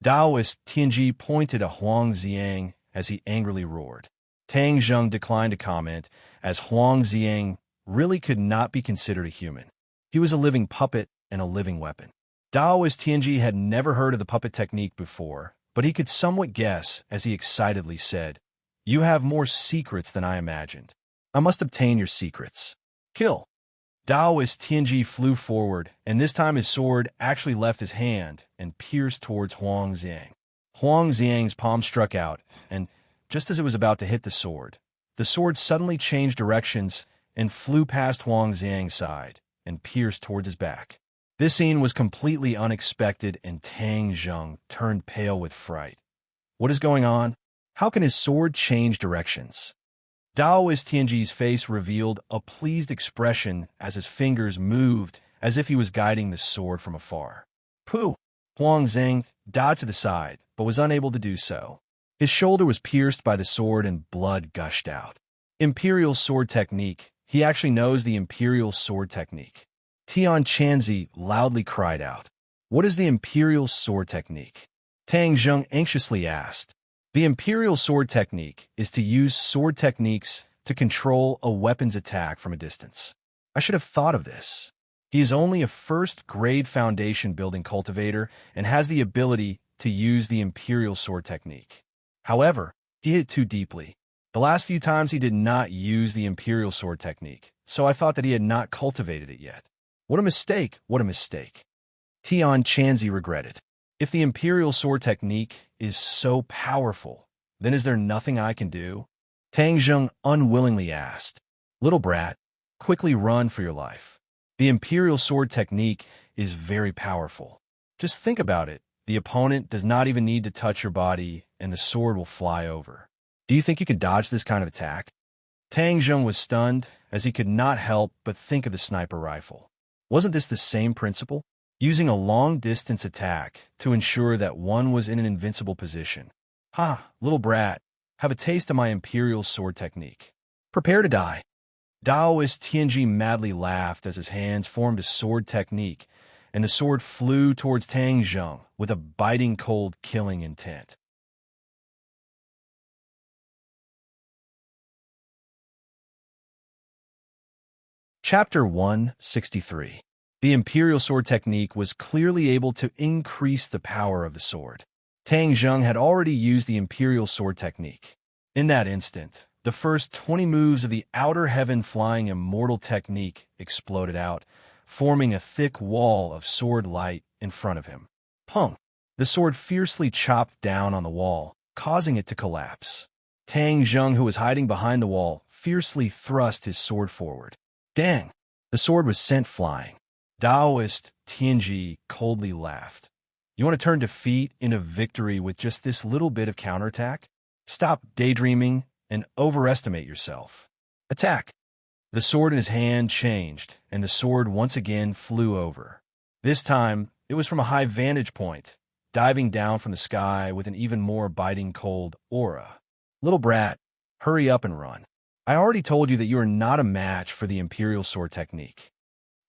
Daoist Tianji pointed at Huang Xiang as he angrily roared. Tang Zheng declined to comment, as Huang Xiang really could not be considered a human. He was a living puppet and a living weapon. Daoist Tianji had never heard of the puppet technique before, but he could somewhat guess as he excitedly said, "You have more secrets than I imagined. I must obtain your secrets. Kill." Daoist Tianji flew forward, and this time his sword actually left his hand and pierced towards Huang Xiang. Huang Xiang's palm struck out, and just as it was about to hit the sword suddenly changed directions and flew past Huang Xiang's side and pierced towards his back. This scene was completely unexpected, and Tang Zheng turned pale with fright. What is going on? How can his sword change directions? Daoist Tianji's face revealed a pleased expression as his fingers moved as if he was guiding the sword from afar. Pooh! Huang Xiang dodged to the side, but was unable to do so. His shoulder was pierced by the sword and blood gushed out. Imperial Sword Technique. He actually knows the Imperial Sword Technique. Tian Chanzi loudly cried out. What is the Imperial Sword Technique? Tang Zheng anxiously asked. The Imperial Sword Technique is to use sword techniques to control a weapon's attack from a distance. I should have thought of this. He is only a first-grade foundation building cultivator and has the ability to use the Imperial Sword Technique. However, he hit too deeply. The last few times he did not use the Imperial Sword technique, so I thought that he had not cultivated it yet. What a mistake, what a mistake. Tian Chanzi regretted. If the Imperial Sword technique is so powerful, then is there nothing I can do? Tang Zheng unwillingly asked. Little brat, quickly run for your life. The Imperial Sword technique is very powerful. Just think about it. The opponent does not even need to touch your body, and the sword will fly over. Do you think you could dodge this kind of attack? Tang Zheng was stunned, as he could not help but think of the sniper rifle. Wasn't this the same principle? Using a long-distance attack to ensure that one was in an invincible position. Ha, little brat, have a taste of my Imperial Sword technique. Prepare to die. Daoist Tianji madly laughed as his hands formed a sword technique, and the sword flew towards Tang Zheng with a biting cold killing intent. Chapter 163. The Imperial Sword technique was clearly able to increase the power of the sword. Tang Zheng had already used the Imperial Sword technique. In that instant, the first 20 moves of the Outer Heaven Flying Immortal technique exploded out, forming a thick wall of sword light in front of him. Pung! The sword fiercely chopped down on the wall, causing it to collapse. Tang Zheng, who was hiding behind the wall, fiercely thrust his sword forward. Dang! The sword was sent flying. Daoist Tianji coldly laughed. You want to turn defeat into victory with just this little bit of counterattack? Stop daydreaming and overestimate yourself. Attack! The sword in his hand changed, and the sword once again flew over. This time, it was from a high vantage point, diving down from the sky with an even more biting cold aura. Little brat, hurry up and run. I already told you that you are not a match for the Imperial Sword technique.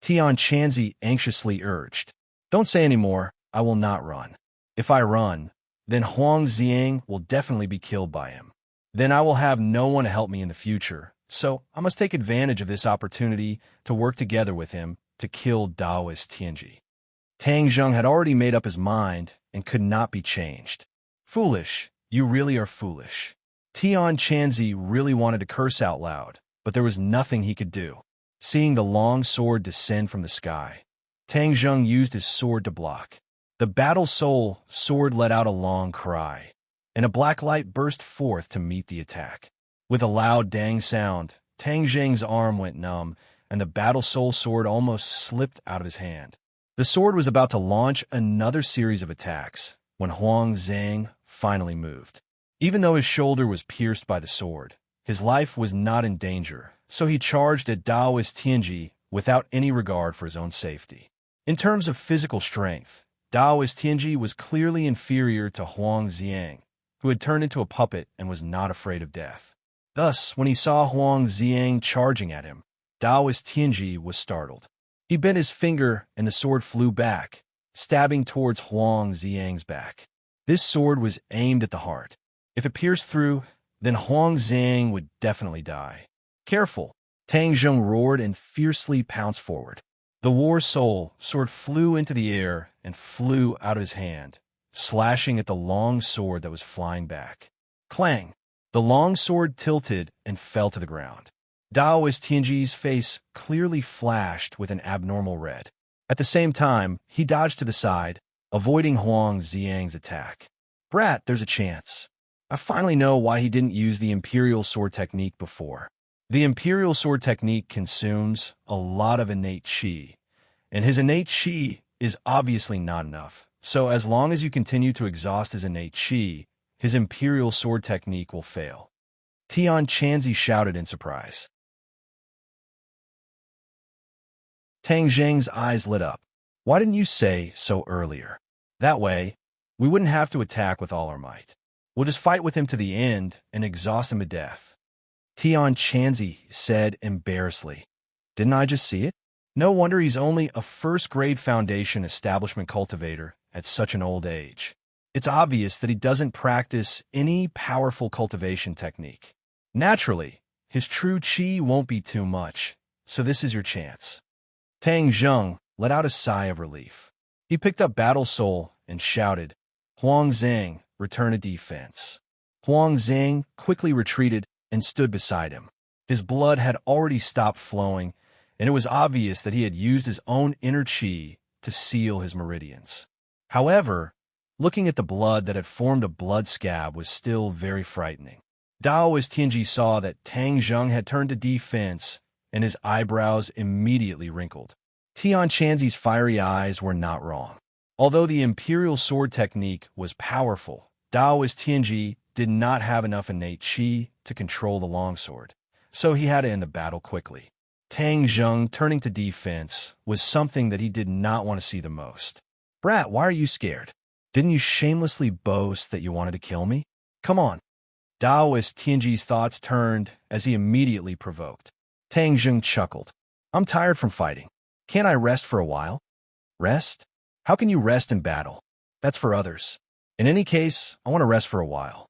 Tian Chanzi anxiously urged. Don't say any more, I will not run. If I run, then Huang Xiang will definitely be killed by him. Then I will have no one to help me in the future, so I must take advantage of this opportunity to work together with him to kill Daoist Tianji. Tang Zheng had already made up his mind and could not be changed. Foolish, you really are foolish. Tian Chanzi really wanted to curse out loud, but there was nothing he could do. Seeing the long sword descend from the sky, Tang Zheng used his sword to block. The battle soul sword let out a long cry, and a black light burst forth to meet the attack. With a loud dang sound, Tang Zheng's arm went numb, and the battle soul sword almost slipped out of his hand. The sword was about to launch another series of attacks when Huang Xiang finally moved. Even though his shoulder was pierced by the sword, his life was not in danger, so he charged at Daoist Tianji without any regard for his own safety. In terms of physical strength, Daoist Tianji was clearly inferior to Huang Xiang, who had turned into a puppet and was not afraid of death. Thus, when he saw Huang Xiang charging at him, Daoist Tianji was startled. He bent his finger and the sword flew back, stabbing towards Huang Xiang's back. This sword was aimed at the heart. If it pierced through, then Huang Xiang would definitely die. Careful! Tang Zheng roared and fiercely pounced forward. The war soul sword flew into the air and flew out of his hand, slashing at the long sword that was flying back. Clang! The long sword tilted and fell to the ground. Daoist Tianji's face clearly flashed with an abnormal red. At the same time, he dodged to the side, avoiding Huang Xiang's attack. Brat, there's a chance. I finally know why he didn't use the Imperial Sword technique before. The Imperial Sword technique consumes a lot of innate qi, and his innate qi is obviously not enough. So as long as you continue to exhaust his innate qi, his Imperial Sword technique will fail. Tian Chanzi shouted in surprise. Tang Zheng's eyes lit up. Why didn't you say so earlier? That way, we wouldn't have to attack with all our might. We'll just fight with him to the end and exhaust him to death. Tian Chanzi said embarrassedly. Didn't I just see it? No wonder he's only a first-grade foundation establishment cultivator at such an old age. It's obvious that he doesn't practice any powerful cultivation technique. Naturally, his true qi won't be too much, so this is your chance. Tang Zheng let out a sigh of relief. He picked up Battle Soul and shouted, Huang Xiang, return to defense. Huang Xiang quickly retreated, and stood beside him. His blood had already stopped flowing, and it was obvious that he had used his own inner qi to seal his meridians. However, looking at the blood that had formed a blood scab was still very frightening. Daoist Tianji saw that Tang Zheng had turned to defense, and his eyebrows immediately wrinkled. Tian Chanzi's fiery eyes were not wrong. Although the Imperial Sword technique was powerful, Daoist Tianji did not have enough innate qi to control the longsword, so he had to end the battle quickly. Tang Zheng turning to defense was something that he did not want to see the most. "Brat, why are you scared? Didn't you shamelessly boast that you wanted to kill me? Come on." Daoist Tianji's thoughts turned as he immediately provoked. Tang Zheng chuckled. "I'm tired from fighting. Can't I rest for a while?" "Rest? How can you rest in battle? That's for others. In any case, I want to rest for a while."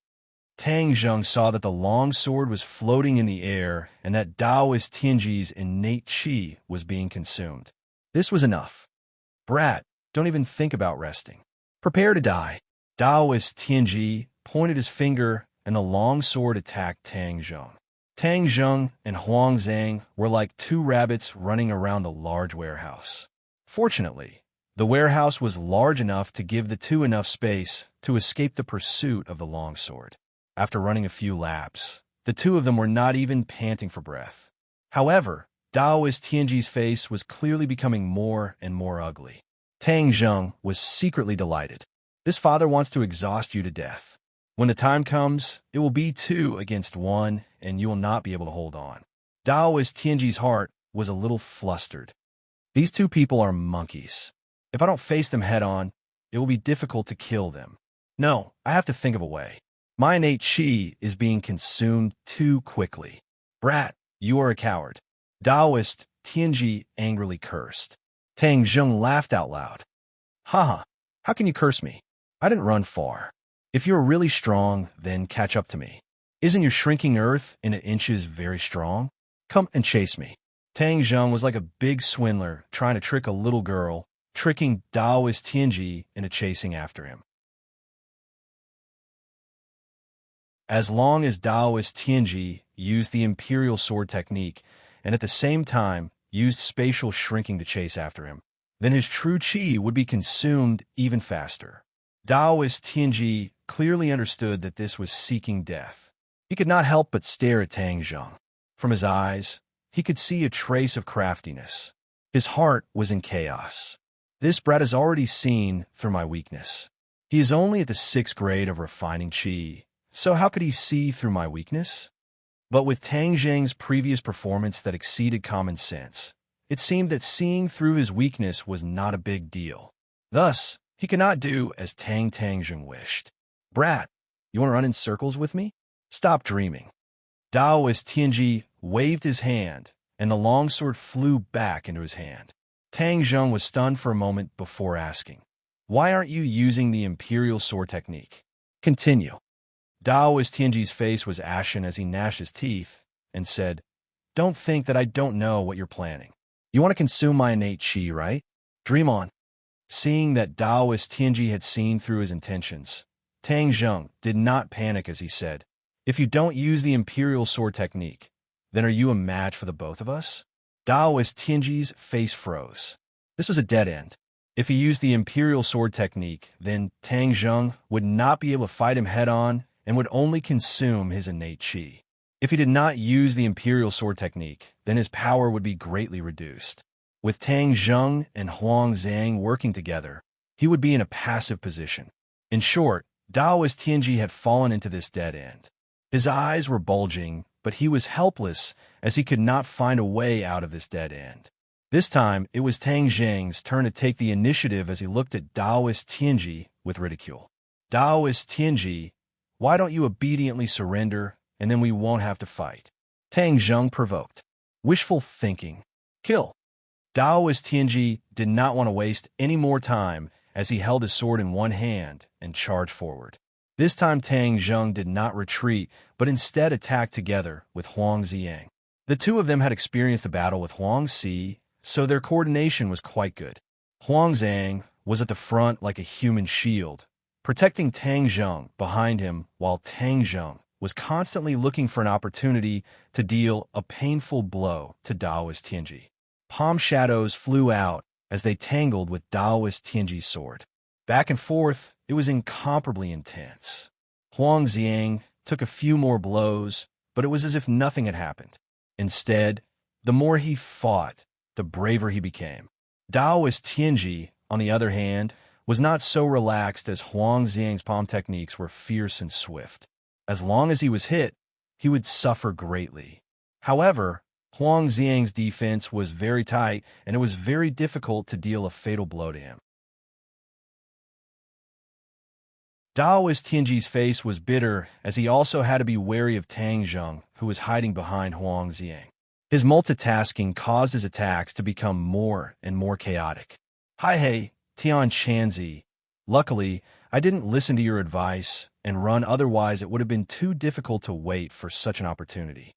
Tang Zheng saw that the long sword was floating in the air and that Daoist Tianji's innate qi was being consumed. This was enough. "Brat, don't even think about resting. Prepare to die." Daoist Tianji pointed his finger and the long sword attacked Tang Zheng. Tang Zheng and Huang Zhang were like two rabbits running around the large warehouse. Fortunately, the warehouse was large enough to give the two enough space to escape the pursuit of the longsword. After running a few laps, the two of them were not even panting for breath. However, Daoist Tianji's face was clearly becoming more and more ugly. Tang Zheng was secretly delighted. "This father wants to exhaust you to death. When the time comes, it will be 2 against 1, and you will not be able to hold on." Daoist Tianji's heart was a little flustered. These two people are monkeys. If I don't face them head on, it will be difficult to kill them. No, I have to think of a way. My innate qi is being consumed too quickly. "Brat, you are a coward." Daoist Tianji angrily cursed. Tang Zheng laughed out loud. "Haha, how can you curse me? I didn't run far. If you're really strong, then catch up to me. Isn't your shrinking earth in inches very strong? Come and chase me." Tang Zheng was like a big swindler trying to trick a little girl, tricking Daoist Tianji into chasing after him. As long as Daoist Tianji used the Imperial Sword technique and at the same time used spatial shrinking to chase after him, then his true qi would be consumed even faster. Daoist Tianji clearly understood that this was seeking death. He could not help but stare at Tang Zheng. From his eyes, he could see a trace of craftiness. His heart was in chaos. "This brat has already seen through my weakness. He is only at the 6th grade of refining qi, so how could he see through my weakness?" But with Tang Zheng's previous performance that exceeded common sense, it seemed that seeing through his weakness was not a big deal. Thus, he could not do as Tang Zheng wished. "Brat, you want to run in circles with me? Stop dreaming." Daoist Tianji waved his hand, and the longsword flew back into his hand. Tang Zheng was stunned for a moment before asking, "Why aren't you using the Imperial Sword technique?" "Continue." Daoist Tianji's face was ashen as he gnashed his teeth and said, "Don't think that I don't know what you're planning. You want to consume my innate qi, right? Dream on." Seeing that Daoist Tianji had seen through his intentions, Tang Zheng did not panic as he said, "If you don't use the Imperial Sword technique, then are you a match for the both of us?" Daoist Tianji's face froze. This was a dead end. If he used the Imperial Sword technique, then Tang Zheng would not be able to fight him head-on and would only consume his innate qi. If he did not use the Imperial Sword technique, then his power would be greatly reduced. With Tang Zheng and Huang Zhang working together, he would be in a passive position. In short, Daoist Tianji had fallen into this dead end. His eyes were bulging, but he was helpless as he could not find a way out of this dead end. This time, it was Tang Zheng's turn to take the initiative as he looked at Daoist Tianji with ridicule. "Daoist Tianji, why don't you obediently surrender, and then we won't have to fight?" Tang Zheng provoked. "Wishful thinking. Kill." Daoist Tianji did not want to waste any more time as he held his sword in one hand and charged forward. This time Tang Zheng did not retreat, but instead attacked together with Huang Ziyang. The two of them had experienced the battle with Huang Si, so their coordination was quite good. Huang Zhang was at the front like a human shield, protecting Tang Zheng behind him while Tang Zheng was constantly looking for an opportunity to deal a painful blow to Daoist Tianji. Palm shadows flew out as they tangled with Daoist Tianji's sword. Back and forth, it was incomparably intense. Huang Xiang took a few more blows, but it was as if nothing had happened. Instead, the more he fought, the braver he became. Daoist Tianji, on the other hand, was not so relaxed, as Huang Xiang's palm techniques were fierce and swift. As long as he was hit, he would suffer greatly. However, Huang Xiang's defense was very tight, and it was very difficult to deal a fatal blow to him. Daoist Tianji's face was bitter, as he also had to be wary of Tang Zheng, who was hiding behind Huang Xiang. His multitasking caused his attacks to become more and more chaotic. Hey, Tian Chanzi. Luckily, I didn't listen to your advice and run, otherwise it would have been too difficult to wait for such an opportunity.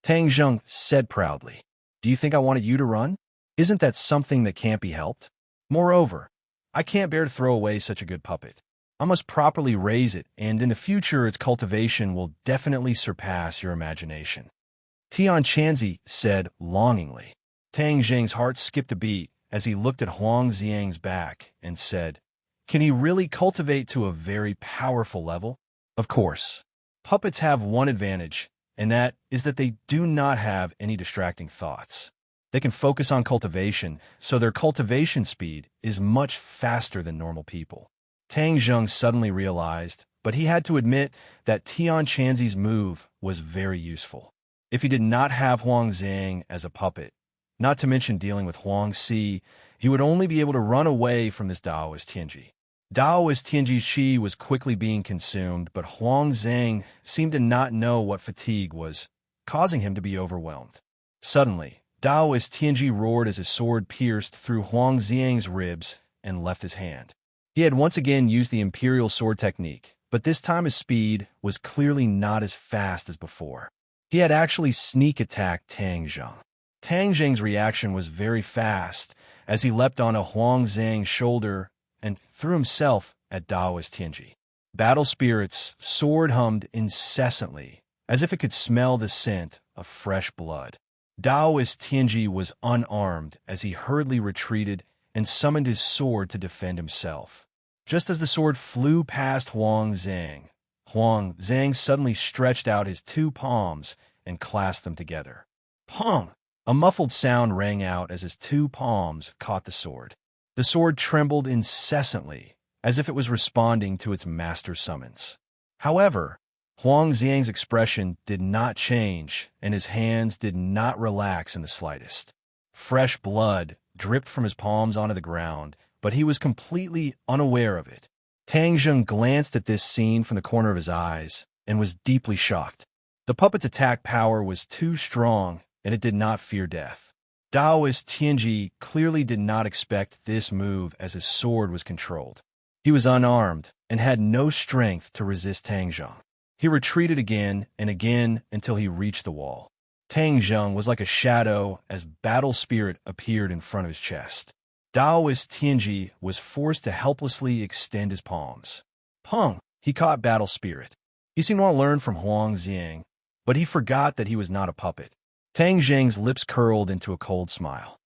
Tang Zheng said proudly. Do you think I wanted you to run? Isn't that something that can't be helped? Moreover, I can't bear to throw away such a good puppet. I must properly raise it, and in the future its cultivation will definitely surpass your imagination. Tian Chanzi said longingly. Tang Zheng's heart skipped a beat as he looked at Huang Xiang's back and said, Can he really cultivate to a very powerful level? Of course. Puppets have one advantage, and that is that they do not have any distracting thoughts. They can focus on cultivation, so their cultivation speed is much faster than normal people. Tang Zheng suddenly realized, but he had to admit that Tian Chanzi's move was very useful. If he did not have Huang Xiang as a puppet, not to mention dealing with Huang Si, he would only be able to run away from this Daoist Tianji. Daoist Tianji's chi was quickly being consumed, but Huang Xiang seemed to not know what fatigue was, causing him to be overwhelmed. Suddenly, Daoist Tianji roared as his sword pierced through Huang Xiang's ribs and left his hand. He had once again used the Imperial Sword technique, but this time his speed was clearly not as fast as before. He had actually sneak attacked Tang Zheng. Tang Zheng's reaction was very fast, as he leapt onto Huang Xiang's shoulder and threw himself at Daoist Tianji. Battle Spirit's sword hummed incessantly, as if it could smell the scent of fresh blood. Daoist Tianji was unarmed as he hurriedly retreated and summoned his sword to defend himself. Just as the sword flew past Huang Xiang suddenly stretched out his two palms and clasped them together. Pong! A muffled sound rang out as his two palms caught the sword. The sword trembled incessantly, as if it was responding to its master's summons. However, Huang Xiang's expression did not change, and his hands did not relax in the slightest. Fresh blood dripped from his palms onto the ground, but he was completely unaware of it. Tang Zheng glanced at this scene from the corner of his eyes and was deeply shocked. The puppet's attack power was too strong, and it did not fear death. Daoist Tianji clearly did not expect this move, as his sword was controlled. He was unarmed and had no strength to resist Tang Zheng. He retreated again and again until he reached the wall. Tang Zheng was like a shadow as Battle Spirit appeared in front of his chest. Daoist Tianji was forced to helplessly extend his palms. Pong! He caught Battle Spirit. He seemed to want to learn from Huang Xiang, but he forgot that he was not a puppet. Tang Zheng's lips curled into a cold smile.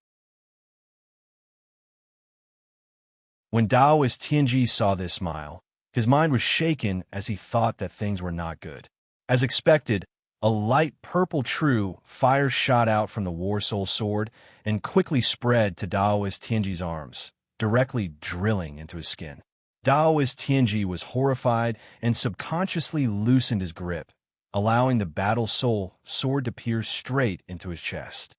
When Daoist Tianji saw this smile, his mind was shaken as he thought that things were not good. As expected, a light purple true fire shot out from the War Soul sword and quickly spread to Daoist Tianji's arms, directly drilling into his skin. Daoist Tianji was horrified and subconsciously loosened his grip, allowing the Battle Soul sword to pierce straight into his chest.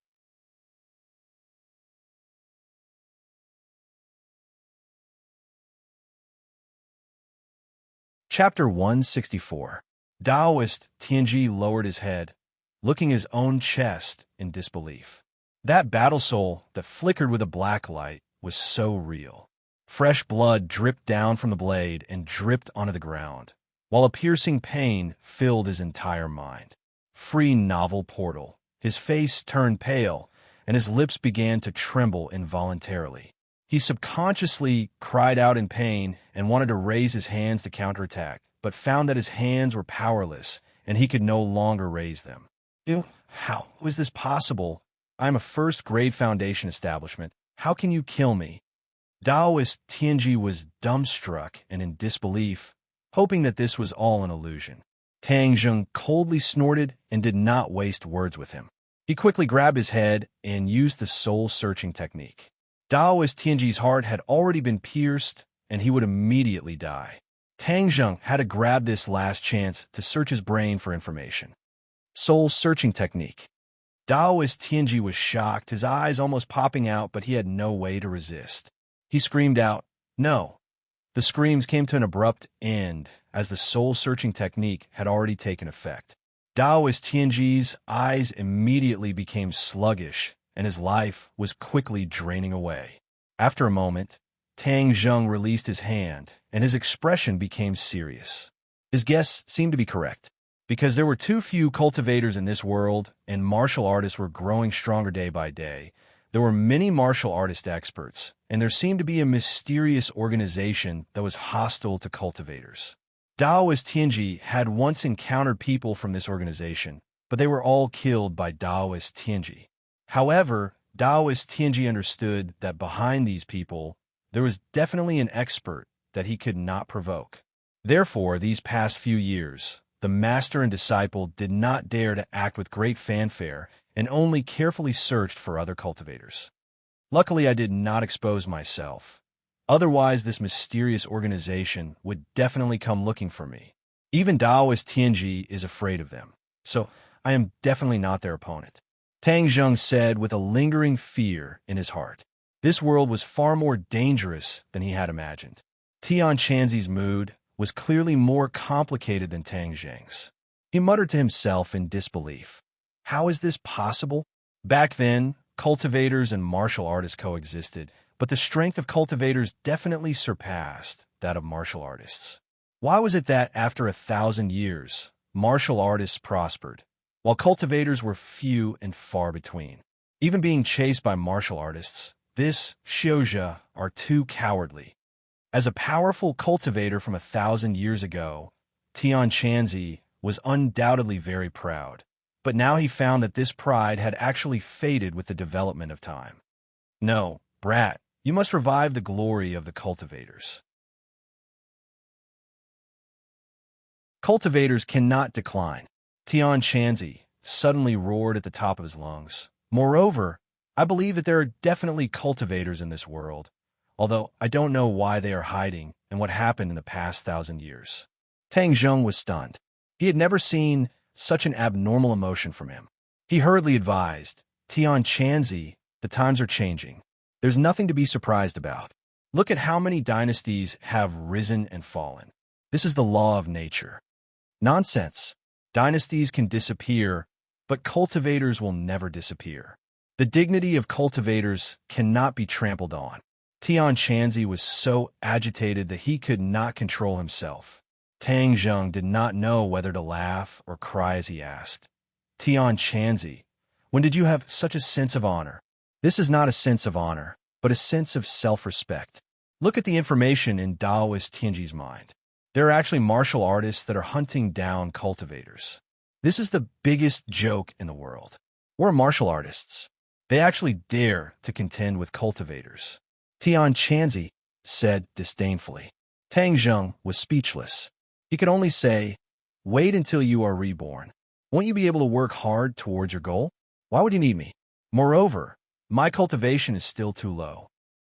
Chapter 164. Daoist Tianji lowered his head, looking at his own chest in disbelief. That battle soul that flickered with a black light was so real. Fresh blood dripped down from the blade and dripped onto the ground, while a piercing pain filled his entire mind. Free novel portal. His face turned pale, and his lips began to tremble involuntarily. He subconsciously cried out in pain and wanted to raise his hands to counterattack, but found that his hands were powerless and he could no longer raise them. Ew, how was this possible? I'm a first-grade foundation establishment. How can you kill me? Taoist Tianji was dumbstruck and in disbelief, hoping that this was all an illusion. Tang Zheng coldly snorted and did not waste words with him. He quickly grabbed his head and used the soul-searching technique. Taoist Tianji's heart had already been pierced, and he would immediately die. Tang Zheng had to grab this last chance to search his brain for information. Soul-searching technique. Taoist Tianji was shocked, his eyes almost popping out, but he had no way to resist. He screamed out, "No!" The screams came to an abrupt end, as the soul-searching technique had already taken effect. Taoist Tianji's eyes immediately became sluggish, and his life was quickly draining away. After a moment, Tang Zheng released his hand, and his expression became serious. His guess seemed to be correct. Because there were too few cultivators in this world, and martial artists were growing stronger day by day, there were many martial artist experts, and there seemed to be a mysterious organization that was hostile to cultivators. Taoist Tianji had once encountered people from this organization, but they were all killed by Taoist Tianji. However, Taoist Tianji understood that behind these people, there was definitely an expert that he could not provoke. Therefore, these past few years, the master and disciple did not dare to act with great fanfare and only carefully searched for other cultivators. Luckily, I did not expose myself. Otherwise, this mysterious organization would definitely come looking for me. Even Taoist Tianji is afraid of them, so I am definitely not their opponent. Tang Zheng said with a lingering fear in his heart. This world was far more dangerous than he had imagined. Tian Chanzi's mood was clearly more complicated than Tang Zheng's. He muttered to himself in disbelief. How is this possible? Back then, cultivators and martial artists coexisted, but the strength of cultivators definitely surpassed that of martial artists. Why was it that after 1,000 years, martial artists prospered, while cultivators were few and far between? Even being chased by martial artists, this Xiuzhe are too cowardly. As a powerful cultivator from 1,000 years ago, Tian Chanzi was undoubtedly very proud, but now he found that this pride had actually faded with the development of time. No, brat, you must revive the glory of the cultivators. Cultivators cannot decline. Tian Chanzi suddenly roared at the top of his lungs. Moreover, I believe that there are definitely cultivators in this world, although I don't know why they are hiding and what happened in the past 1,000 years. Tang Zheng was stunned. He had never seen such an abnormal emotion from him. He hurriedly advised, Tian Chanzi, the times are changing. There's nothing to be surprised about. Look at how many dynasties have risen and fallen. This is the law of nature. Nonsense. Dynasties can disappear, but cultivators will never disappear. The dignity of cultivators cannot be trampled on. Tian Chanzi was so agitated that he could not control himself. Tang Zheng did not know whether to laugh or cry as he asked, Tian Chanzi, when did you have such a sense of honor? This is not a sense of honor, but a sense of self-respect. Look at the information in Taoist Tianji's mind. There are actually martial artists that are hunting down cultivators. This is the biggest joke in the world. We're martial artists. They actually dare to contend with cultivators. Tian Chanzi said disdainfully. Tang Zheng was speechless. He could only say, wait until you are reborn. Won't you be able to work hard towards your goal? Why would you need me? Moreover, my cultivation is still too low.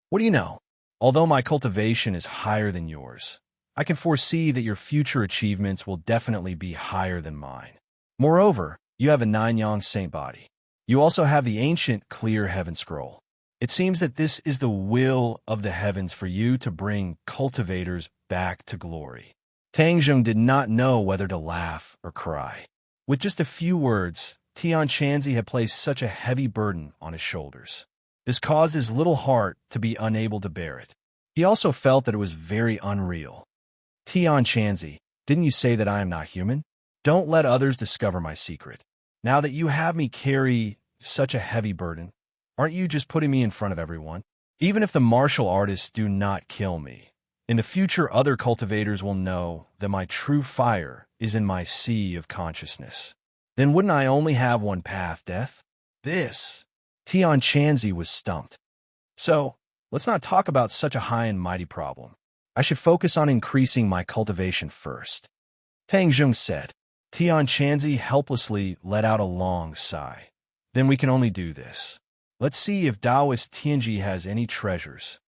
What do you know? Although my cultivation is higher than yours, I can foresee that your future achievements will definitely be higher than mine. Moreover, you have a nine-yang saint body. You also have the ancient clear heaven scroll. It seems that this is the will of the heavens for you to bring cultivators back to glory. Tang Zheng did not know whether to laugh or cry. With just a few words, Tian Chanzi had placed such a heavy burden on his shoulders. This caused his little heart to be unable to bear it. He also felt that it was very unreal. Tian Chanzi, didn't you say that I am not human? Don't let others discover my secret. Now that you have me carry such a heavy burden, aren't you just putting me in front of everyone? Even if the martial artists do not kill me, in the future other cultivators will know that my true fire is in my sea of consciousness. Then wouldn't I only have one path, death? This. Tian Chanzi was stumped. So, let's not talk about such a high and mighty problem. I should focus on increasing my cultivation first. Tang Zheng said. Tian Chanzi helplessly let out a long sigh. Then we can only do this. Let's see if Taoist Tianji has any treasures.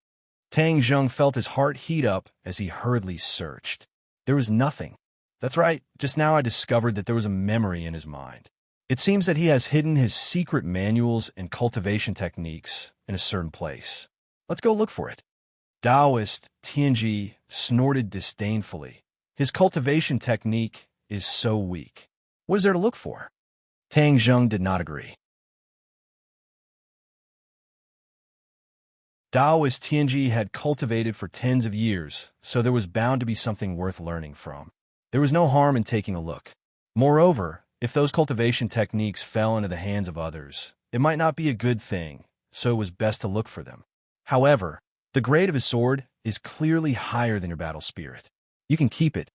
Tang Zheng felt his heart heat up as he hurriedly searched. There was nothing. That's right, just now I discovered that there was a memory in his mind. It seems that he has hidden his secret manuals and cultivation techniques in a certain place. Let's go look for it. Taoist Tianji snorted disdainfully. His cultivation technique is so weak. What is there to look for? Tang Zheng did not agree. Taoist Tianji had cultivated for tens of years, so there was bound to be something worth learning from. There was no harm in taking a look. Moreover, if those cultivation techniques fell into the hands of others, it might not be a good thing, so it was best to look for them. However, the grade of his sword is clearly higher than your battle spirit. You can keep it,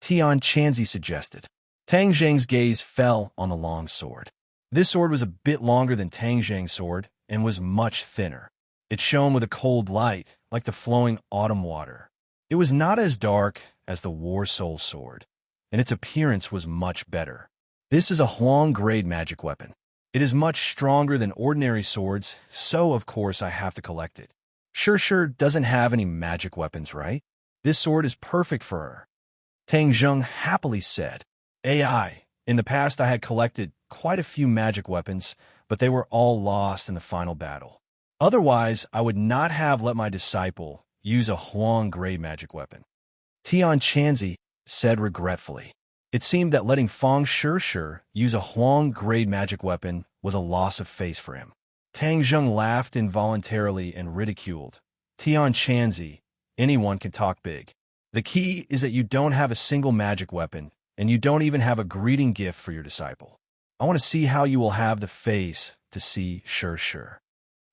Tian Chanzi suggested. Tang Zheng's gaze fell on the long sword. This sword was a bit longer than Tang Zheng's sword and was much thinner. It shone with a cold light, like the flowing autumn water. It was not as dark as the War Soul sword, and its appearance was much better. This is a Huang-grade magic weapon. It is much stronger than ordinary swords, so of course I have to collect it. Sure doesn't have any magic weapons, right? This sword is perfect for her. Tang Zheng happily said. AI, in the past I had collected quite a few magic weapons, but they were all lost in the final battle. Otherwise, I would not have let my disciple use a Huang-grade magic weapon. Tian Chanzi said regretfully. It seemed that letting Fang Shi use a Huang-grade magic weapon was a loss of face for him. Tang Zheng laughed involuntarily and ridiculed. Tian Chanzi, anyone can talk big. The key is that you don't have a single magic weapon, and you don't even have a greeting gift for your disciple. I want to see how you will have the face to see Shi.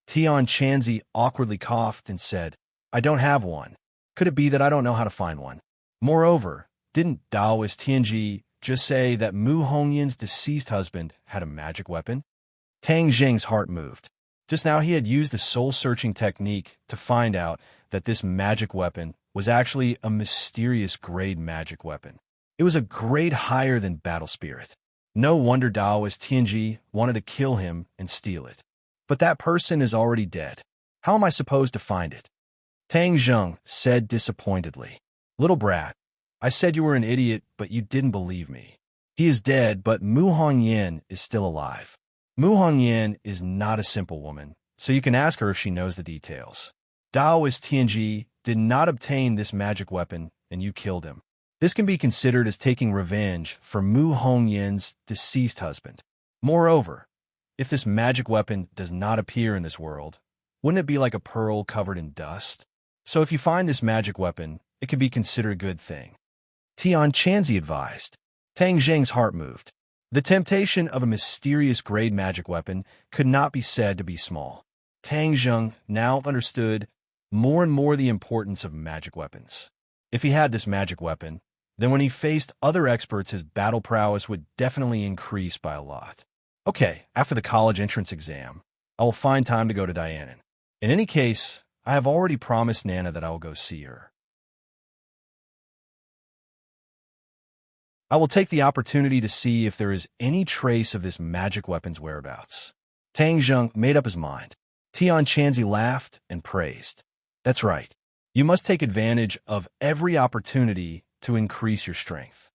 Tian Chanzi awkwardly coughed and said, I don't have one. Could it be that I don't know how to find one? Moreover, didn't Taoist Tianji just say that Mu Hongyan's deceased husband had a magic weapon? Tang Zheng's heart moved. Just now he had used the soul-searching technique to find out that this magic weapon was actually a mysterious grade magic weapon. It was a grade higher than battle spirit. No wonder Taoist Tianji wanted to kill him and steal it. But that person is already dead. How am I supposed to find it? Tang Zheng said disappointedly. Little brat, I said you were an idiot, but you didn't believe me. He is dead, but Mu Hongyan is still alive. Mu Hongyan is not a simple woman, so you can ask her if she knows the details. Taoist Tianji did not obtain this magic weapon, and you killed him. This can be considered as taking revenge for Mu Hongyan's deceased husband. Moreover, if this magic weapon does not appear in this world, wouldn't it be like a pearl covered in dust? So if you find this magic weapon, it could be considered a good thing. Tian Chanzi advised. Tang Zheng's heart moved. The temptation of a mysterious grade magic weapon could not be said to be small. Tang Zheng now understood more and more the importance of magic weapons. If he had this magic weapon, then when he faced other experts, his battle prowess would definitely increase by a lot. Okay, after the college entrance exam, I will find time to go to Dianan. In any case, I have already promised Nana that I will go see her. I will take the opportunity to see if there is any trace of this magic weapon's whereabouts. Tang Zheng made up his mind. Tian Chanzi laughed and praised. That's right. You must take advantage of every opportunity to increase your strength.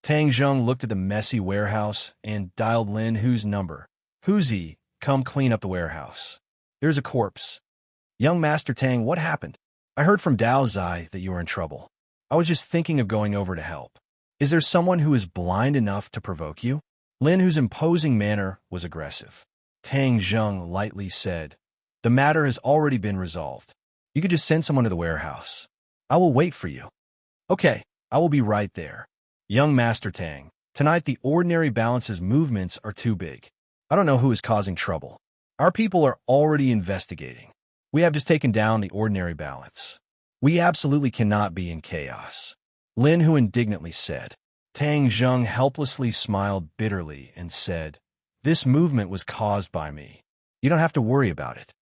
Tang Zheng looked at the messy warehouse and dialed Lin Hu's number. Huzi, come clean up the warehouse. There's a corpse. Young Master Tang, what happened? I heard from Dao Zai that you were in trouble. I was just thinking of going over to help. Is there someone who is blind enough to provoke you? Lin Hu's imposing manner was aggressive. Tang Zheng lightly said, the matter has already been resolved. You could just send someone to the warehouse. I will wait for you. Okay, I will be right there. Young Master Tang, tonight the ordinary balance's movements are too big. I don't know who is causing trouble. Our people are already investigating. We have just taken down the ordinary balance. We absolutely cannot be in chaos. Lin Hu indignantly said. Tang Zheng helplessly smiled bitterly and said, "This movement was caused by me. You don't have to worry about it."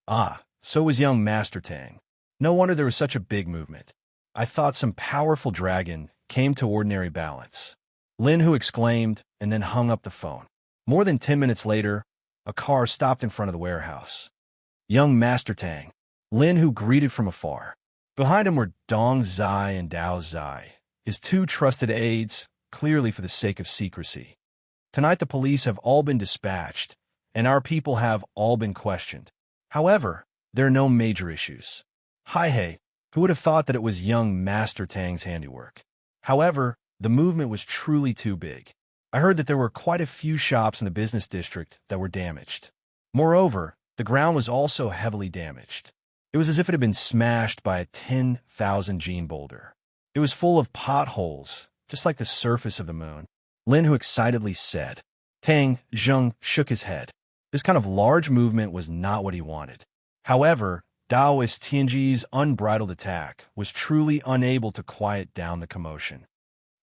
Ah, so was young Master Tang. No wonder there was such a big movement. I thought some powerful dragon came to ordinary balance. Lin Hu exclaimed and then hung up the phone. More than 10 minutes later, a car stopped in front of the warehouse. Young Master Tang, Lin Hu greeted from afar. Behind him were Dong Zai and Dao Zai, his two trusted aides, clearly for the sake of secrecy. Tonight the police have all been dispatched, and our people have all been questioned. However, there are no major issues. Hi hey, who would have thought that it was young Master Tang's handiwork? However, the movement was truly too big. I heard that there were quite a few shops in the business district that were damaged. Moreover, the ground was also heavily damaged. It was as if it had been smashed by a 10,000 gene boulder. It was full of potholes, just like the surface of the moon. Lin Hu excitedly said. Tang Zheng shook his head. This kind of large movement was not what he wanted. However, Daoist Tianji's unbridled attack was truly unable to quiet down the commotion.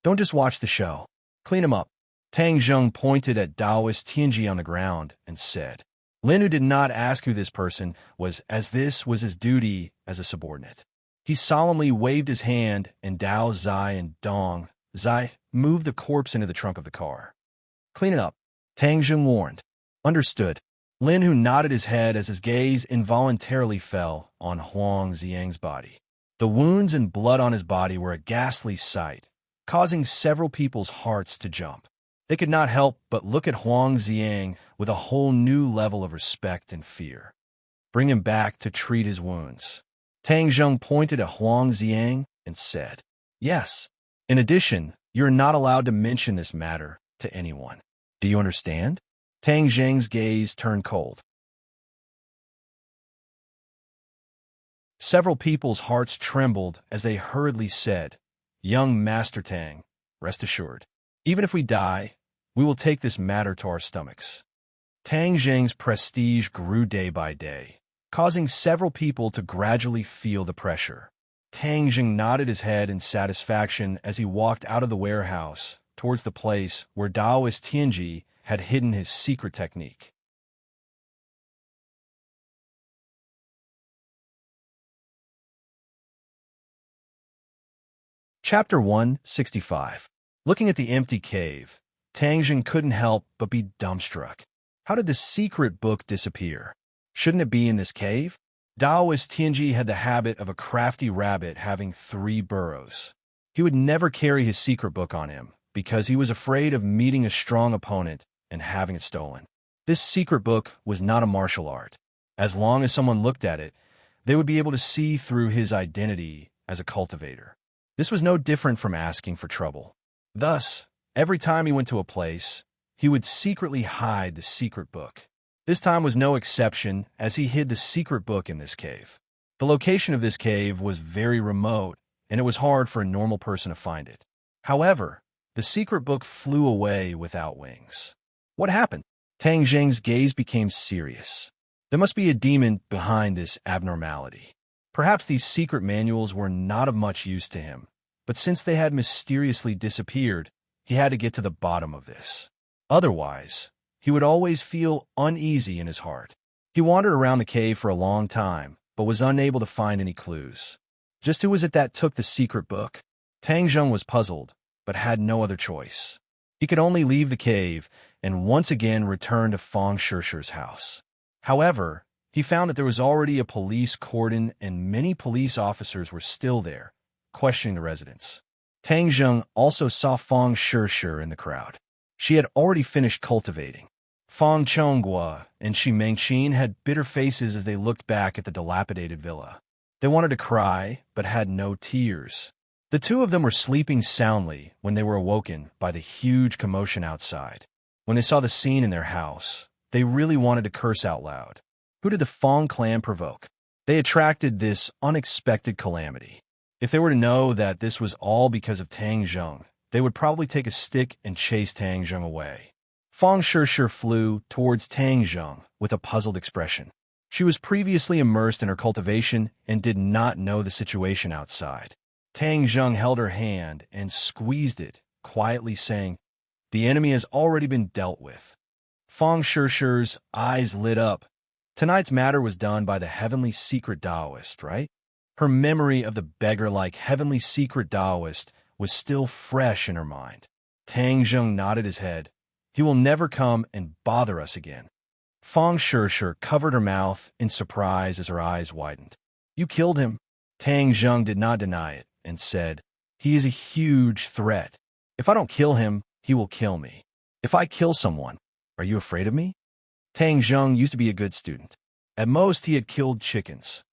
Don't just watch the show. Clean him up. Tang Zheng pointed at Daoist Tianji on the ground and said. Lin Hu did not ask who this person was, as this was his duty as a subordinate. He solemnly waved his hand, and Dao Zai and Dong Zai moved the corpse into the trunk of the car. Clean it up, Tang Zheng warned. Understood. Lin Hu nodded his head as his gaze involuntarily fell on Huang Xiang's body. The wounds and blood on his body were a ghastly sight, causing several people's hearts to jump. They could not help but look at Huang Xiang with a whole new level of respect and fear. Bring him back to treat his wounds. Tang Zheng pointed at Huang Xiang and said, Yes. In addition, you're not allowed to mention this matter to anyone. Do you understand? Tang Zheng's gaze turned cold. Several people's hearts trembled as they hurriedly said, Young Master Tang, rest assured, even if we die, we will take this matter to our stomachs. Tang Zheng's prestige grew day by day, causing several people to gradually feel the pressure. Tang Zheng nodded his head in satisfaction as he walked out of the warehouse towards the place where Daoist Tianji had hidden his secret technique. Chapter 165. Looking at the empty cave, Tang Zheng couldn't help but be dumbstruck. How did the secret book disappear? Shouldn't it be in this cave? Daoist Tianji had the habit of a crafty rabbit having 3 burrows. He would never carry his secret book on him because he was afraid of meeting a strong opponent and having it stolen. This secret book was not a martial art. As long as someone looked at it, they would be able to see through his identity as a cultivator. This was no different from asking for trouble. Thus, every time he went to a place, he would secretly hide the secret book. This time was no exception, as he hid the secret book in this cave. The location of this cave was very remote, and it was hard for a normal person to find it. However, the secret book flew away without wings. What happened? Tang Zheng's gaze became serious. There must be a demon behind this abnormality. Perhaps these secret manuals were not of much use to him, but since they had mysteriously disappeared, he had to get to the bottom of this. Otherwise, he would always feel uneasy in his heart. He wandered around the cave for a long time, but was unable to find any clues. Just who was it that took the secret book? Tang Zheng was puzzled, but had no other choice. He could only leave the cave and once again return to Fang Shishir's house. However, he found that there was already a police cordon and many police officers were still there, questioning the residents. Tang Zheng also saw Fang Shishir in the crowd. She had already finished cultivating. Fang Chonghua and Shi Mengqin had bitter faces as they looked back at the dilapidated villa. They wanted to cry, but had no tears. The two of them were sleeping soundly when they were awoken by the huge commotion outside. When they saw the scene in their house, they really wanted to curse out loud. Who did the Fang clan provoke? They attracted this unexpected calamity. If they were to know that this was all because of Tang Zheng, they would probably take a stick and chase Tang Zheng away. Fang Shishir flew towards Tang Zheng with a puzzled expression. She was previously immersed in her cultivation and did not know the situation outside. Tang Zheng held her hand and squeezed it, quietly saying, "The enemy has already been dealt with." Fang Shishi's eyes lit up. Tonight's matter was done by the heavenly secret Taoist, right? Her memory of the beggar-like heavenly secret Taoist was still fresh in her mind. Tang Zheng nodded his head. "He will never come and bother us again." Fang Shishi covered her mouth in surprise as her eyes widened. "You killed him?" Tang Zheng did not deny it and said, "He is a huge threat. If I don't kill him, he will kill me. If I kill someone, are you afraid of me?" Tang Zheng used to be a good student. At most, he had killed chickens.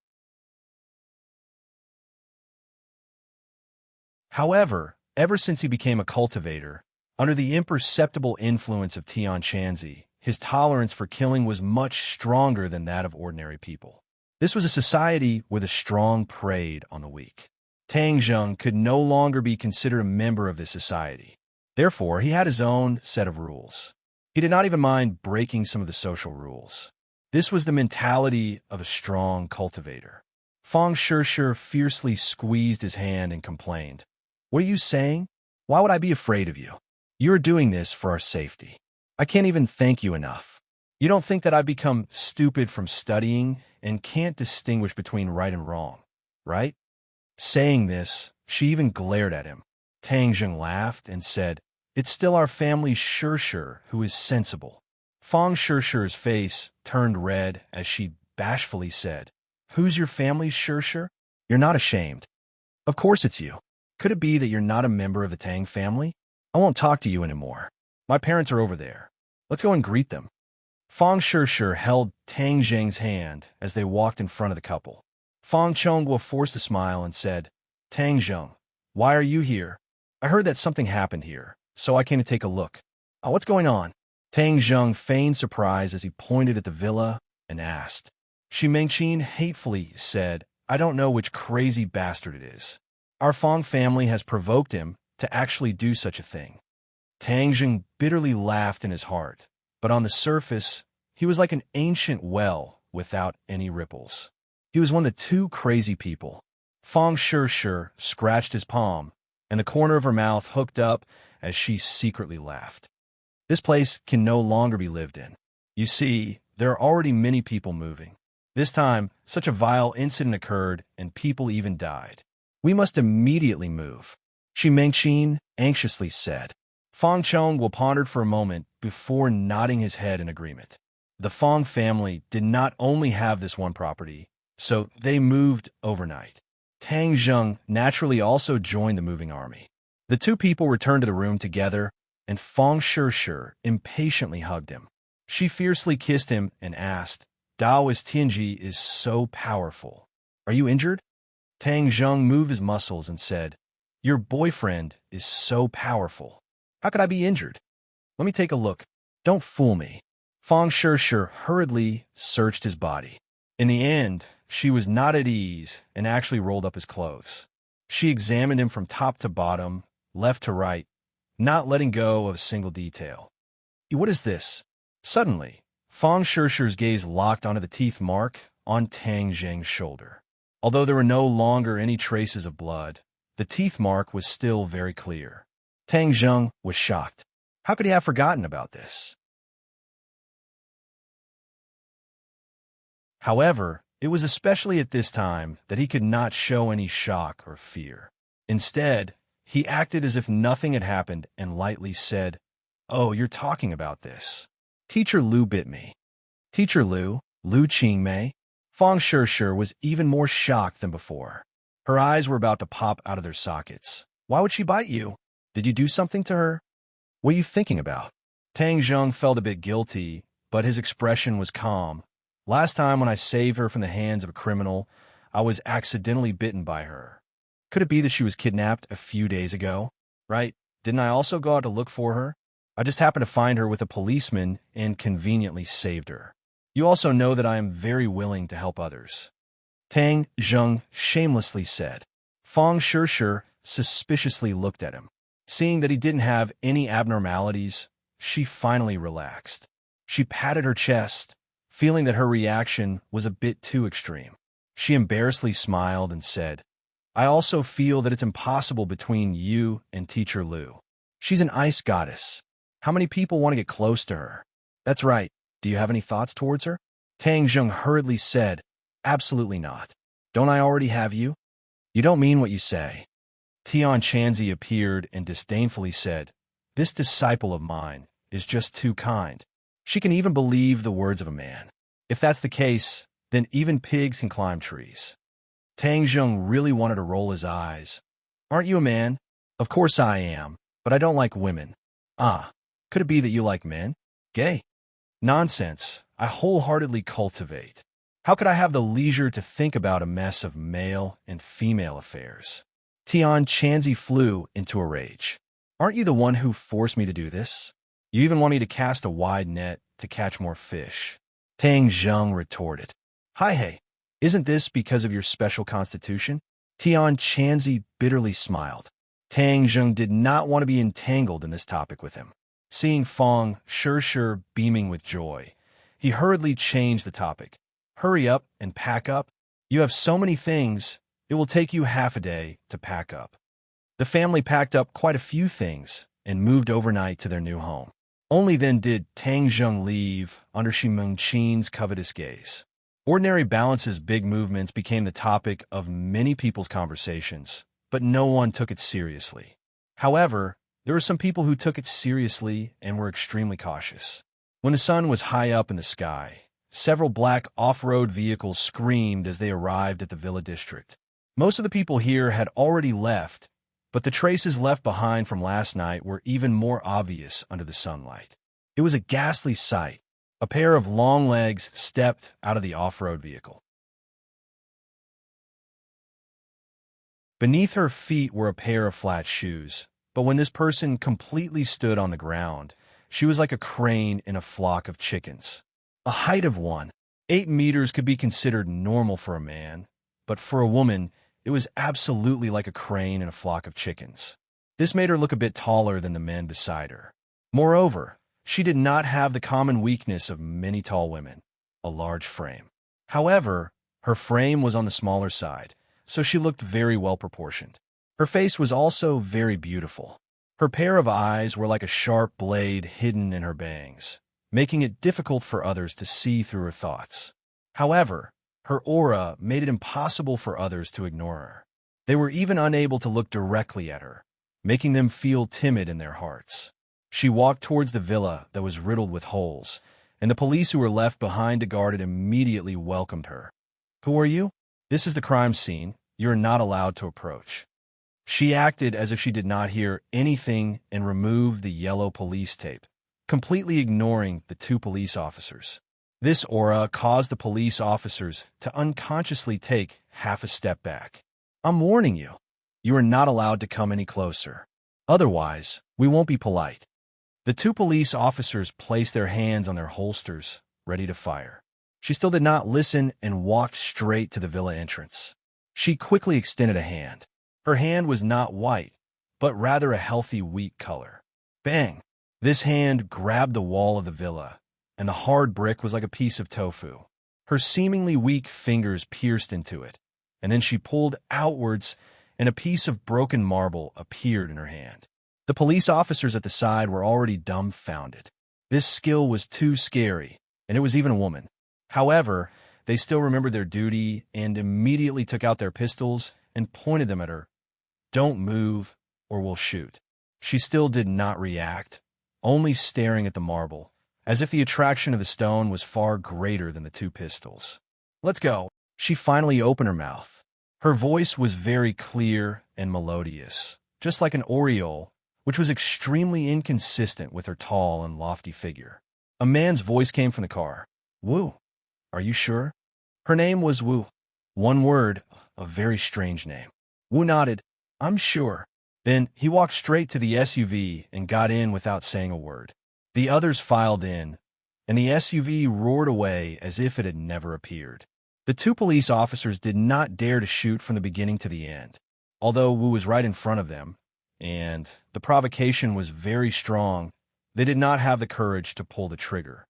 However, ever since he became a cultivator, under the imperceptible influence of Tian Chanzi, his tolerance for killing was much stronger than that of ordinary people. This was a society where the strong preyed on the weak. Tang Zheng could no longer be considered a member of this society. Therefore, he had his own set of rules. He did not even mind breaking some of the social rules. This was the mentality of a strong cultivator. Fang Shishi fiercely squeezed his hand and complained, "What are you saying? Why would I be afraid of you? You are doing this for our safety. I can't even thank you enough. You don't think that I've become stupid from studying and can't distinguish between right and wrong, right?" Saying this, she even glared at him. Tang Zheng laughed and said, "It's still our family's Shishi who is sensible." Fang Shishi's face turned red as she bashfully said, "Who's your family's Shishi? You're not ashamed." "Of course it's you. Could it be that you're not a member of the Tang family? I won't talk to you anymore. My parents are over there. Let's go and greet them." Fang Shishi held Tang Zheng's hand as they walked in front of the couple. Fang Chonghua forced a smile and said, "Tang Zheng, why are you here? I heard that something happened here, so I came to take a look. What's going on?" Tang Zheng feigned surprise as he pointed at the villa and asked. Shi Mengqin hatefully said, "I don't know which crazy bastard it is. Our Fang family has provoked him to actually do such a thing." Tang Zheng bitterly laughed in his heart, but on the surface, he was like an ancient well without any ripples. He was one of the two crazy people. Fang Shishi scratched his palm, and the corner of her mouth hooked up as she secretly laughed. "This place can no longer be lived in. You see, there are already many people moving. This time, such a vile incident occurred, and people even died. We must immediately move," Shi Mengqin anxiously said. Fang Chonghua pondered for a moment before nodding his head in agreement. The Fang family did not only have this one property, so they moved overnight. Tang Zheng naturally also joined the moving army. The two people returned to the room together, and Fang Shishi impatiently hugged him. She fiercely kissed him and asked, "Taoist Tianji is so powerful. Are you injured?" Tang Zheng moved his muscles and said, "Your boyfriend is so powerful. How could I be injured? Let me take a look. Don't fool me." Fang Shishi hurriedly searched his body. In the end, she was not at ease and actually rolled up his clothes. She examined him from top to bottom, left to right, not letting go of a single detail. "What is this?" Suddenly, Fang Shishi's gaze locked onto the teeth mark on Tang Zheng's shoulder. Although there were no longer any traces of blood, the teeth mark was still very clear. Tang Zheng was shocked. How could he have forgotten about this? However, it was especially at this time that he could not show any shock or fear. Instead, he acted as if nothing had happened and lightly said, "Oh, you're talking about this. Teacher Lu bit me." Teacher Lu Qingmei? Fang Shishi was even more shocked than before. Her eyes were about to pop out of their sockets. "Why would she bite you? Did you do something to her? What are you thinking about?" Tang Zheng felt a bit guilty, but his expression was calm. "Last time when I saved her from the hands of a criminal, I was accidentally bitten by her. Could it be that she was kidnapped a few days ago? Right? Didn't I also go out to look for her? I just happened to find her with a policeman and conveniently saved her. You also know that I am very willing to help others." Tang Zheng shamelessly said. Fang Shishi suspiciously looked at him. Seeing that he didn't have any abnormalities, she finally relaxed. She patted her chest, feeling that her reaction was a bit too extreme. She embarrassedly smiled and said, "I also feel that it's impossible between you and Teacher Lu." She's an ice goddess. How many people want to get close to her? That's right. Do you have any thoughts towards her? Tang Zheng hurriedly said, absolutely not. Don't I already have you? You don't mean what you say. Tian Chanzi appeared and disdainfully said, this disciple of mine is just too kind. She can even believe the words of a man. If that's the case, then even pigs can climb trees. Tang Zheng really wanted to roll his eyes. Aren't you a man? Of course I am, but I don't like women. Ah, could it be that you like men? Gay? Nonsense. I wholeheartedly cultivate. How could I have the leisure to think about a mess of male and female affairs? Tian Chanzi flew into a rage. Aren't you the one who forced me to do this? You even want me to cast a wide net to catch more fish. Tang Zheng retorted. Hi hey, isn't this because of your special constitution? Tian Chanzi bitterly smiled. Tang Zheng did not want to be entangled in this topic with him. Seeing Fong sure beaming with joy, he hurriedly changed the topic. Hurry up and pack up. You have so many things, it will take you half a day to pack up. The family packed up quite a few things and moved overnight to their new home. Only then did Tang Zheng leave under Shi Mengqin's covetous gaze. Ordinary Balance's big movements became the topic of many people's conversations, but no one took it seriously. However, there were some people who took it seriously and were extremely cautious. When the sun was high up in the sky, several black off-road vehicles screamed as they arrived at the villa district. Most of the people here had already left, but the traces left behind from last night were even more obvious under the sunlight. It was a ghastly sight. A pair of long legs stepped out of the off-road vehicle. Beneath her feet were a pair of flat shoes, but when this person completely stood on the ground, she was like a crane in a flock of chickens. A height of 8 meters could be considered normal for a man, but for a woman, it was absolutely like a crane in a flock of chickens. This made her look a bit taller than the men beside her. Moreover, she did not have the common weakness of many tall women, a large frame. However, her frame was on the smaller side, so she looked very well proportioned. Her face was also very beautiful. Her pair of eyes were like a sharp blade hidden in her bangs, making it difficult for others to see through her thoughts. However, her aura made it impossible for others to ignore her. They were even unable to look directly at her, making them feel timid in their hearts. She walked towards the villa that was riddled with holes, and the police who were left behind to guard it immediately welcomed her. Who are you? This is the crime scene. You are not allowed to approach. She acted as if she did not hear anything and removed the yellow police tape, completely ignoring the 2 police officers. This aura caused the police officers to unconsciously take half a step back. I'm warning you. You are not allowed to come any closer. Otherwise, we won't be polite. The 2 police officers placed their hands on their holsters, ready to fire. She still did not listen and walked straight to the villa entrance. She quickly extended a hand. Her hand was not white, but rather a healthy wheat color. Bang! This hand grabbed the wall of the villa, and the hard brick was like a piece of tofu. Her seemingly weak fingers pierced into it, and then she pulled outwards, and a piece of broken marble appeared in her hand. The police officers at the side were already dumbfounded. This skill was too scary, and it was even a woman. However, they still remembered their duty and immediately took out their pistols and pointed them at her. Don't move, or we'll shoot. She still did not react, only staring at the marble, as if the attraction of the stone was far greater than the 2 pistols. Let's go. She finally opened her mouth. Her voice was very clear and melodious, just like an oriole, which was extremely inconsistent with her tall and lofty figure. A man's voice came from the car. Wu, are you sure? Her name was Wu. One word, a very strange name. Wu nodded. I'm sure. Then he walked straight to the SUV and got in without saying a word. The others filed in, and the SUV roared away as if it had never appeared. The 2 police officers did not dare to shoot from the beginning to the end, although Wu was right in front of them, and the provocation was very strong. They did not have the courage to pull the trigger.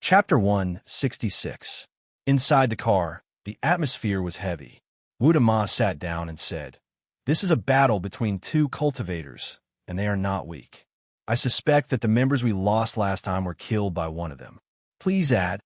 Chapter 166. Inside the car, the atmosphere was heavy. Wu Dama sat down and said, "This is a battle between two cultivators, and they are not weak. I suspect that the members we lost last time were killed by one of them. Please add."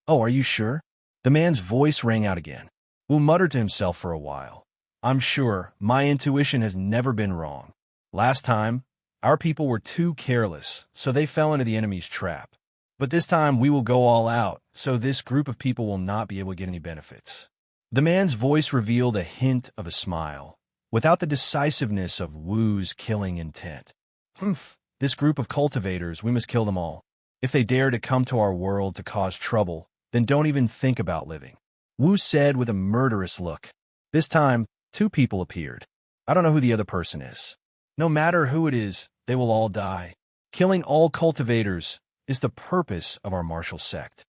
"Oh, are you sure?" The man's voice rang out again. Wu muttered to himself for a while. "I'm sure. My intuition has never been wrong. Last time, our people were too careless, so they fell into the enemy's trap. But this time we will go all out, so this group of people will not be able to get any benefits." The man's voice revealed a hint of a smile, without the decisiveness of Wu's killing intent. "Humph, this group of cultivators, we must kill them all. If they dare to come to our world to cause trouble, then don't even think about living," Wu said with a murderous look. This time, two people appeared. "I don't know who the other person is. No matter who it is, they will all die. Killing all cultivators is the purpose of our martial sect."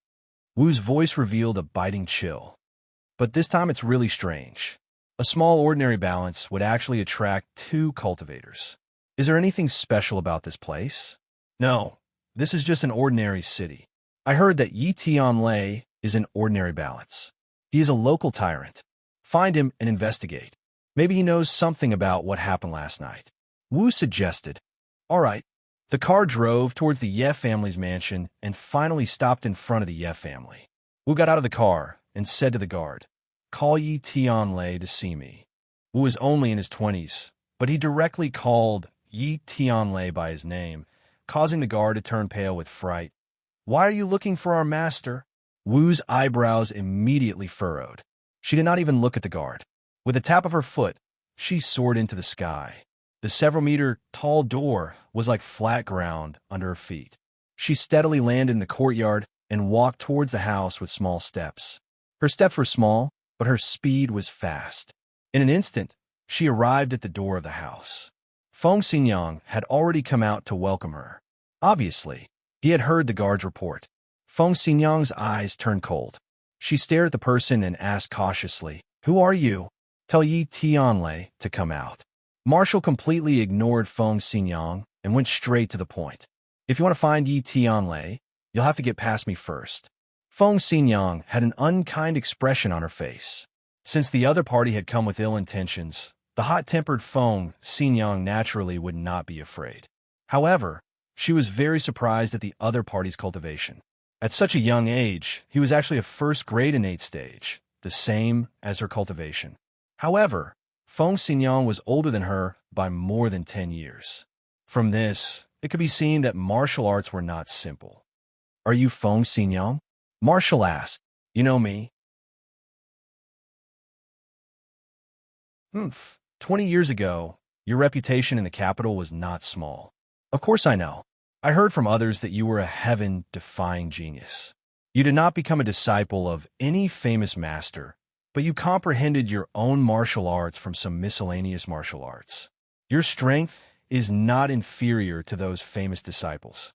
Wu's voice revealed a biting chill. "But this time it's really strange. A small ordinary balance would actually attract two cultivators. Is there anything special about this place?" "No, this is just an ordinary city. I heard that Yi Tianlei is an ordinary balance. He is a local tyrant. Find him and investigate. Maybe he knows something about what happened last night," Wu suggested. "All right." The car drove towards the Ye family's mansion and finally stopped in front of the Ye family. Wu got out of the car and said to the guard, "Call Yi Tianlei to see me." Wu was only in his 20s, but he directly called Yi Tianlei by his name, causing the guard to turn pale with fright. "Why are you looking for our master?" Wu's eyebrows immediately furrowed. She did not even look at the guard. With a tap of her foot, she soared into the sky. The several-meter-tall door was like flat ground under her feet. She steadily landed in the courtyard and walked towards the house with small steps. Her steps were small, but her speed was fast. In an instant, she arrived at the door of the house. Feng Xinyang had already come out to welcome her. Obviously, he had heard the guard's report. Feng Xinyang's eyes turned cold. She stared at the person and asked cautiously, "Who are you?" "Tell Yi Tianlei to come out." Marshall completely ignored Feng Xinyang and went straight to the point. "If you want to find Yi Tianlei, you'll have to get past me first." Feng Xinyang had an unkind expression on her face. Since the other party had come with ill intentions, the hot-tempered Feng Xinyang naturally would not be afraid. However, she was very surprised at the other party's cultivation. At such a young age, he was actually a first-grade innate stage, the same as her cultivation. However, Feng Xinyang was older than her by more than 10 years. From this, it could be seen that martial arts were not simple. "Are you Feng Xinyang?" Marshall asked. "You know me?" 20 years ago, your reputation in the capital was not small." "Of course I know. I heard from others that you were a heaven-defying genius. You did not become a disciple of any famous master, but you comprehended your own martial arts from some miscellaneous martial arts. Your strength is not inferior to those famous disciples."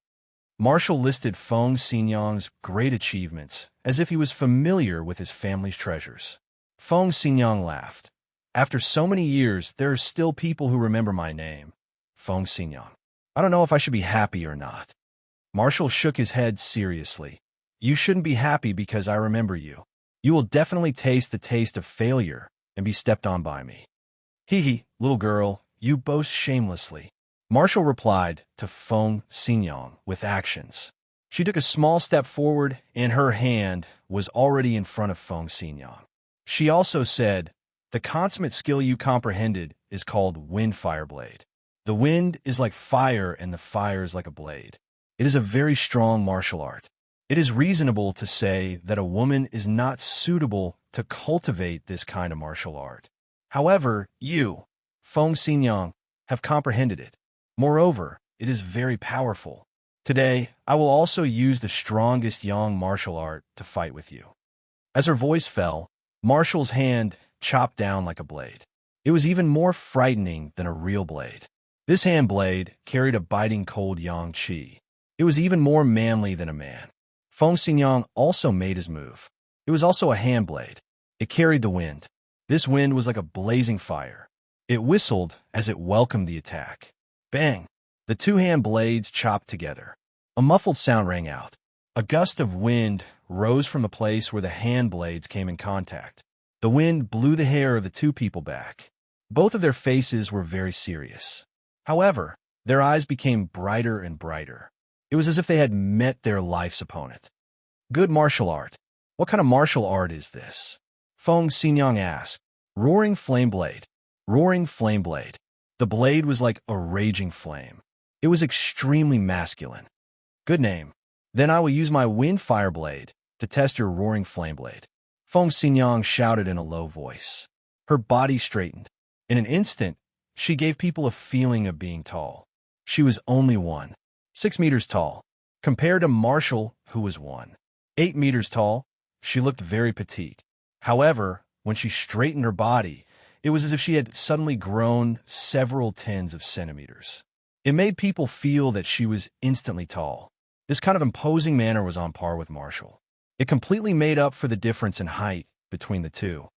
Marshall listed Feng Xinyang's great achievements as if he was familiar with his family's treasures. Feng Xinyang laughed. "After so many years, there are still people who remember my name, Feng Xinyang. I don't know if I should be happy or not." Marshall shook his head seriously. "You shouldn't be happy because I remember you. You will definitely taste the taste of failure and be stepped on by me." "Hee, little girl, you boast shamelessly," Marshall replied to Feng Xinyang with actions. She took a small step forward, and her hand was already in front of Feng Xinyang. She also said, "The consummate skill you comprehended is called Wind-Fire Blade. The wind is like fire, and the fire is like a blade. It is a very strong martial art. It is reasonable to say that a woman is not suitable to cultivate this kind of martial art. However, you, Feng Xinyang, have comprehended it. Moreover, it is very powerful. Today, I will also use the strongest yang martial art to fight with you." As her voice fell, Marshall's hand chopped down like a blade. It was even more frightening than a real blade. This hand blade carried a biting cold yang qi. It was even more manly than a man. Feng Xinyang also made his move. It was also a hand blade. It carried the wind. This wind was like a blazing fire. It whistled as it welcomed the attack. Bang! The two hand blades chopped together. A muffled sound rang out. A gust of wind rose from the place where the hand blades came in contact. The wind blew the hair of the two people back. Both of their faces were very serious. However, their eyes became brighter and brighter. It was as if they had met their life's opponent. Good martial art. What kind of martial art is this? Feng Xinyang asked. Roaring flame blade. Roaring flame blade. The blade was like a raging flame. It was extremely masculine. Good name. Then I will use my wind fire blade to test your roaring flame blade. Feng Xinyang shouted in a low voice. Her body straightened. In an instant, she gave people a feeling of being tall. She was only 6 meters tall. Compared to Marshall, who was 8 meters tall, she looked very petite. However, when she straightened her body, it was as if she had suddenly grown several tens of centimeters. It made people feel that she was instantly tall. This kind of imposing manner was on par with Marshall. It completely made up for the difference in height between the two.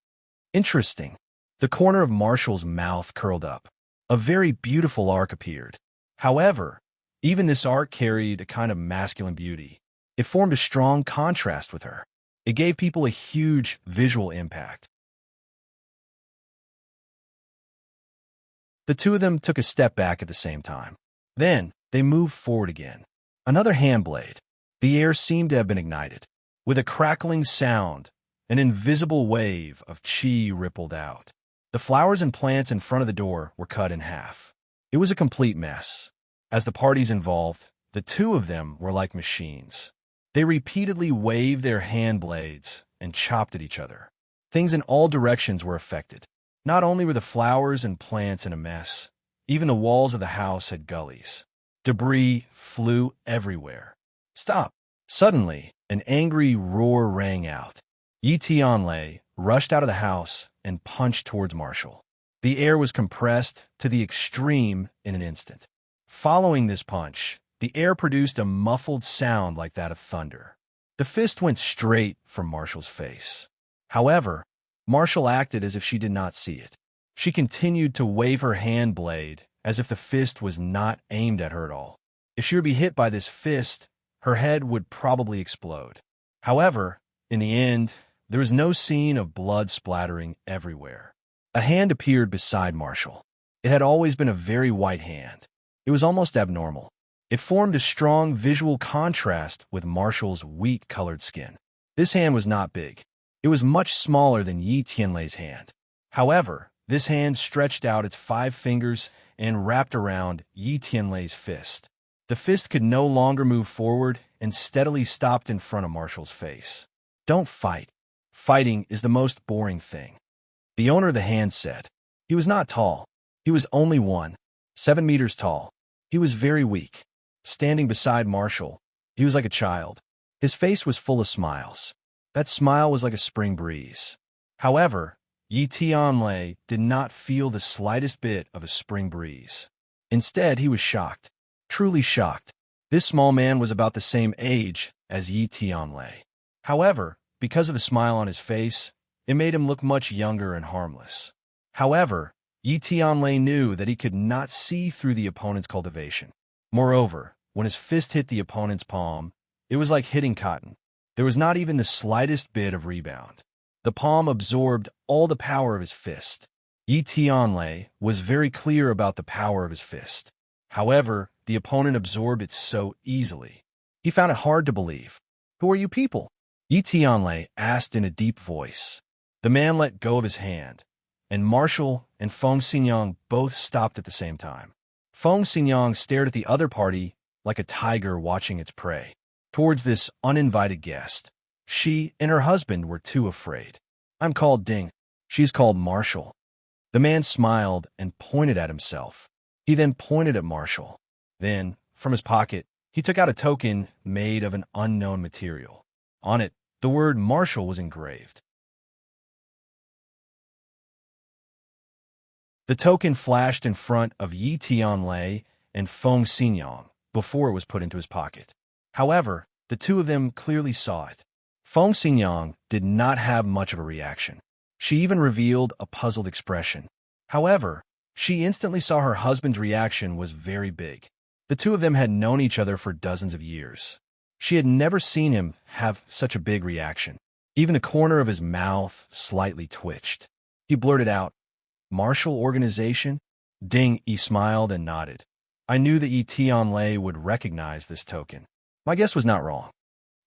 Interesting. The corner of Marshall's mouth curled up. A very beautiful arc appeared. However, even this arc carried a kind of masculine beauty. It formed a strong contrast with her. It gave people a huge visual impact. The two of them took a step back at the same time. Then, they moved forward again. Another hand blade. The air seemed to have been ignited. With a crackling sound, an invisible wave of chi rippled out. The flowers and plants in front of the door were cut in half. It was a complete mess. As the parties involved, the two of them were like machines. They repeatedly waved their hand blades and chopped at each other. Things in all directions were affected. Not only were the flowers and plants in a mess, even the walls of the house had gullies. Debris flew everywhere. Stop! Suddenly, an angry roar rang out. Yi Tianlei rushed out of the house and punched towards Marshall. The air was compressed to the extreme in an instant. Following this punch, the air produced a muffled sound like that of thunder. The fist went straight for Marshall's face. However, Marshall acted as if she did not see it. She continued to wave her hand blade as if the fist was not aimed at her at all. If she were to be hit by this fist, her head would probably explode. However, in the end, there was no scene of blood splattering everywhere. A hand appeared beside Marshall. It had always been a very white hand. It was almost abnormal. It formed a strong visual contrast with Marshall's wheat-colored skin. This hand was not big. It was much smaller than Yi Tianlei's hand. However, this hand stretched out its 5 fingers and wrapped around Yi Tianlei's fist. The fist could no longer move forward and steadily stopped in front of Marshall's face. Don't fight. Fighting is the most boring thing. The owner of the hand said. He was not tall. He was only 7 meters tall. He was very weak. Standing beside Marshall, he was like a child. His face was full of smiles. That smile was like a spring breeze. However, Yi Tianlei did not feel the slightest bit of a spring breeze. Instead, he was shocked. Truly shocked. This small man was about the same age as Yi Tianlei. However, because of the smile on his face, it made him look much younger and harmless. However, Yi Tianlei knew that he could not see through the opponent's cultivation. Moreover, when his fist hit the opponent's palm, it was like hitting cotton. There was not even the slightest bit of rebound. The palm absorbed all the power of his fist. Yi Tianlei was very clear about the power of his fist. However, the opponent absorbed it so easily. He found it hard to believe. Who are you people? Yi Tianlei asked in a deep voice. The man let go of his hand, and Marshall and Feng Xinyang both stopped at the same time. Feng Xinyang stared at the other party like a tiger watching its prey. Towards this uninvited guest, she and her husband were too afraid. I'm called Ding. She's called Marshall. The man smiled and pointed at himself. He then pointed at Marshall. Then, from his pocket, he took out a token made of an unknown material. On it, the word Marshall was engraved. The token flashed in front of Yi Tianlei and Feng Xinyang before it was put into his pocket. However, the two of them clearly saw it. Feng Xinyang did not have much of a reaction. She even revealed a puzzled expression. However, she instantly saw her husband's reaction was very big. The two of them had known each other for dozens of years. She had never seen him have such a big reaction. Even the corner of his mouth slightly twitched. He blurted out, "Martial organization?" Ding Yi smiled and nodded. I knew that Yi Tianlei would recognize this token. My guess was not wrong.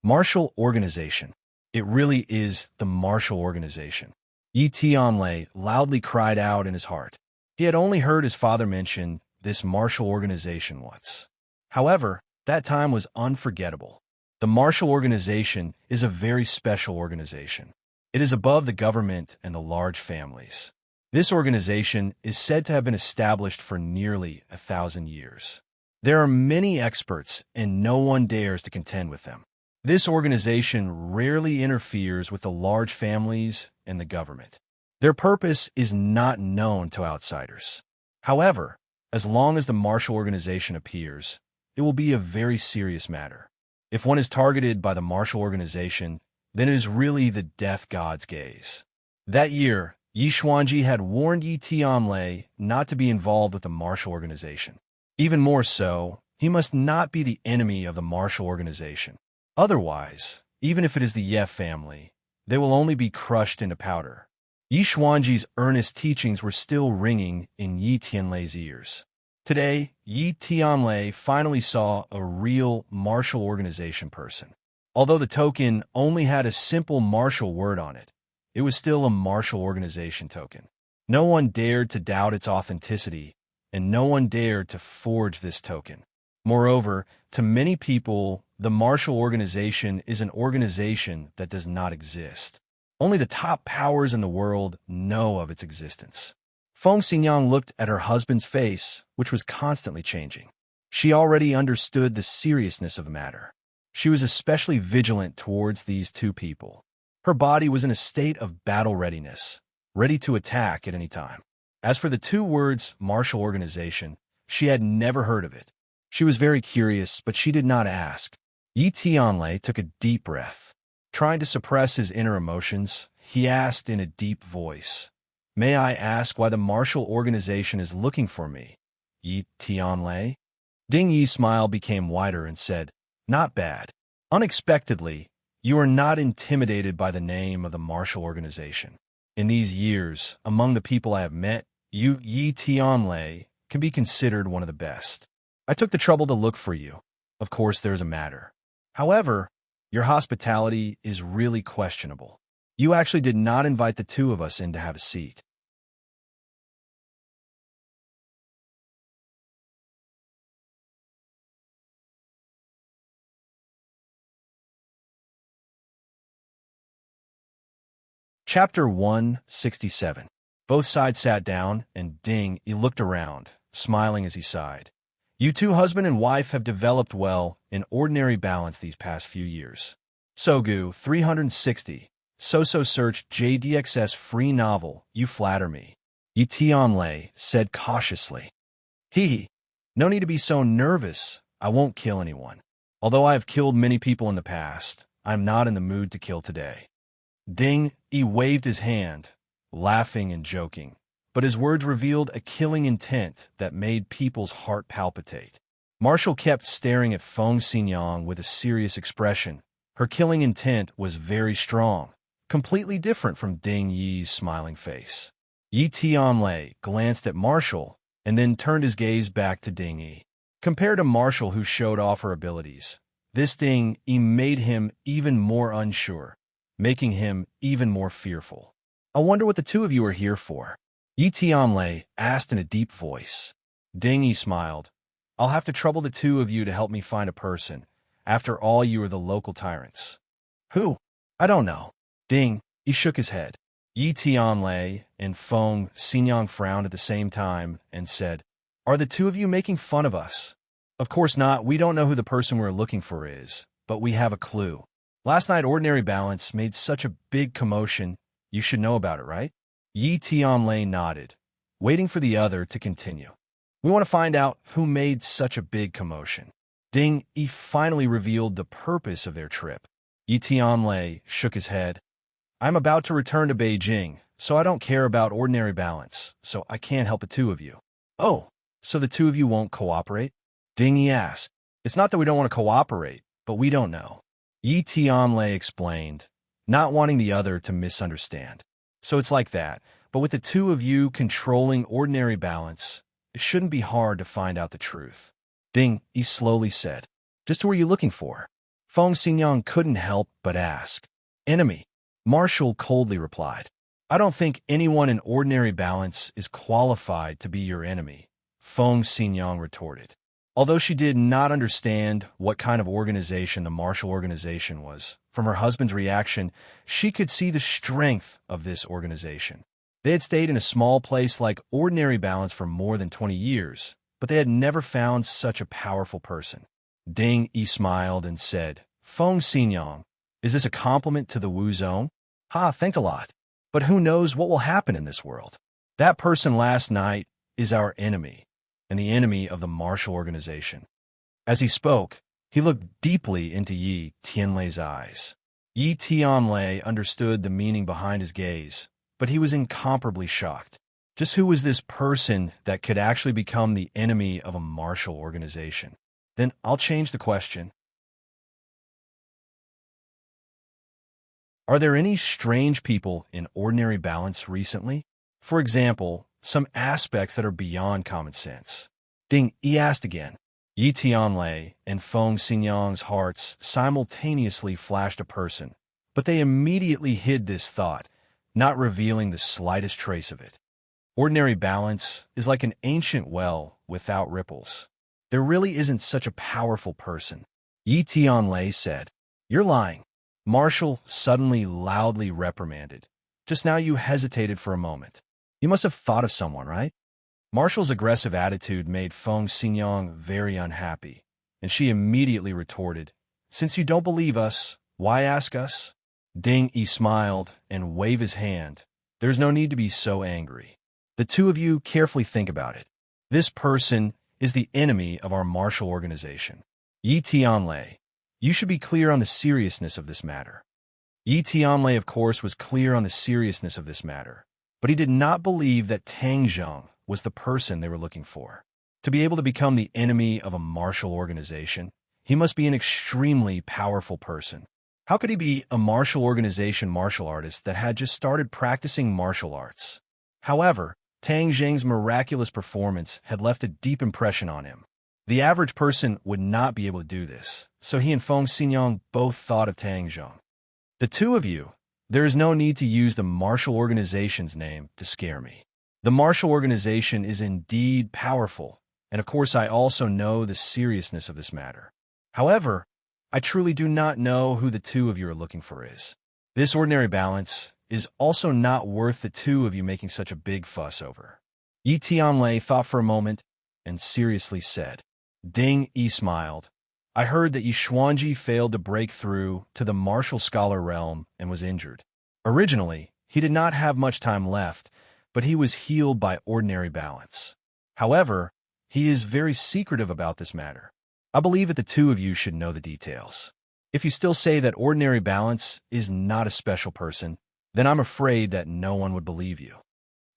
Martial organization. It really is the martial organization. Yi Tianlei loudly cried out in his heart. He had only heard his father mention this martial organization once. However, that time was unforgettable. The martial organization is a very special organization. It is above the government and the large families. This organization is said to have been established for nearly 1,000 years. There are many experts, and no one dares to contend with them. This organization rarely interferes with the large families and the government. Their purpose is not known to outsiders. However, as long as the martial organization appears, it will be a very serious matter. If one is targeted by the martial organization, then it is really the death god's gaze. That year, Yi Xuanji had warned Yi Tianlei not to be involved with the martial organization. Even more so, he must not be the enemy of the martial organization. Otherwise, even if it is the Ye family, they will only be crushed into powder. Yi Xuanji's earnest teachings were still ringing in Yi Tianlei's ears. Today, Yi Tianlei finally saw a real martial organization person. Although the token only had a simple martial word on it, it was still a martial organization token. No one dared to doubt its authenticity, and no one dared to forge this token. Moreover, to many people, the martial organization is an organization that does not exist. Only the top powers in the world know of its existence. Feng Xinyang looked at her husband's face, which was constantly changing. She already understood the seriousness of the matter. She was especially vigilant towards these two people. Her body was in a state of battle readiness, ready to attack at any time. As for the two words, martial organization, she had never heard of it. She was very curious, but she did not ask. Yi Tianlei took a deep breath. Trying to suppress his inner emotions, he asked in a deep voice, "May I ask why the martial organization is looking for me, Yi Tianlei?" Ding Yi's smile became wider and said, "Not bad. Unexpectedly, you are not intimidated by the name of the martial organization. In these years, among the people I have met, you, Yi Tianlei, can be considered one of the best. I took the trouble to look for you. Of course, there is a matter. However, your hospitality is really questionable. You actually did not invite the two of us in to have a seat." Chapter 167. Both sides sat down, and Ding Yi looked around, smiling as he sighed. You two, husband and wife, have developed well in ordinary balance these past few years. Sogu 360. So search JDXS free novel. You flatter me. Yi Tianlei said cautiously. Hee. No need to be so nervous. I won't kill anyone. Although I have killed many people in the past, I am not in the mood to kill today. Ding Yi waved his hand, laughing and joking, but his words revealed a killing intent that made people's heart palpitate. Marshall kept staring at Feng Xinyang with a serious expression. Her killing intent was very strong, completely different from Ding Yi's smiling face. Yi Tianlei glanced at Marshall and then turned his gaze back to Ding Yi. Compared to Marshall, who showed off her abilities, this Ding Yi made him even more unsure, making him even more fearful. I wonder what the two of you are here for? Yi Tianlei asked in a deep voice. Ding Yi smiled. I'll have to trouble the two of you to help me find a person. After all, you are the local tyrants. Who? I don't know. Ding Yi shook his head. Yi Tianlei and Feng Xinyang frowned at the same time and said, Are the two of you making fun of us? Of course not. We don't know who the person we're looking for is, but we have a clue. Last night, Ordinary Balance made such a big commotion. You should know about it, right? Yi Tianlei nodded, waiting for the other to continue. We want to find out who made such a big commotion. Ding Yi finally revealed the purpose of their trip. Yi Tianlei shook his head. I'm about to return to Beijing, so I don't care about Ordinary Balance, so I can't help the two of you. Oh, so the two of you won't cooperate? Ding Yi asked. It's not that we don't want to cooperate, but we don't know. Yi Tianlei explained, not wanting the other to misunderstand. So it's like that, but with the two of you controlling ordinary balance, it shouldn't be hard to find out the truth. Ding, he slowly said. Just who are you looking for? Feng Xingyang couldn't help but ask. Enemy, Marshall coldly replied. I don't think anyone in ordinary balance is qualified to be your enemy, Feng Xingyang retorted. Although she did not understand what kind of organization the Marshall organization was, from her husband's reaction, she could see the strength of this organization. They had stayed in a small place like ordinary balance for more than 20 years, but they had never found such a powerful person. Ding Yi smiled and said, Feng Xingyang, is this a compliment to the Wu Zone? Ha, thanks a lot. But who knows what will happen in this world? That person last night is our enemy, and the enemy of the Marshall organization. As he spoke, he looked deeply into Yi Tianlei's eyes. Yi Tianlei understood the meaning behind his gaze, but he was incomparably shocked. Just who was this person that could actually become the enemy of a Marshall organization? Then I'll change the question. Are there any strange people in ordinary balance recently? For example, some aspects that are beyond common sense. Ding, he asked again. Yi Tianlei and Feng Xingyang's hearts simultaneously flashed a person, but they immediately hid this thought, not revealing the slightest trace of it. Ordinary balance is like an ancient well without ripples. There really isn't such a powerful person. Yi Tianlei said. You're lying. Marshall suddenly loudly reprimanded. Just now you hesitated for a moment. You must have thought of someone, right? Marshall's aggressive attitude made Feng Xingyang very unhappy, and she immediately retorted, Since you don't believe us, why ask us? Ding Yi smiled and waved his hand. There's no need to be so angry. The two of you carefully think about it. This person is the enemy of our Marshall organization. Yi Tianlei, you should be clear on the seriousness of this matter. Yi Tianlei, of course, was clear on the seriousness of this matter, but he did not believe that Tang Zheng was the person they were looking for. To be able to become the enemy of a martial organization, he must be an extremely powerful person. How could he be a martial organization martial artist that had just started practicing martial arts? However, Tang Zheng's miraculous performance had left a deep impression on him. The average person would not be able to do this, so he and Feng Xingyang both thought of Tang Zheng. The two of you, there is no need to use the martial organization's name to scare me. The martial organization is indeed powerful, and of course I also know the seriousness of this matter. However, I truly do not know who the two of you are looking for is. This ordinary balance is also not worth the two of you making such a big fuss over. Yi Tianlei thought for a moment and seriously said. Ding Yi smiled. I heard that Yi Xuanji failed to break through to the martial scholar realm and was injured. Originally, he did not have much time left, but he was healed by ordinary balance. However, he is very secretive about this matter. I believe that the two of you should know the details. If you still say that ordinary balance is not a special person, then I'm afraid that no one would believe you.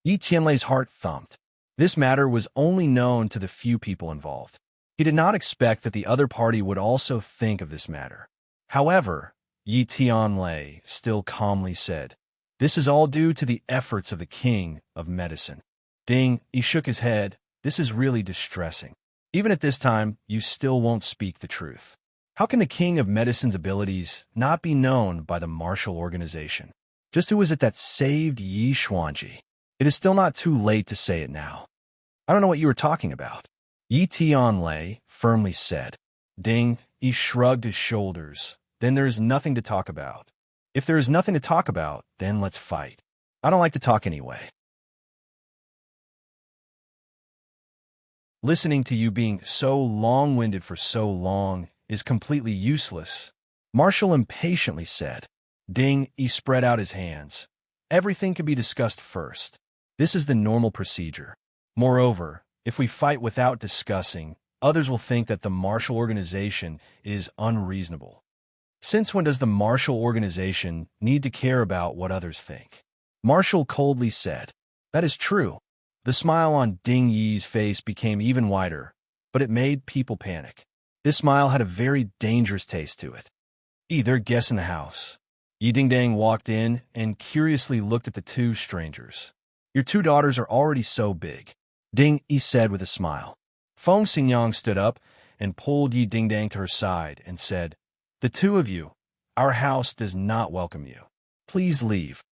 Yi Tianlei's heart thumped. This matter was only known to the few people involved. He did not expect that the other party would also think of this matter. However, Yi Tianlei still calmly said, This is all due to the efforts of the king of medicine. Ding, he shook his head. This is really distressing. Even at this time, you still won't speak the truth. How can the king of medicine's abilities not be known by the martial organization? Just who was it that saved Yi Xuanji? It is still not too late to say it now. I don't know what you were talking about. Yi Tianlei firmly said. Ding, he shrugged his shoulders. Then there is nothing to talk about. If there is nothing to talk about, then let's fight. I don't like to talk anyway. Listening to you being so long-winded for so long is completely useless, Marshall impatiently said. Ding, he spread out his hands. Everything can be discussed first. This is the normal procedure. Moreover, if we fight without discussing, others will think that the martial organization is unreasonable. Since when does the martial organization need to care about what others think? Marshall coldly said. That is true. The smile on Ding Yi's face became even wider, but it made people panic. This smile had a very dangerous taste to it. They're guests in the house. Yi Dingdang walked in and curiously looked at the two strangers. Your two daughters are already so big, Ding Yi said with a smile. Feng Xingyang stood up and pulled Yi Dingdang to her side and said, the two of you, our house does not welcome you. Please leave.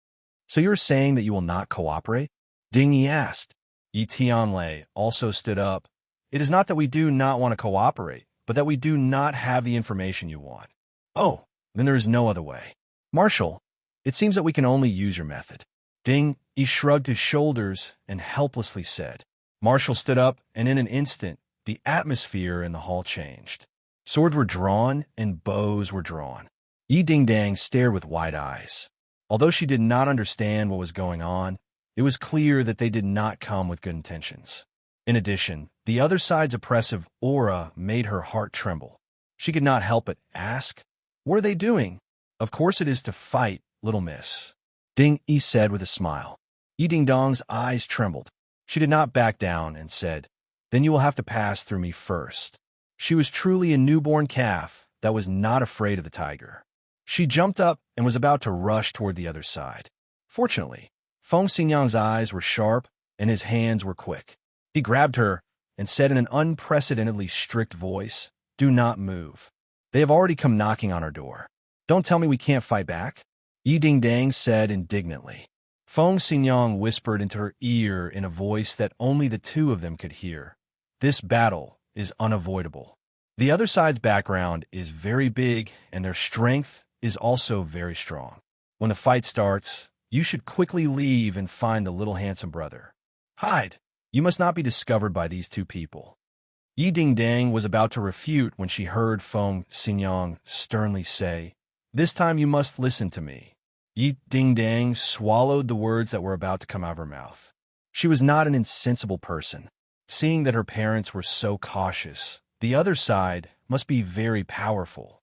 So you're saying that you will not cooperate? Ding Yi asked. Yi Tianlei also stood up. It is not that we do not want to cooperate, but that we do not have the information you want. Oh, then there is no other way. Marshal, it seems that we can only use your method. Ding Yi shrugged his shoulders and helplessly said. Marshal stood up, and in an instant, the atmosphere in the hall changed. Swords were drawn and bows were drawn. Yi Dingdang stared with wide eyes. Although she did not understand what was going on, it was clear that they did not come with good intentions. In addition, the other side's oppressive aura made her heart tremble. She could not help but ask, what are they doing? Of course it is to fight, little miss. Ding Yi said with a smile. Yi Dingdong's eyes trembled. She did not back down and said, then you will have to pass through me first. She was truly a newborn calf that was not afraid of the tiger. She jumped up and was about to rush toward the other side. Fortunately, Feng Xingyang's eyes were sharp and his hands were quick. He grabbed her and said in an unprecedentedly strict voice, do not move. They have already come knocking on our door. Don't tell me we can't fight back. Yi Dingdang said indignantly. Feng Xingyang whispered into her ear in a voice that only the two of them could hear. This battle is unavoidable. The other side's background is very big and their strength is also very strong. When the fight starts, you should quickly leave and find the little handsome brother. Hide. You must not be discovered by these two people. Yi Dingdang was about to refute when she heard Feng Xingyang sternly say, this time you must listen to me. Yi Dingdang swallowed the words that were about to come out of her mouth. She was not an insensible person. Seeing that her parents were so cautious, the other side must be very powerful.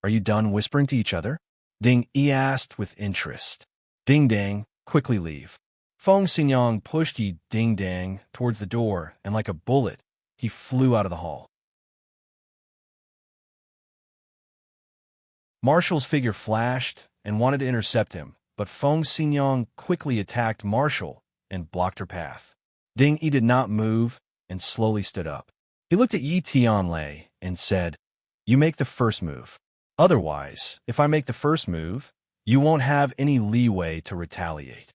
Are you done whispering to each other? Ding Yi asked with interest. Dingdang, quickly leave. Feng Xingyang pushed Yi Dingdang towards the door, and like a bullet, he flew out of the hall. Marshall's figure flashed and wanted to intercept him, but Feng Xingyang quickly attacked Marshall and blocked her path. Ding Yi did not move and slowly stood up. He looked at Yi Tianlei and said, you make the first move. Otherwise, if I make the first move, you won't have any leeway to retaliate.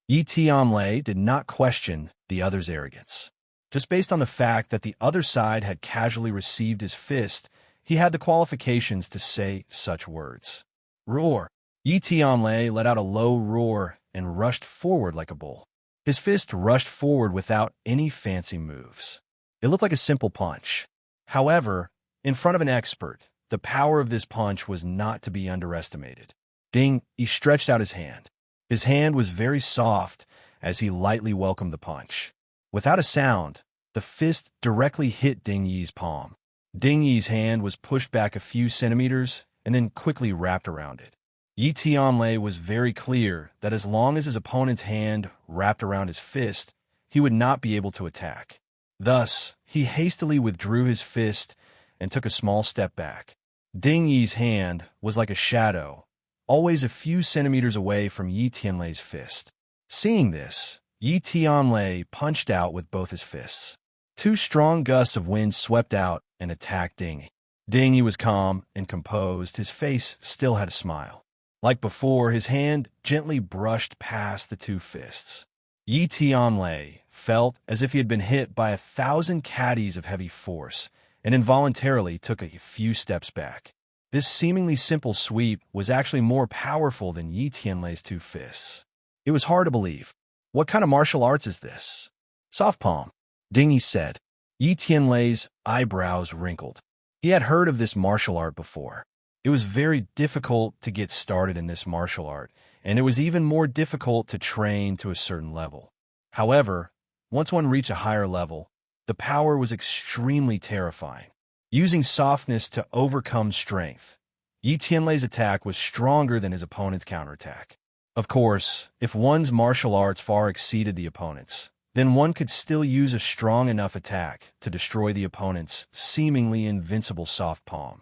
Yi Tianlei did not question the other's arrogance. Just based on the fact that the other side had casually received his fist, he had the qualifications to say such words. Roar! Yi Tianlei let out a low roar and rushed forward like a bull. His fist rushed forward without any fancy moves. It looked like a simple punch. However, in front of an expert, the power of this punch was not to be underestimated. Ding Yi stretched out his hand. His hand was very soft as he lightly welcomed the punch. Without a sound, the fist directly hit Ding Yi's palm. Ding Yi's hand was pushed back a few centimeters and then quickly wrapped around it. Yi Tianlei was very clear that as long as his opponent's hand wrapped around his fist, he would not be able to attack. Thus, he hastily withdrew his fist and took a small step back. Ding Yi's hand was like a shadow, always a few centimeters away from Yi Tianlei's fist. Seeing this, Yi Tianlei punched out with both his fists. Two strong gusts of wind swept out and attacked Ding Yi. Ding Yi was calm and composed. His face still had a smile. Like before, his hand gently brushed past the two fists. Yi Tianlei felt as if he had been hit by 1,000 caddies of heavy force and involuntarily took a few steps back. This seemingly simple sweep was actually more powerful than Yi Tianlei's two fists. It was hard to believe. What kind of martial arts is this? Soft palm, Ding Yi said. Yi Tianlei's eyebrows wrinkled. He had heard of this martial art before. It was very difficult to get started in this martial art, and it was even more difficult to train to a certain level. However, once one reached a higher level, the power was extremely terrifying. Using softness to overcome strength, Yi Tianlei's attack was stronger than his opponent's counterattack. Of course, if one's martial arts far exceeded the opponent's, then one could still use a strong enough attack to destroy the opponent's seemingly invincible soft palm.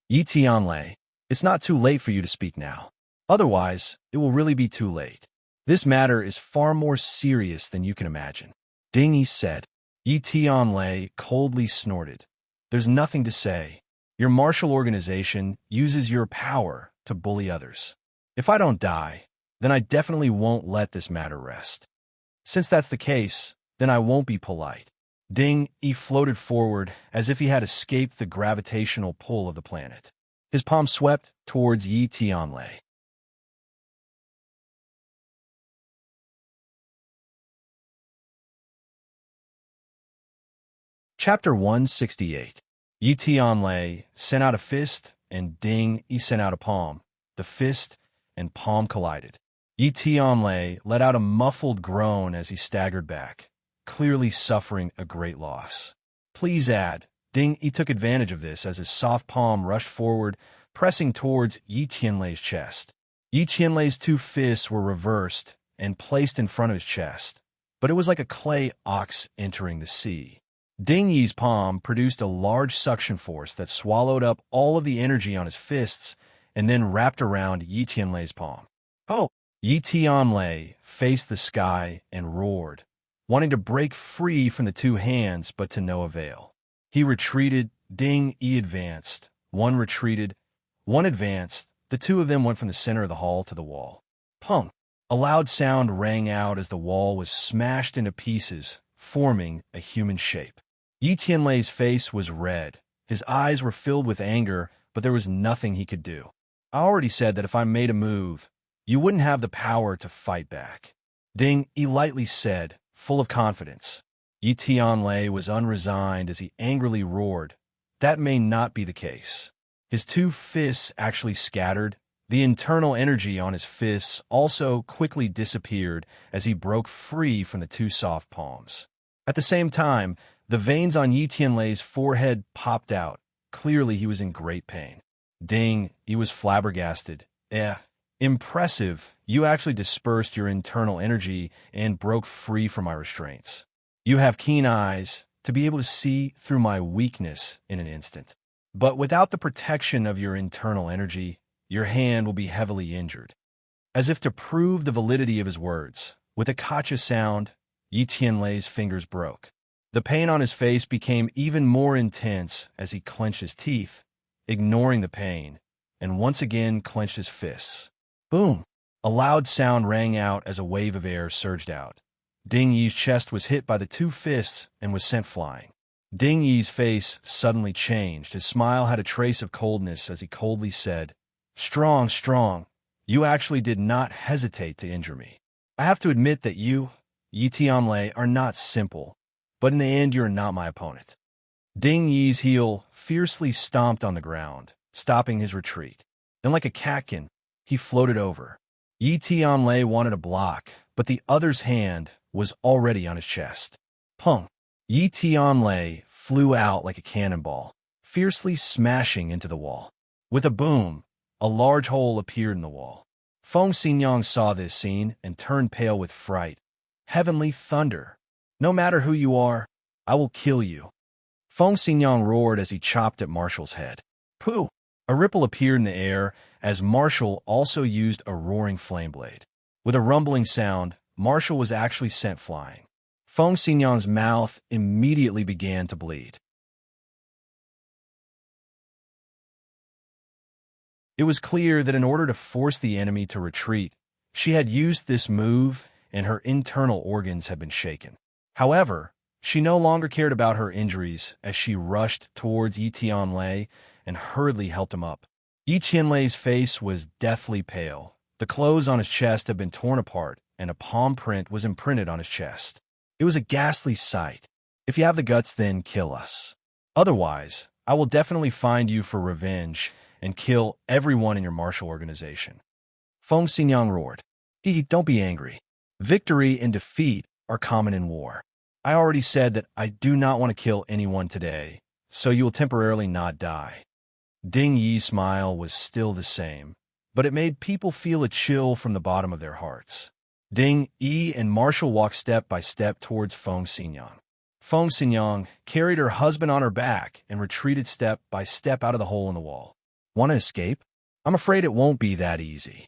Yi Tianlei, it's not too late for you to speak now. Otherwise, it will really be too late. This matter is far more serious than you can imagine. Ding Yi said. Yi Tianlei coldly snorted. There's nothing to say. Your martial organization uses your power to bully others. If I don't die, then I definitely won't let this matter rest. Since that's the case, then I won't be polite. Ding Yi floated forward as if he had escaped the gravitational pull of the planet. His palm swept towards Yi Tianlei. Chapter 168. Yi Tianlei sent out a fist, and Ding Yi sent out a palm. The fist and palm collided. Yi Tianlei let out a muffled groan as he staggered back, clearly suffering a great loss. Please add, Ding Yi took advantage of this as his soft palm rushed forward, pressing towards Yi Tianlei's chest. Yi Tianlei's two fists were reversed and placed in front of his chest, but it was like a clay ox entering the sea. Ding Yi's palm produced a large suction force that swallowed up all of the energy on his fists and then wrapped around Yi Tianlei's palm. Oh! Yi Tianlei faced the sky and roared, wanting to break free from the two hands, but to no avail. He retreated. Ding Yi advanced. One retreated. One advanced. The two of them went from the center of the hall to the wall. Pong! A loud sound rang out as the wall was smashed into pieces, forming a human shape. Yi Tianlei's face was red. His eyes were filled with anger, but there was nothing he could do. I already said that if I made a move, you wouldn't have the power to fight back. Ding Yi lightly said, full of confidence. Yi Tianlei was unresigned as he angrily roared. That may not be the case. His two fists actually scattered. The internal energy on his fists also quickly disappeared as he broke free from the two soft palms. At the same time, the veins on Yi Tianlei's forehead popped out. Clearly, he was in great pain. Ding Yi was flabbergasted. Impressive. You actually dispersed your internal energy and broke free from my restraints. You have keen eyes to be able to see through my weakness in an instant. But without the protection of your internal energy, your hand will be heavily injured. As if to prove the validity of his words, with a kacha sound, Yi Tianlei's fingers broke. The pain on his face became even more intense as he clenched his teeth, ignoring the pain, and once again clenched his fists. Boom! A loud sound rang out as a wave of air surged out. Ding Yi's chest was hit by the two fists and was sent flying. Ding Yi's face suddenly changed. His smile had a trace of coldness as he coldly said, Strong, strong. You actually did not hesitate to injure me. I have to admit that you, Yi Tianlei, are not simple, but in the end you are not my opponent. Ding Yi's heel fiercely stomped on the ground, stopping his retreat. Then like a catkin, he floated over. Yi Tianlei wanted a block, but the other's hand was already on his chest. Pong! Yi Tianlei flew out like a cannonball, fiercely smashing into the wall. With a boom, a large hole appeared in the wall. Feng Xinyang saw this scene and turned pale with fright. Heavenly thunder! No matter who you are, I will kill you. Feng Xinyang roared as he chopped at Marshall's head. Pooh! A ripple appeared in the air as Marshall also used a roaring flame blade. With a rumbling sound, Marshall was actually sent flying. Feng Xinyang's mouth immediately began to bleed. It was clear that in order to force the enemy to retreat, she had used this move and her internal organs had been shaken. However, she no longer cared about her injuries as she rushed towards Yi Tianlei and hurriedly helped him up. Yi Tianlei's face was deathly pale. The clothes on his chest had been torn apart, and a palm print was imprinted on his chest. It was a ghastly sight. If you have the guts, then kill us. Otherwise, I will definitely find you for revenge and kill everyone in your martial organization. Feng Xinyang roared. Don't be angry. Victory and defeat are common in war. I already said that I do not want to kill anyone today, so you will temporarily not die. Ding Yi's smile was still the same, but it made people feel a chill from the bottom of their hearts. Ding Yi and Marshall walked step by step towards Feng Xinyang. Feng Xinyang carried her husband on her back and retreated step by step out of the hole in the wall. Want to escape? I'm afraid it won't be that easy,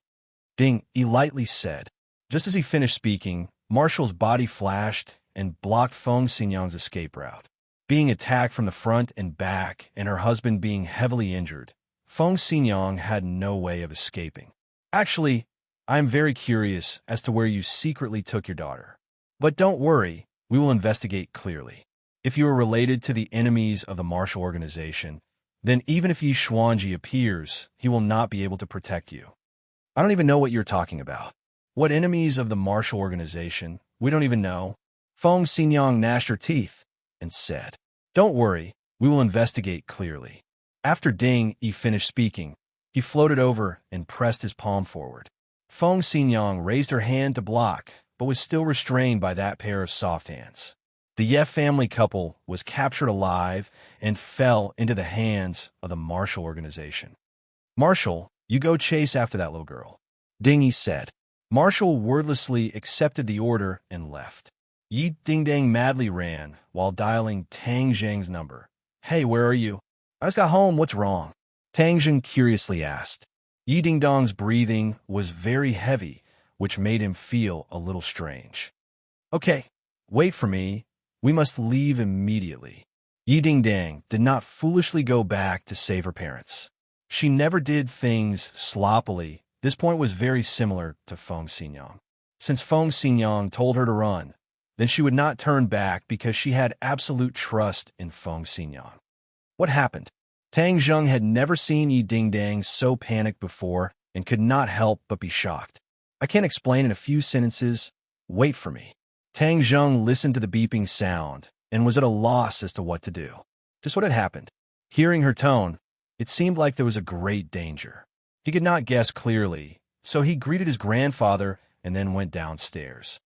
Ding Yi lightly said. Just as he finished speaking, Marshall's body flashed and blocked Feng Xinyang's escape route. Being attacked from the front and back and her husband being heavily injured, Feng Xinyang had no way of escaping. Actually, I am very curious as to where you secretly took your daughter. But don't worry, we will investigate clearly. If you are related to the enemies of the Marshall organization, then even if Yi Xuanji appears, he will not be able to protect you. I don't even know what you're talking about. What enemies of the Marshall organization? We don't even know. Feng Xinyang gnashed her teeth and said, Don't worry, we will investigate clearly. After Ding Yi finished speaking, he floated over and pressed his palm forward. Feng Xinyang raised her hand to block, but was still restrained by that pair of soft hands. The Ye family couple was captured alive and fell into the hands of the Marshall organization. Marshall, you go chase after that little girl, Ding Yi said. Marshall wordlessly accepted the order and left. Yi Dingdang madly ran while dialing Tang Zheng's number. Hey, where are you? I just got home, what's wrong? Tang Zheng curiously asked. Yi Dingdong's breathing was very heavy, which made him feel a little strange. Okay, wait for me. We must leave immediately. Yi Dingdang did not foolishly go back to save her parents. She never did things sloppily. This point was very similar to Feng Xinyang. Since Feng Xinyang told her to run, then she would not turn back because she had absolute trust in Feng Xinyang. What happened? Tang Zheng had never seen Yi Dingdang so panicked before and could not help but be shocked. I can't explain in a few sentences. Wait for me. Tang Zheng listened to the beeping sound and was at a loss as to what to do. Just what had happened. Hearing her tone, it seemed like there was a great danger. He could not guess clearly, so he greeted his grandfather and then went downstairs.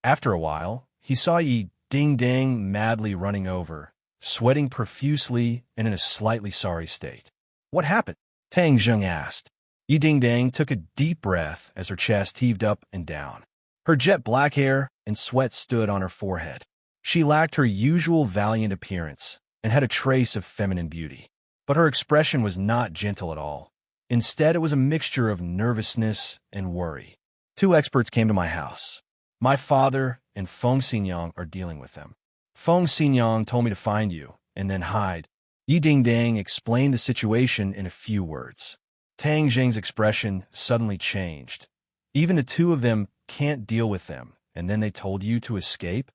After a while, he saw Yi Dingdang madly running over, sweating profusely and in a slightly sorry state. What happened? Tang Zheng asked. Yi Dingdang took a deep breath as her chest heaved up and down. Her jet black hair and sweat stood on her forehead. She lacked her usual valiant appearance and had a trace of feminine beauty. But her expression was not gentle at all. Instead, it was a mixture of nervousness and worry. 2 experts came to my house. My father and Feng Xinyang are dealing with them. Feng Xinyang told me to find you and then hide. Yi Dingdang explained the situation in a few words. Tang Zheng's expression suddenly changed. Even the 2 of them can't deal with them, and then they told you to escape?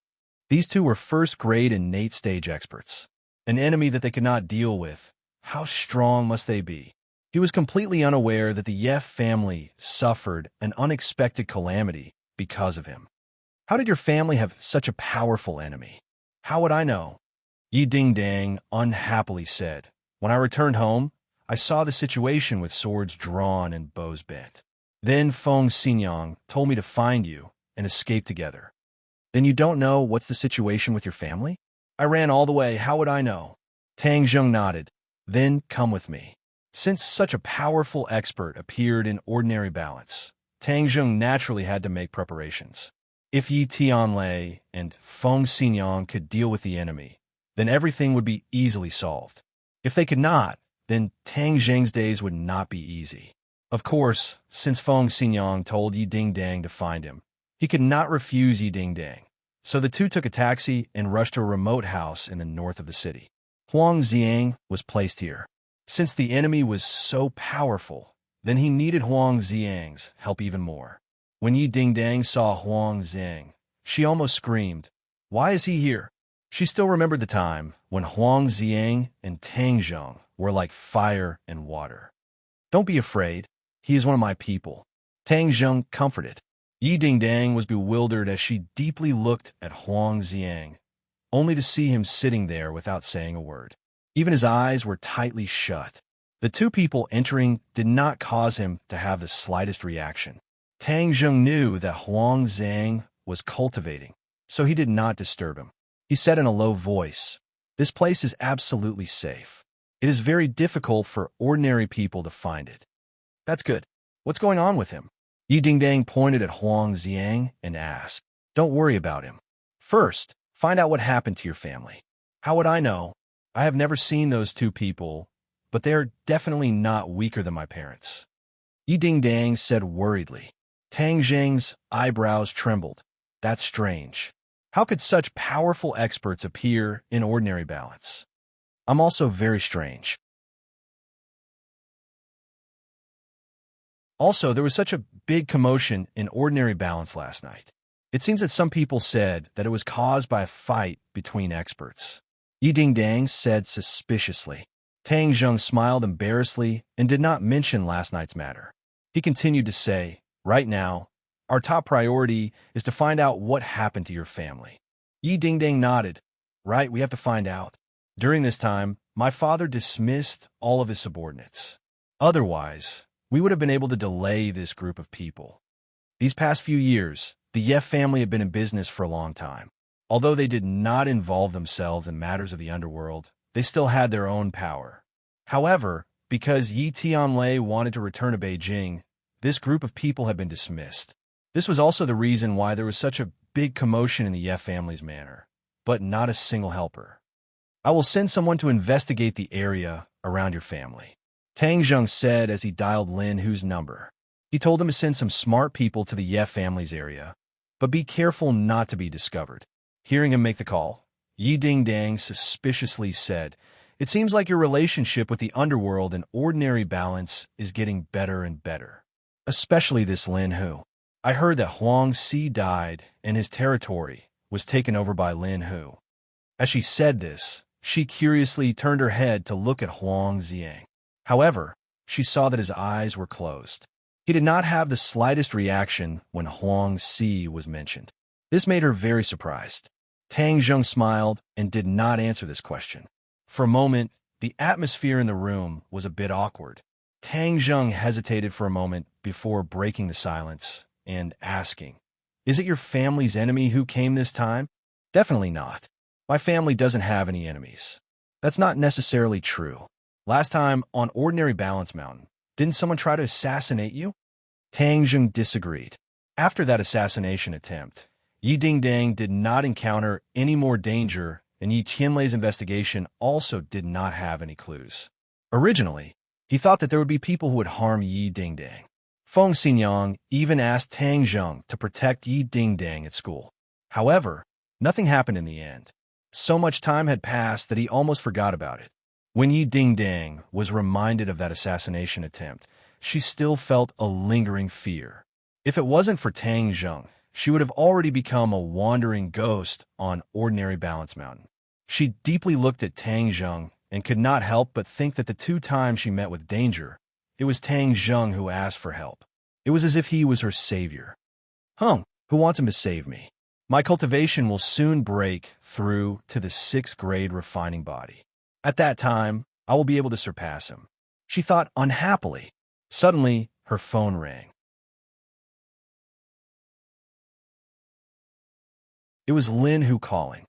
These 2 were first-grade innate stage experts. An enemy that they could not deal with. How strong must they be? He was completely unaware that the Ye family suffered an unexpected calamity because of him. How did your family have such a powerful enemy? How would I know? Yi Dingdang unhappily said. When I returned home, I saw the situation with swords drawn and bows bent. Then Feng Xinyang told me to find you and escape together. Then you don't know what's the situation with your family? I ran all the way, how would I know? Tang Zheng nodded. Then come with me. Since such a powerful expert appeared in ordinary balance, Tang Zheng naturally had to make preparations. If Yi Tianlei and Feng Xinyang could deal with the enemy, then everything would be easily solved. If they could not, then Tang Zheng's days would not be easy. Of course, since Feng Xinyang told Yi Dingdang to find him, he could not refuse Yi Dingdang. So the 2 took a taxi and rushed to a remote house in the north of the city. Huang Xiang was placed here. Since the enemy was so powerful, then he needed Huang Xiang's help even more. When Yi Dingdang saw Huang Xiang, she almost screamed, Why is he here? She still remembered the time when Huang Xiang and Tang Zheng were like fire and water. Don't be afraid. He is one of my people. Tang Zheng comforted. Yi Dingdang was bewildered as she deeply looked at Huang Xiang, only to see him sitting there without saying a word. Even his eyes were tightly shut. The 2 people entering did not cause him to have the slightest reaction. Tang Zheng knew that Huang Xiang was cultivating, so he did not disturb him. He said in a low voice, This place is absolutely safe. It is very difficult for ordinary people to find it. That's good. What's going on with him? Yi Dingdang pointed at Huang Xiang and asked, Don't worry about him. First, find out what happened to your family. How would I know? I have never seen those two people, but they are definitely not weaker than my parents. Yi Dingdang said worriedly. Tang Zheng's eyebrows trembled. That's strange. How could such powerful experts appear in ordinary balance? I'm also very strange. Also, there was such a big commotion in ordinary balance last night. It seems that some people said that it was caused by a fight between experts. Yi Dingdang said suspiciously. Tang Zheng smiled embarrassedly and did not mention last night's matter. He continued to say, Right now, our top priority is to find out what happened to your family. Yi Dingdang nodded. Right, we have to find out. During this time, my father dismissed all of his subordinates. Otherwise, we would have been able to delay this group of people. These past few years, the Yef family had been in business for a long time. Although they did not involve themselves in matters of the underworld, they still had their own power. However, because Yi Tianlei wanted to return to Beijing, this group of people had been dismissed. This was also the reason why there was such a big commotion in the Yef family's manor, but not a single helper. I will send someone to investigate the area around your family, Tang Zheng said as he dialed Lin Hu's number. He told him to send some smart people to the Yef family's area, but be careful not to be discovered. Hearing him make the call, Yi Dingdang suspiciously said, It seems like your relationship with the underworld and ordinary balance is getting better and better. Especially this Lin Hu. I heard that Huang Si died and his territory was taken over by Lin Hu. As she said this, she curiously turned her head to look at Huang Xiang. However, she saw that his eyes were closed. He did not have the slightest reaction when Huang Si was mentioned. This made her very surprised. Tang Zheng smiled and did not answer this question. For a moment, the atmosphere in the room was a bit awkward. Tang Zheng hesitated for a moment before breaking the silence and asking, Is it your family's enemy who came this time? Definitely not. My family doesn't have any enemies. That's not necessarily true. Last time, on Ordinary Balance Mountain, didn't someone try to assassinate you? Tang Zheng disagreed. After that assassination attempt, Yi Dingdang did not encounter any more danger, and Yi Qianlei's investigation also did not have any clues. Originally, he thought that there would be people who would harm Yi Dingdang. Feng Xinyang even asked Tang Zheng to protect Yi Dingdang at school. However, nothing happened in the end. So much time had passed that he almost forgot about it. When Yi Dingdang was reminded of that assassination attempt, she still felt a lingering fear. If it wasn't for Tang Zheng, she would have already become a wandering ghost on Ordinary Balance Mountain. She deeply looked at Tang Zheng and could not help but think that the 2 times she met with danger, it was Tang Zheng who asked for help. It was as if he was her savior. Who wants him to save me? My cultivation will soon break through to the 6th grade refining body. At that time, I will be able to surpass him. She thought unhappily. Suddenly, her phone rang. It was Lin Hu calling.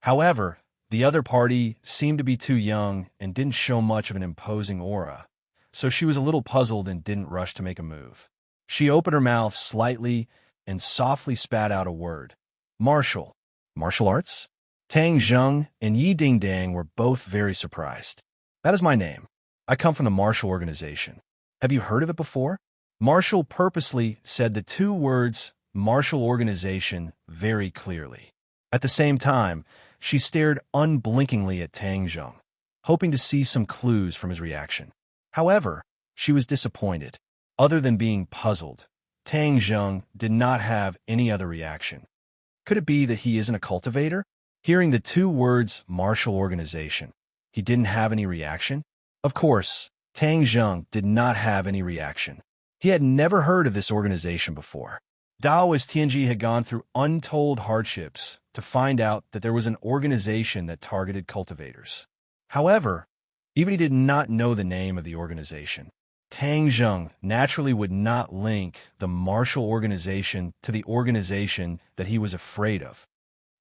However, the other party seemed to be too young and didn't show much of an imposing aura, so she was a little puzzled and didn't rush to make a move. She opened her mouth slightly and softly spat out a word. Martial. Martial arts? Tang Zheng and Yi Dingdang were both very surprised. That is my name. I come from the martial organization. Have you heard of it before? Martial purposely said the 2 words martial organization very clearly. At the same time, she stared unblinkingly at Tang Zheng, hoping to see some clues from his reaction. However, she was disappointed. Other than being puzzled, Tang Zheng did not have any other reaction. Could it be that he isn't a cultivator? Hearing the 2 words martial organization, he didn't have any reaction? Of course, Tang Zheng did not have any reaction. He had never heard of this organization before. Daoist Tianji had gone through untold hardships to find out that there was an organization that targeted cultivators. However, even he did not know the name of the organization. Tang Zheng naturally would not link the martial organization to the organization that he was afraid of.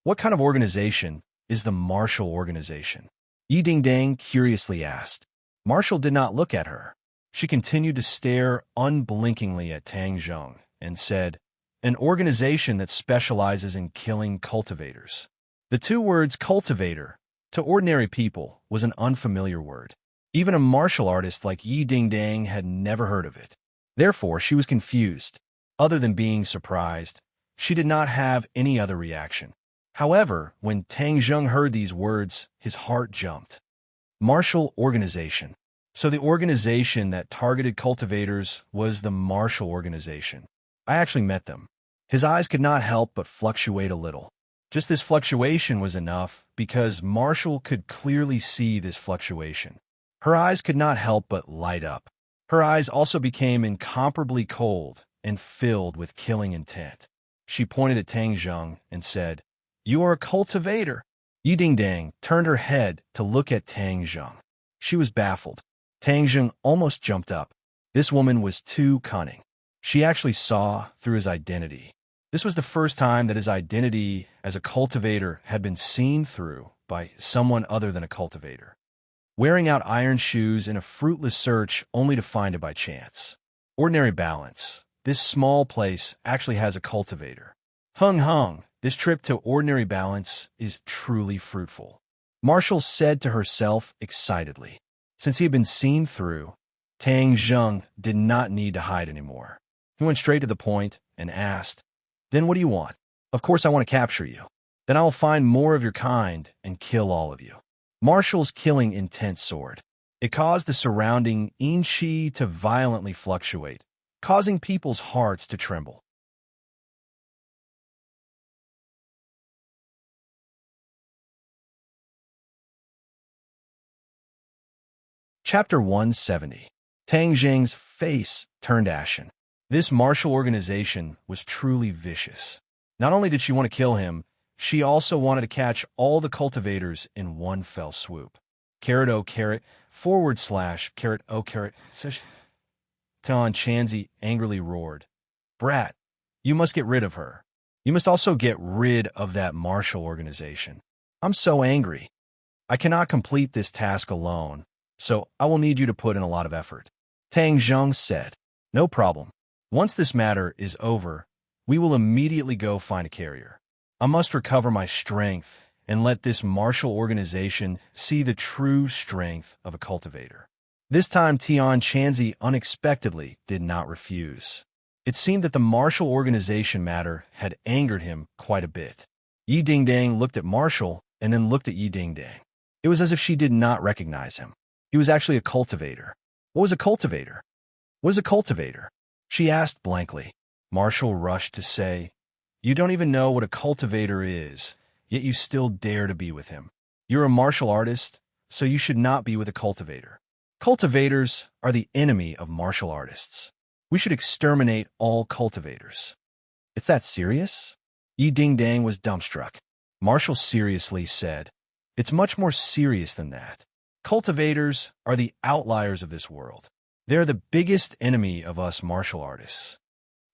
What kind of organization is the martial organization? Yi Dingdang curiously asked. Marshall did not look at her. She continued to stare unblinkingly at Tang Zheng and said, an organization that specializes in killing cultivators. The two words cultivator, to ordinary people, was an unfamiliar word. Even a martial artist like Yi Dingdang had never heard of it. Therefore, she was confused. Other than being surprised, she did not have any other reaction. However, when Tang Zheng heard these words, his heart jumped. Martial organization. So the organization that targeted cultivators was the martial organization. I actually met them. His eyes could not help but fluctuate a little. Just this fluctuation was enough because Marshall could clearly see this fluctuation. Her eyes could not help but light up. Her eyes also became incomparably cold and filled with killing intent. She pointed at Tang Zheng and said, you are a cultivator. Yi Dingdang turned her head to look at Tang Zheng. She was baffled. Tang Zheng almost jumped up. This woman was too cunning. She actually saw through his identity. This was the first time that his identity as a cultivator had been seen through by someone other than a cultivator. Wearing out iron shoes in a fruitless search only to find it by chance. Ordinary balance. This small place actually has a cultivator. Hung, this trip to ordinary balance is truly fruitful. Marshall said to herself excitedly. Since he had been seen through, Tang Zheng did not need to hide anymore. He went straight to the point and asked, then what do you want? Of course I want to capture you. Then I will find more of your kind and kill all of you. Marshall's killing intent soared. It caused the surrounding yin qi to violently fluctuate, causing people's hearts to tremble. Chapter 170. Tang Zheng's face turned ashen. This martial organization was truly vicious. Not only did she want to kill him, she also wanted to catch all the cultivators in one fell swoop. Caret O caret / caret O caret. Tan Chanzi angrily roared. Brat, you must get rid of her. You must also get rid of that martial organization. I'm so angry. I cannot complete this task alone, so I will need you to put in a lot of effort. Tang Zheng said. No problem. Once this matter is over, we will immediately go find a carrier. I must recover my strength and let this martial organization see the true strength of a cultivator. This time Tian Chanzi unexpectedly did not refuse. It seemed that the martial organization matter had angered him quite a bit. Yi Dingdang looked at Marshall and then looked at Yi Dingdang. It was as if she did not recognize him. He was actually a cultivator. What was a cultivator? What is a cultivator? She asked blankly. Marshall rushed to say, you don't even know what a cultivator is, yet you still dare to be with him. You're a martial artist, so you should not be with a cultivator. Cultivators are the enemy of martial artists. We should exterminate all cultivators. It's that serious? Yi Dingdang was dumbstruck. Marshall seriously said, it's much more serious than that. Cultivators are the outliers of this world. They're the biggest enemy of us martial artists.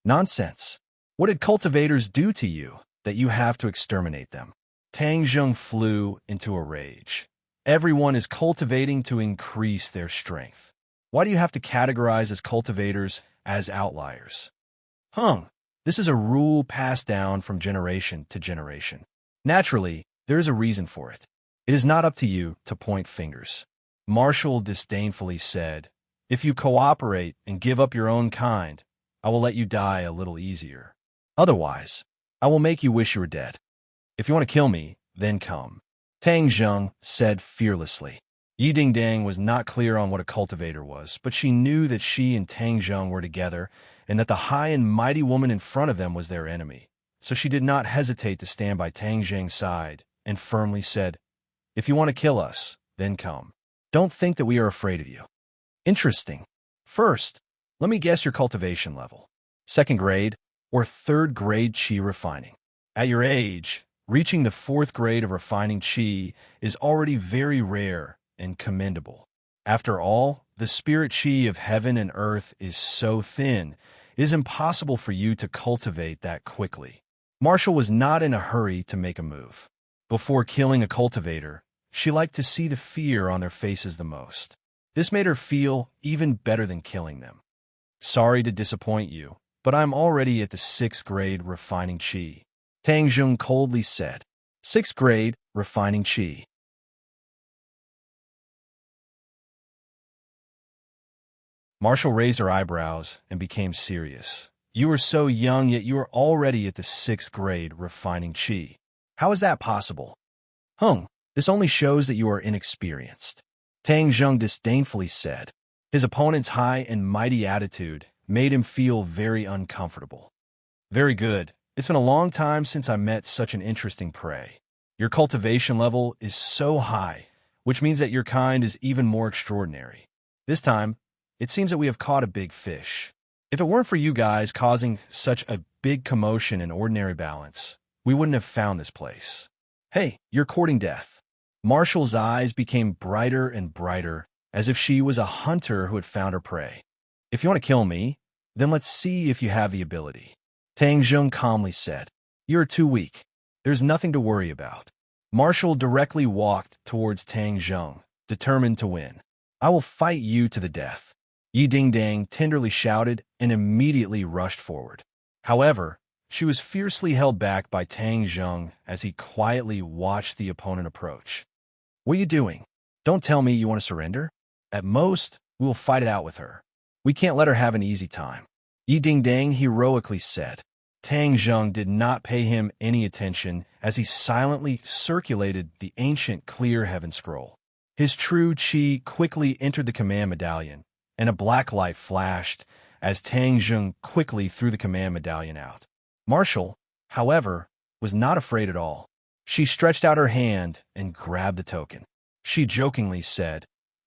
Nonsense. What did cultivators do to you that you have to exterminate them? Tang Zheng flew into a rage. Everyone is cultivating to increase their strength. Why do you have to categorize as cultivators as outliers? This is a rule passed down from generation to generation. Naturally, there is a reason for it. It is not up to you to point fingers. Marshall disdainfully said, if you cooperate and give up your own kind, I will let you die a little easier. Otherwise, I will make you wish you were dead. If you want to kill me, then come. Tang Zheng said fearlessly. Yi Dingdang was not clear on what a cultivator was, but she knew that she and Tang Zheng were together and that the high and mighty woman in front of them was their enemy. So she did not hesitate to stand by Tang Zheng's side and firmly said, if you want to kill us, then come. Don't think that we are afraid of you. Interesting. First, let me guess your cultivation level. 2nd grade or 3rd grade Qi refining. At your age, reaching the 4th grade of refining Qi is already very rare and commendable. After all, the spirit chi of heaven and earth is so thin, it is impossible for you to cultivate that quickly. Marshall was not in a hurry to make a move. Before killing a cultivator, she liked to see the fear on their faces the most. This made her feel even better than killing them. Sorry to disappoint you, but I'm already at the 6th grade refining chi, Tang Jung coldly said. 6th grade refining chi. Marshall raised her eyebrows and became serious. You are so young, yet you are already at the 6th grade refining chi. How is that possible? This only shows that you are inexperienced, Tang Jung disdainfully said. His opponent's high and mighty attitude made him feel very uncomfortable. Very good. It's been a long time since I met such an interesting prey. Your cultivation level is so high, which means that your kind is even more extraordinary. This time, it seems that we have caught a big fish. If it weren't for you guys causing such a big commotion in ordinary balance, we wouldn't have found this place. Hey, you're courting death. Marshall's eyes became brighter and brighter, as if she was a hunter who had found her prey. If you want to kill me, then let's see if you have the ability, Tang Jung calmly said. You're too weak. There's nothing to worry about. Marshall directly walked towards Tang Jung, determined to win. I will fight you to the death, Yi Dingdang tenderly shouted and immediately rushed forward. However, she was fiercely held back by Tang Jung as he quietly watched the opponent approach. What are you doing? Don't tell me you want to surrender? At most, we will fight it out with her. We can't let her have an easy time, Yi Dingdang heroically said. Tang Jung did not pay him any attention as he silently circulated the ancient clear heaven scroll. His true chi quickly entered the command medallion, and a black light flashed as Tang Jung quickly threw the command medallion out. Marshall, however, was not afraid at all. She stretched out her hand and grabbed the token. She jokingly said,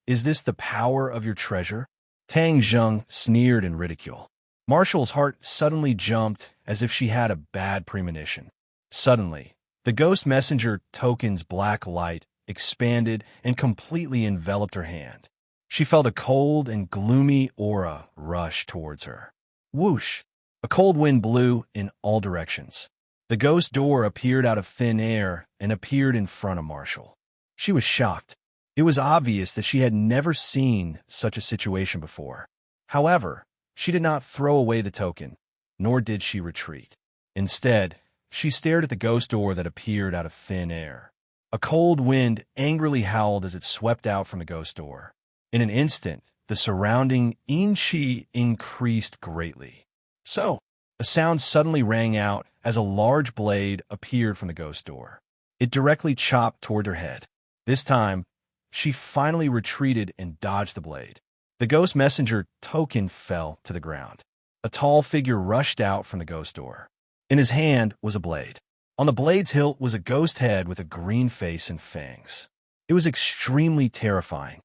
Is this the power of your treasure? Tang Jung sneered in ridicule. Marshall's heart suddenly jumped as if she had a bad premonition. Suddenly, the ghost messenger token's black light expanded and completely enveloped her hand. She felt a cold and gloomy aura rush towards her. Whoosh! A cold wind blew in all directions. The ghost door appeared out of thin air and appeared in front of Marshall. She was shocked. It was obvious that she had never seen such a situation before. However, she did not throw away the token, nor did she retreat. Instead, she stared at the ghost door that appeared out of thin air. A cold wind angrily howled as it swept out from the ghost door. In an instant, the surrounding yin-chi increased greatly. So, a sound suddenly rang out as a large blade appeared from the ghost door. It directly chopped toward her head. This time, she finally retreated and dodged the blade. The ghost messenger token fell to the ground. A tall figure rushed out from the ghost door. In his hand was a blade. On the blade's hilt was a ghost head with a green face and fangs. It was extremely terrifying.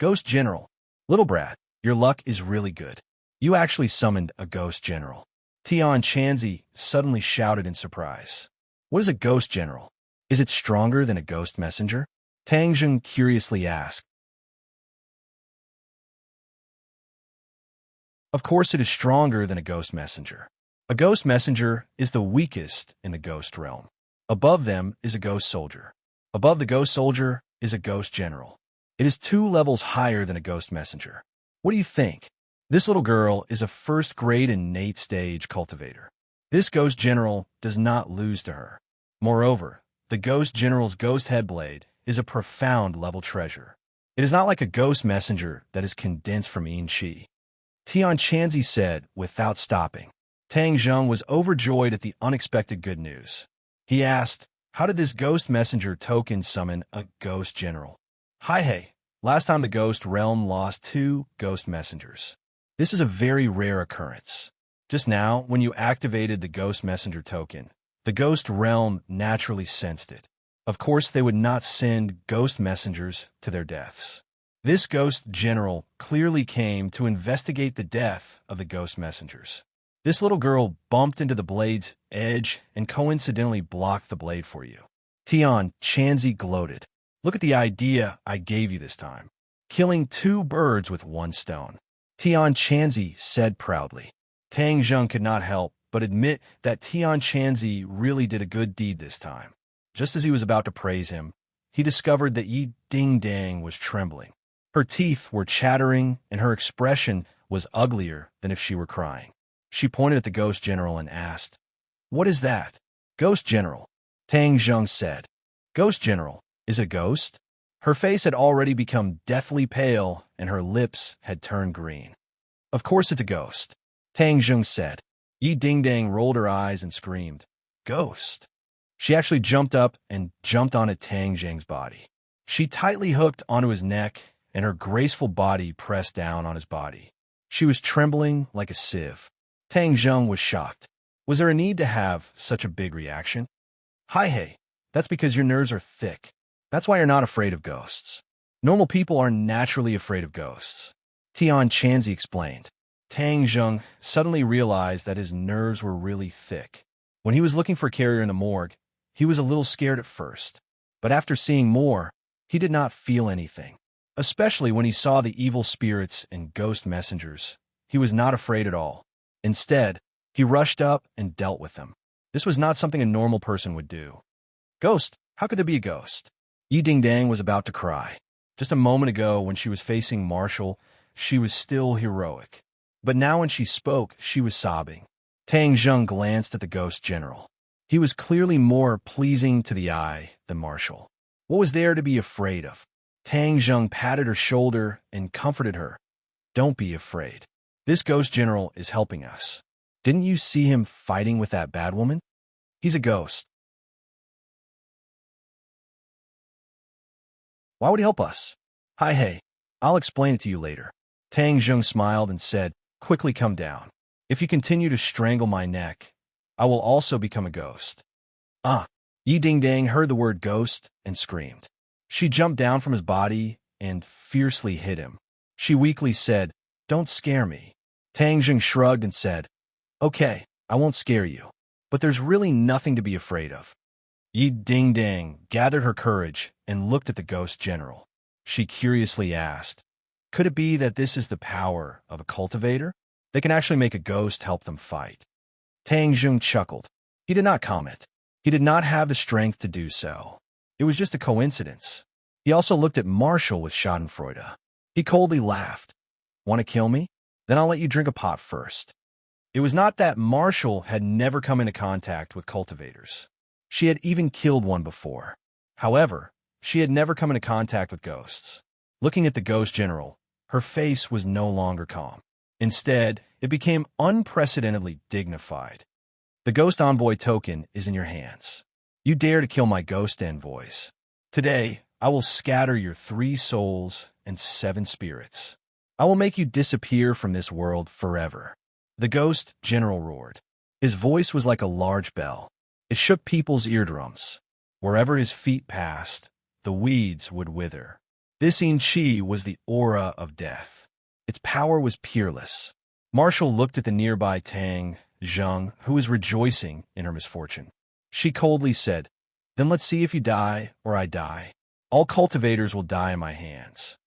Ghost General, little brat, your luck is really good. You actually summoned a ghost general. Tian Chanzi suddenly shouted in surprise. What is a ghost general? Is it stronger than a ghost messenger? Tang Jung curiously asked. Of course it is stronger than a ghost messenger. A ghost messenger is the weakest in the ghost realm. Above them is a ghost soldier. Above the ghost soldier is a ghost general. It is 2 levels higher than a ghost messenger. What do you think? This little girl is a 1st grade innate stage cultivator. This ghost general does not lose to her. Moreover, the ghost general's ghost head blade is a profound level treasure. It is not like a ghost messenger that is condensed from yin chi. Tian Chanzi said without stopping. Tang Jung was overjoyed at the unexpected good news. He asked, how did this ghost messenger token summon a ghost general? Hey, last time the ghost realm lost 2 ghost messengers. This is a very rare occurrence. Just now, when you activated the ghost messenger token, the ghost realm naturally sensed it. Of course, they would not send ghost messengers to their deaths. This ghost general clearly came to investigate the death of the ghost messengers. This little girl bumped into the blade's edge and coincidentally blocked the blade for you. Tian Chanzi gloated. Look at the idea I gave you this time. killing 2 birds with 1 stone. Tian Chanzi said proudly. Tang Zheng could not help but admit that Tian Chanzi really did a good deed this time. Just as he was about to praise him, he discovered that Yi Dingdang was trembling. Her teeth were chattering, and her expression was uglier than if she were crying. She pointed at the ghost general and asked, "What is that?" "Ghost General," Tang Zheng said. "Ghost General is a ghost?" Her face had already become deathly pale, and her lips had turned green. "Of course it's a ghost," Tang Zheng said. Yi Dingdang rolled her eyes and screamed, "Ghost!" She actually jumped up and jumped onto Tang Zheng's body. She tightly hooked onto his neck, and her graceful body pressed down on his body. She was trembling like a sieve. Tang Zheng was shocked. Was there a need to have such a big reaction? "Hi, hey, that's because your nerves are thick. That's why you're not afraid of ghosts. Normal people are naturally afraid of ghosts," Tian Chanzi explained. Tang Zheng suddenly realized that his nerves were really thick. When he was looking for Carrier in the morgue, he was a little scared at first. But after seeing more, he did not feel anything. Especially when he saw the evil spirits and ghost messengers, he was not afraid at all. Instead, he rushed up and dealt with them. This was not something a normal person would do. "Ghost? How could there be a ghost?" Yi Dingdang was about to cry. Just a moment ago, when she was facing Marshall, she was still heroic. But now when she spoke, she was sobbing. Tang Zheng glanced at the ghost general. He was clearly more pleasing to the eye than Marshall. What was there to be afraid of? Tang Zheng patted her shoulder and comforted her. "Don't be afraid. This ghost general is helping us. Didn't you see him fighting with that bad woman? He's a ghost. Why would he help us?" "Hi, hey, I'll explain it to you later." Tang Zheng smiled and said, "Quickly come down. If you continue to strangle my neck, I will also become a ghost." "Ah!" Yi Dingdang heard the word ghost and screamed. She jumped down from his body and fiercely hit him. She weakly said, "Don't scare me." Tang Zheng shrugged and said, "Okay, I won't scare you. But there's really nothing to be afraid of." Yi Dingdang gathered her courage and looked at the ghost general. She curiously asked, "Could it be that this is the power of a cultivator? They can actually make a ghost help them fight." Tang Zheng chuckled. He did not comment. He did not have the strength to do so. It was just a coincidence. He also looked at Marshall with schadenfreude. He coldly laughed. "Want to kill me? Then I'll let you drink a pot first." It was not that Marshall had never come into contact with cultivators. She had even killed one before. However, she had never come into contact with ghosts. Looking at the ghost general, her face was no longer calm. Instead, it became unprecedentedly dignified. "The ghost envoy token is in your hands. You dare to kill my ghost envoys. Today, I will scatter your 3 souls and 7 spirits. I will make you disappear from this world forever." The ghost general roared. His voice was like a large bell. It shook people's eardrums. Wherever his feet passed, the weeds would wither. This Enchi was the aura of death. Its power was peerless. Marshall looked at the nearby Tang Zheng, who was rejoicing in her misfortune. She coldly said, "Then let's see if you die or I die. All cultivators will die in my hands."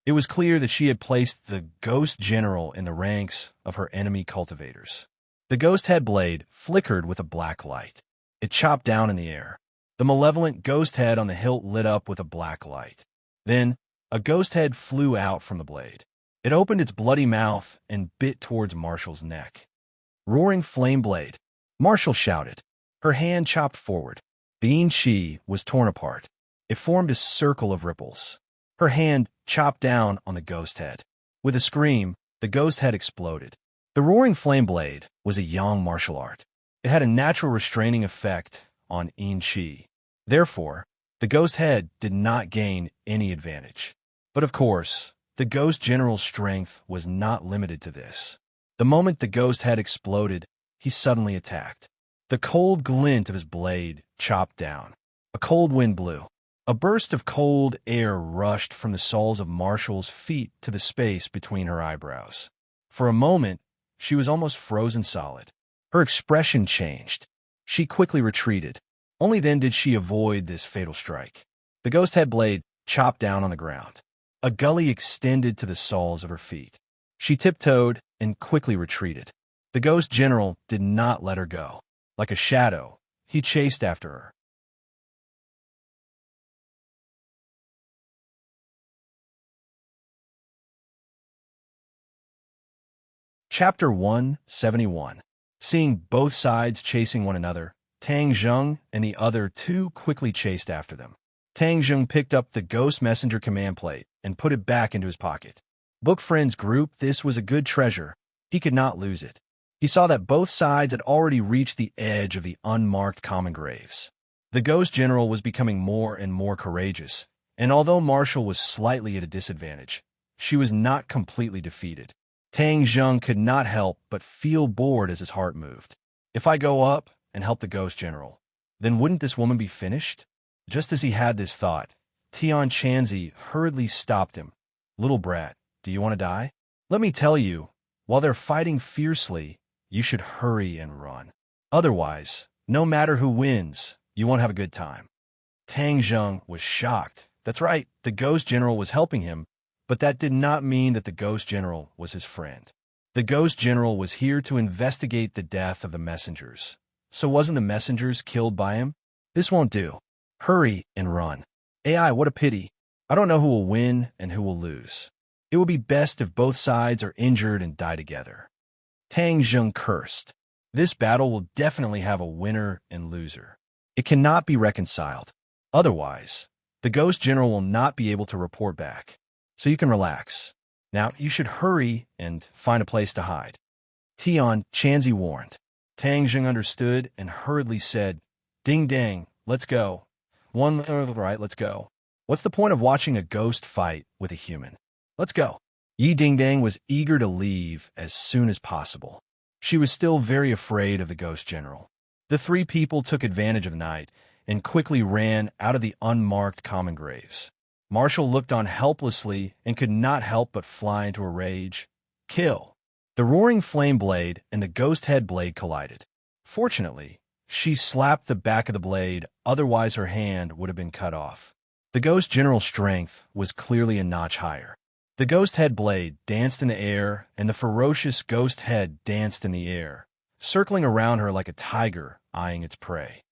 It was clear that she had placed the ghost general in the ranks of her enemy cultivators. The ghost head blade flickered with a black light. It chopped down in the air. The malevolent ghost head on the hilt lit up with a black light. Then, a ghost head flew out from the blade. It opened its bloody mouth and bit towards Marshall's neck. "Roaring flame blade!" Marshall shouted. Her hand chopped forward. The Enchi was torn apart. It formed a circle of ripples. Her hand chopped down on the ghost head. With a scream, the ghost head exploded. The roaring flame blade was a yang martial art. It had a natural restraining effect on Enchi. Therefore, the ghost head did not gain any advantage. But of course, the ghost general's strength was not limited to this. The moment the ghost head exploded, he suddenly attacked. The cold glint of his blade chopped down. A cold wind blew. A burst of cold air rushed from the soles of Marshall's feet to the space between her eyebrows. For a moment, she was almost frozen solid. Her expression changed. She quickly retreated. Only then did she avoid this fatal strike. The ghost head blade chopped down on the ground. A gully extended to the soles of her feet. She tiptoed and quickly retreated. The ghost general did not let her go. Like a shadow, he chased after her. Chapter 171. Seeing both sides chasing one another, Tang Zheng and the other two quickly chased after them. Tang Zheng picked up the Ghost Messenger command plate and put it back into his pocket. Book Friends Group, this was a good treasure. He could not lose it. He saw that both sides had already reached the edge of the unmarked common graves. The Ghost General was becoming more and more courageous, and although Marshall was slightly at a disadvantage, she was not completely defeated. Tang Zheng could not help but feel bored as his heart moved. If I go up and help the Ghost General, then wouldn't this woman be finished? Just as he had this thought, Tian Chanzi hurriedly stopped him. Little brat, do you want to die? Let me tell you, while they're fighting fiercely, you should hurry and run. Otherwise, no matter who wins, you won't have a good time. Tang Zheng was shocked. That's right, the Ghost General was helping him, but that did not mean that the Ghost General was his friend. The Ghost General was here to investigate the death of the messengers. So wasn't the messengers killed by him? This won't do. Hurry and run. AI, what a pity. I don't know who will win and who will lose. It will be best if both sides are injured and die together. Tang Zheng cursed. This battle will definitely have a winner and loser. It cannot be reconciled. Otherwise, the Ghost General will not be able to report back. So you can relax. Now, you should hurry and find a place to hide. Tian Chanzi warned. Tang Zheng understood and hurriedly said, Ding dang, let's go. Right, let's go. What's the point of watching a ghost fight with a human? Let's go. Yi Ding Dang was eager to leave as soon as possible. She was still very afraid of the Ghost General. The three people took advantage of the night and quickly ran out of the unmarked common graves. Marshall looked on helplessly and could not help but fly into a rage. Kill! The roaring flame blade and the ghost head blade collided. Fortunately, she slapped the back of the blade, otherwise her hand would have been cut off. The Ghost General's strength was clearly a notch higher. The ghost head blade danced in the air, and the ferocious ghost head danced in the air, circling around her like a tiger eyeing its prey.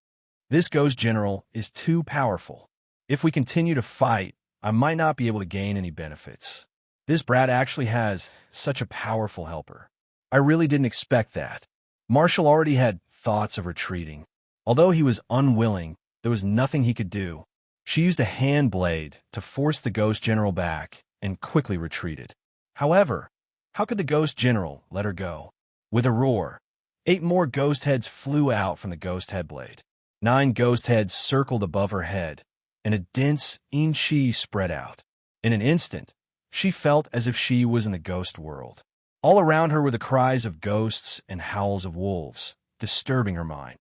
This Ghost General is too powerful. If we continue to fight, I might not be able to gain any benefits. This brat actually has such a powerful helper. I really didn't expect that. Marshall already had thoughts of retreating. Although he was unwilling, there was nothing he could do. She used a hand blade to force the Ghost General back and quickly retreated. However, how could the Ghost General let her go? With a roar, 8 more ghost heads flew out from the ghost head blade. 9 ghost heads circled above her head, and a dense in-chi spread out. In an instant, she felt as if she was in the ghost world. All around her were the cries of ghosts and howls of wolves, disturbing her mind.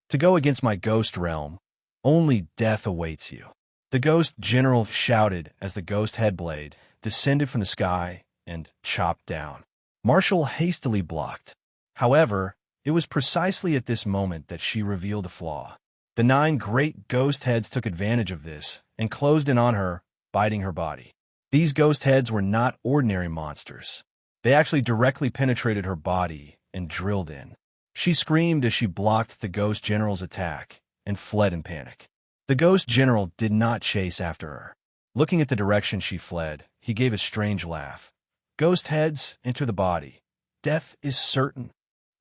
To go against my ghost realm, only death awaits you. The Ghost General shouted as the ghost head blade descended from the sky and chopped down. Marshall hastily blocked. However, it was precisely at this moment that she revealed a flaw. The 9 great ghost heads took advantage of this and closed in on her, biting her body. These ghost heads were not ordinary monsters. They actually directly penetrated her body and drilled in. She screamed as she blocked the Ghost General's attack and fled in panic. The Ghost General did not chase after her. Looking at the direction she fled, he gave a strange laugh. Ghost heads enter the body. Death is certain.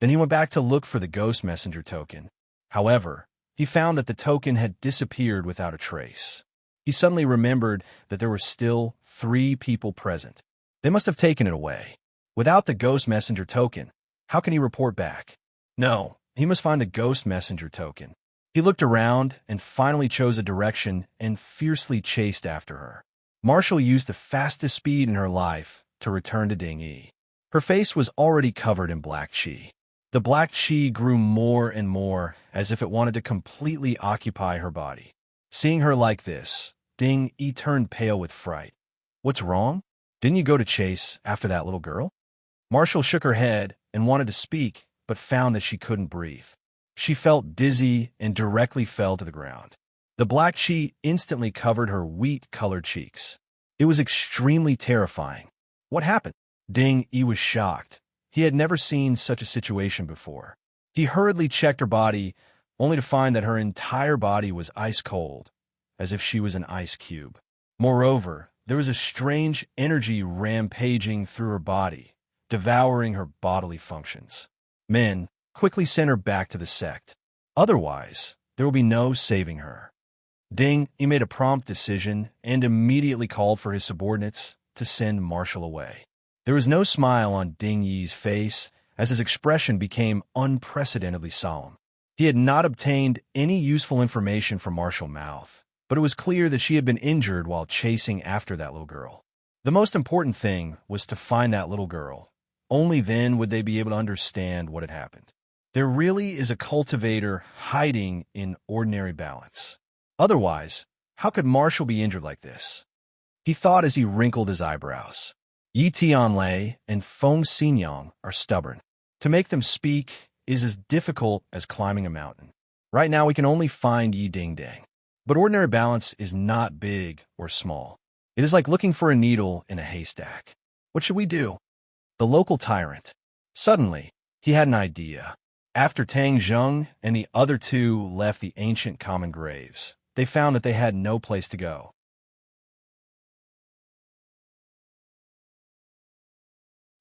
Then he went back to look for the Ghost Messenger token. However, he found that the token had disappeared without a trace. He suddenly remembered that there were still 3 people present. They must have taken it away. Without the Ghost Messenger token, how can he report back? No, he must find the Ghost Messenger token. He looked around and finally chose a direction and fiercely chased after her. Marshall used the fastest speed in her life to return to Ding-Yi. Her face was already covered in black chi. The black chi grew more and more as if it wanted to completely occupy her body. Seeing her like this, Ding-Yi turned pale with fright. What's wrong? Didn't you go to chase after that little girl? Marshall shook her head and wanted to speak, but found that she couldn't breathe. She felt dizzy and directly fell to the ground. The black chi instantly covered her wheat-colored cheeks. It was extremely terrifying. What happened? Ding Yi was shocked. He had never seen such a situation before. He hurriedly checked her body, only to find that her entire body was ice cold, as if she was an ice cube. Moreover, there was a strange energy rampaging through her body, devouring her bodily functions. Men, quickly sent her back to the sect. Otherwise, there will be no saving her. Ding Yi made a prompt decision and immediately called for his subordinates to send Marshall away. There was no smile on Ding Yi's face as his expression became unprecedentedly solemn. He had not obtained any useful information from Marshall's mouth, but it was clear that she had been injured while chasing after that little girl. The most important thing was to find that little girl. Only then would they be able to understand what had happened. There really is a cultivator hiding in ordinary balance. Otherwise, how could Marshall be injured like this? He thought as he wrinkled his eyebrows. Yi Tianlei and Feng Xinyang are stubborn. To make them speak is as difficult as climbing a mountain. Right now we can only find Yi Dingdang. But ordinary balance is not big or small. It is like looking for a needle in a haystack. What should we do? The local tyrant. Suddenly, he had an idea. After Tang Zheng and the other two left the ancient common graves, they found that they had no place to go.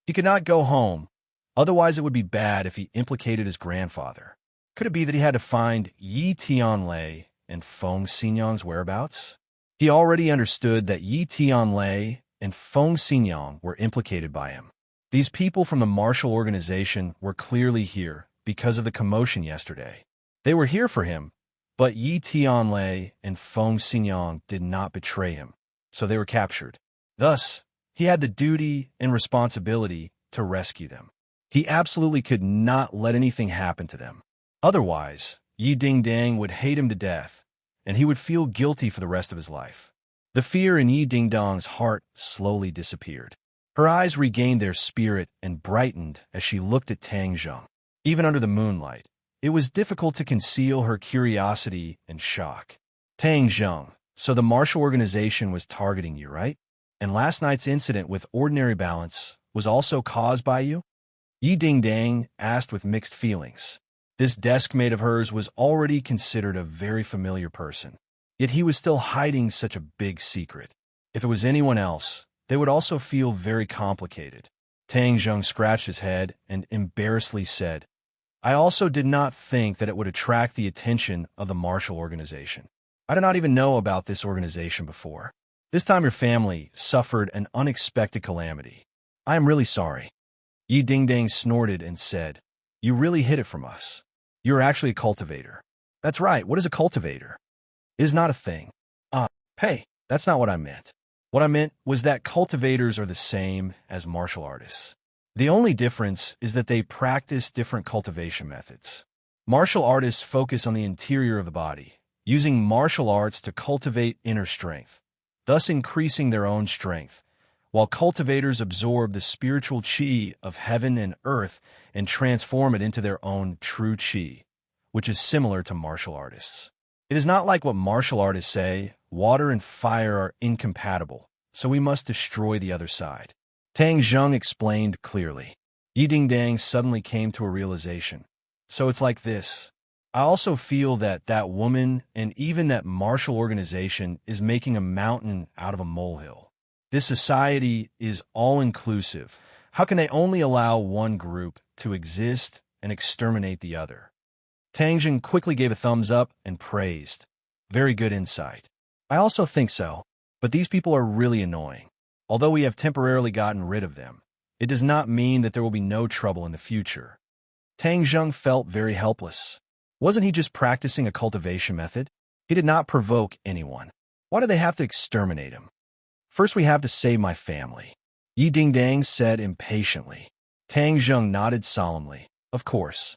He could not go home, otherwise it would be bad if he implicated his grandfather. Could it be that he had to find Yi Tianlei and Feng Xinyang's whereabouts? He already understood that Yi Tianlei and Feng Xinyang were implicated by him. These people from the martial organization were clearly here because of the commotion yesterday. They were here for him, but Yi Tianlei and Feng Xinyang did not betray him, so they were captured. Thus, he had the duty and responsibility to rescue them. He absolutely could not let anything happen to them. Otherwise, Yi Dingdang would hate him to death, and he would feel guilty for the rest of his life. The fear in Yi Dingdang's heart slowly disappeared. Her eyes regained their spirit and brightened as she looked at Tang Zheng. Even under the moonlight, it was difficult to conceal her curiosity and shock. Tang Zheng, so the martial organization was targeting you, right? And last night's incident with ordinary balance was also caused by you? Yi Dingdang asked with mixed feelings. This desk mate of hers was already considered a very familiar person, yet he was still hiding such a big secret. If it was anyone else, they would also feel very complicated. Tang Zheng scratched his head and embarrassedly said, I also did not think that it would attract the attention of the martial organization. I did not even know about this organization before. This time your family suffered an unexpected calamity. I am really sorry. Yi Dingdang snorted and said, You really hid it from us. You are actually a cultivator. That's right, what is a cultivator? It is not a thing. Hey, that's not what I meant. What I meant was that cultivators are the same as martial artists. The only difference is that they practice different cultivation methods. Martial artists focus on the interior of the body, using martial arts to cultivate inner strength, thus increasing their own strength, while cultivators absorb the spiritual chi of heaven and earth and transform it into their own true chi, which is similar to martial artists. It is not like what martial artists say, water and fire are incompatible, so we must destroy the other side. Tang Zheng explained clearly. Yi Dingdang suddenly came to a realization. So it's like this. I also feel that that woman and even that martial organization is making a mountain out of a molehill. This society is all-inclusive. How can they only allow one group to exist and exterminate the other? Tang Zheng quickly gave a thumbs up and praised. Very good insight. I also think so, but these people are really annoying. Although we have temporarily gotten rid of them, it does not mean that there will be no trouble in the future. Tang Zheng felt very helpless. Wasn't he just practicing a cultivation method? He did not provoke anyone. Why do they have to exterminate him? First we have to save my family, Yi Dingdang said impatiently. Tang Zheng nodded solemnly. Of course.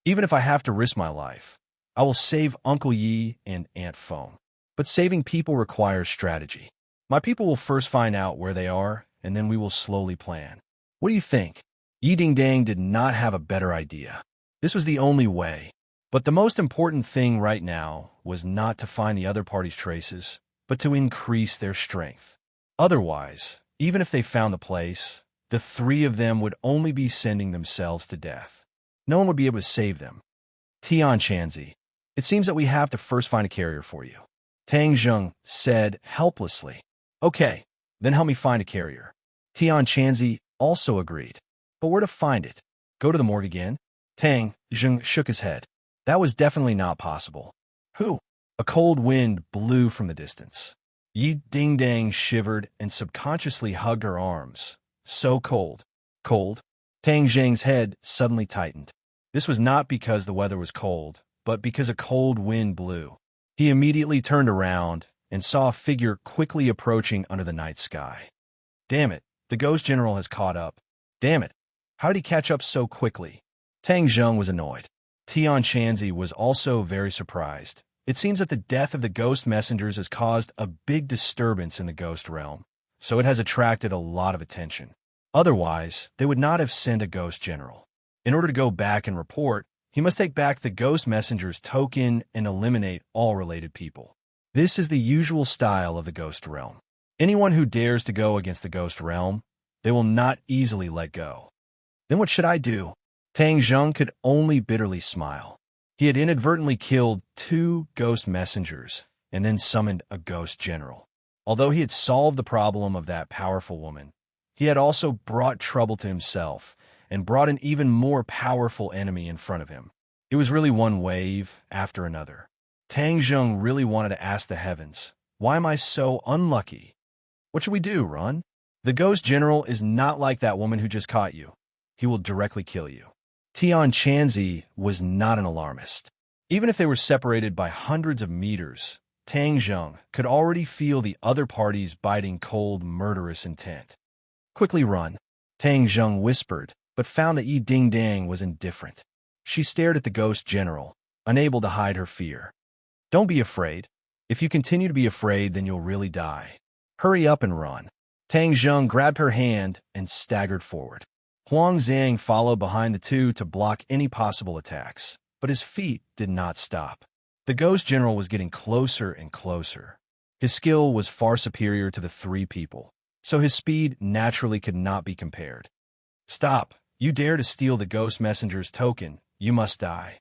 Even if I have to risk my life, I will save Uncle Yi and Aunt Feng. But saving people requires strategy. My people will first find out where they are, and then we will slowly plan. What do you think? Yi Dingdang did not have a better idea. This was the only way. But the most important thing right now was not to find the other party's traces, but to increase their strength. Otherwise, even if they found the place, the three of them would only be sending themselves to death. No one would be able to save them. Tian Chanzi, it seems that we have to first find a carrier for you. Tang Zheng said helplessly. Okay, then help me find a carrier. Tian Chanzi also agreed. But where to find it? Go to the morgue again? Tang Zheng shook his head. That was definitely not possible. Who? A cold wind blew from the distance. Yi Ding-Dang shivered and subconsciously hugged her arms. So cold. Cold? Tang Zheng's head suddenly tightened. This was not because the weather was cold, but because a cold wind blew. He immediately turned around and saw a figure quickly approaching under the night sky. Damn it, the ghost general has caught up. Damn it, how did he catch up so quickly? Tang Zheng was annoyed. Tian Chanzi was also very surprised. It seems that the death of the ghost messengers has caused a big disturbance in the ghost realm, so it has attracted a lot of attention. Otherwise, they would not have sent a ghost general. In order to go back and report, he must take back the ghost messenger's token and eliminate all related people. This is the usual style of the ghost realm. Anyone who dares to go against the ghost realm, they will not easily let go. Then what should I do? Tang Zheng could only bitterly smile. He had inadvertently killed 2 ghost messengers and then summoned a ghost general. Although he had solved the problem of that powerful woman, he had also brought trouble to himself and brought an even more powerful enemy in front of him. It was really one wave after another. Tang Zheng really wanted to ask the heavens, why am I so unlucky? What should we do, Run? The ghost general is not like that woman who just caught you. He will directly kill you. Tian Chanzi was not an alarmist. Even if they were separated by hundreds of meters, Tang Zheng could already feel the other party's biting cold, murderous intent. Quickly run, Tang Zheng whispered, but found that Yi Ding-Dang was indifferent. She stared at the ghost general, unable to hide her fear. Don't be afraid. If you continue to be afraid, then you'll really die. Hurry up and run. Tang Zheng grabbed her hand and staggered forward. Huang Zhang followed behind the two to block any possible attacks, but his feet did not stop. The ghost general was getting closer and closer. His skill was far superior to the 3 people, so his speed naturally could not be compared. Stop! You dare to steal the ghost messenger's token, you must die.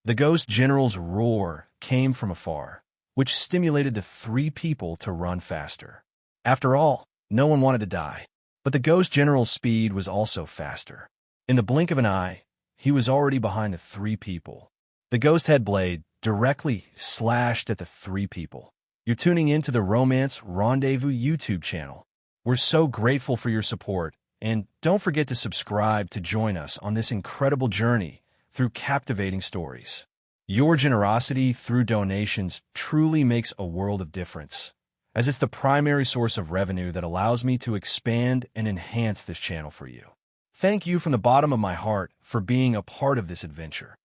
The ghost general's roar came from afar, which stimulated the 3 people to run faster. After all, no one wanted to die, but the ghost general's speed was also faster. In the blink of an eye, he was already behind the 3 people. The ghost head blade directly slashed at the 3 people. You're tuning into the Romance Rendezvous YouTube channel. We're so grateful for your support, and don't forget to subscribe to join us on this incredible journey through captivating stories. Your generosity through donations truly makes a world of difference, as it's the primary source of revenue that allows me to expand and enhance this channel for you. Thank you from the bottom of my heart for being a part of this adventure.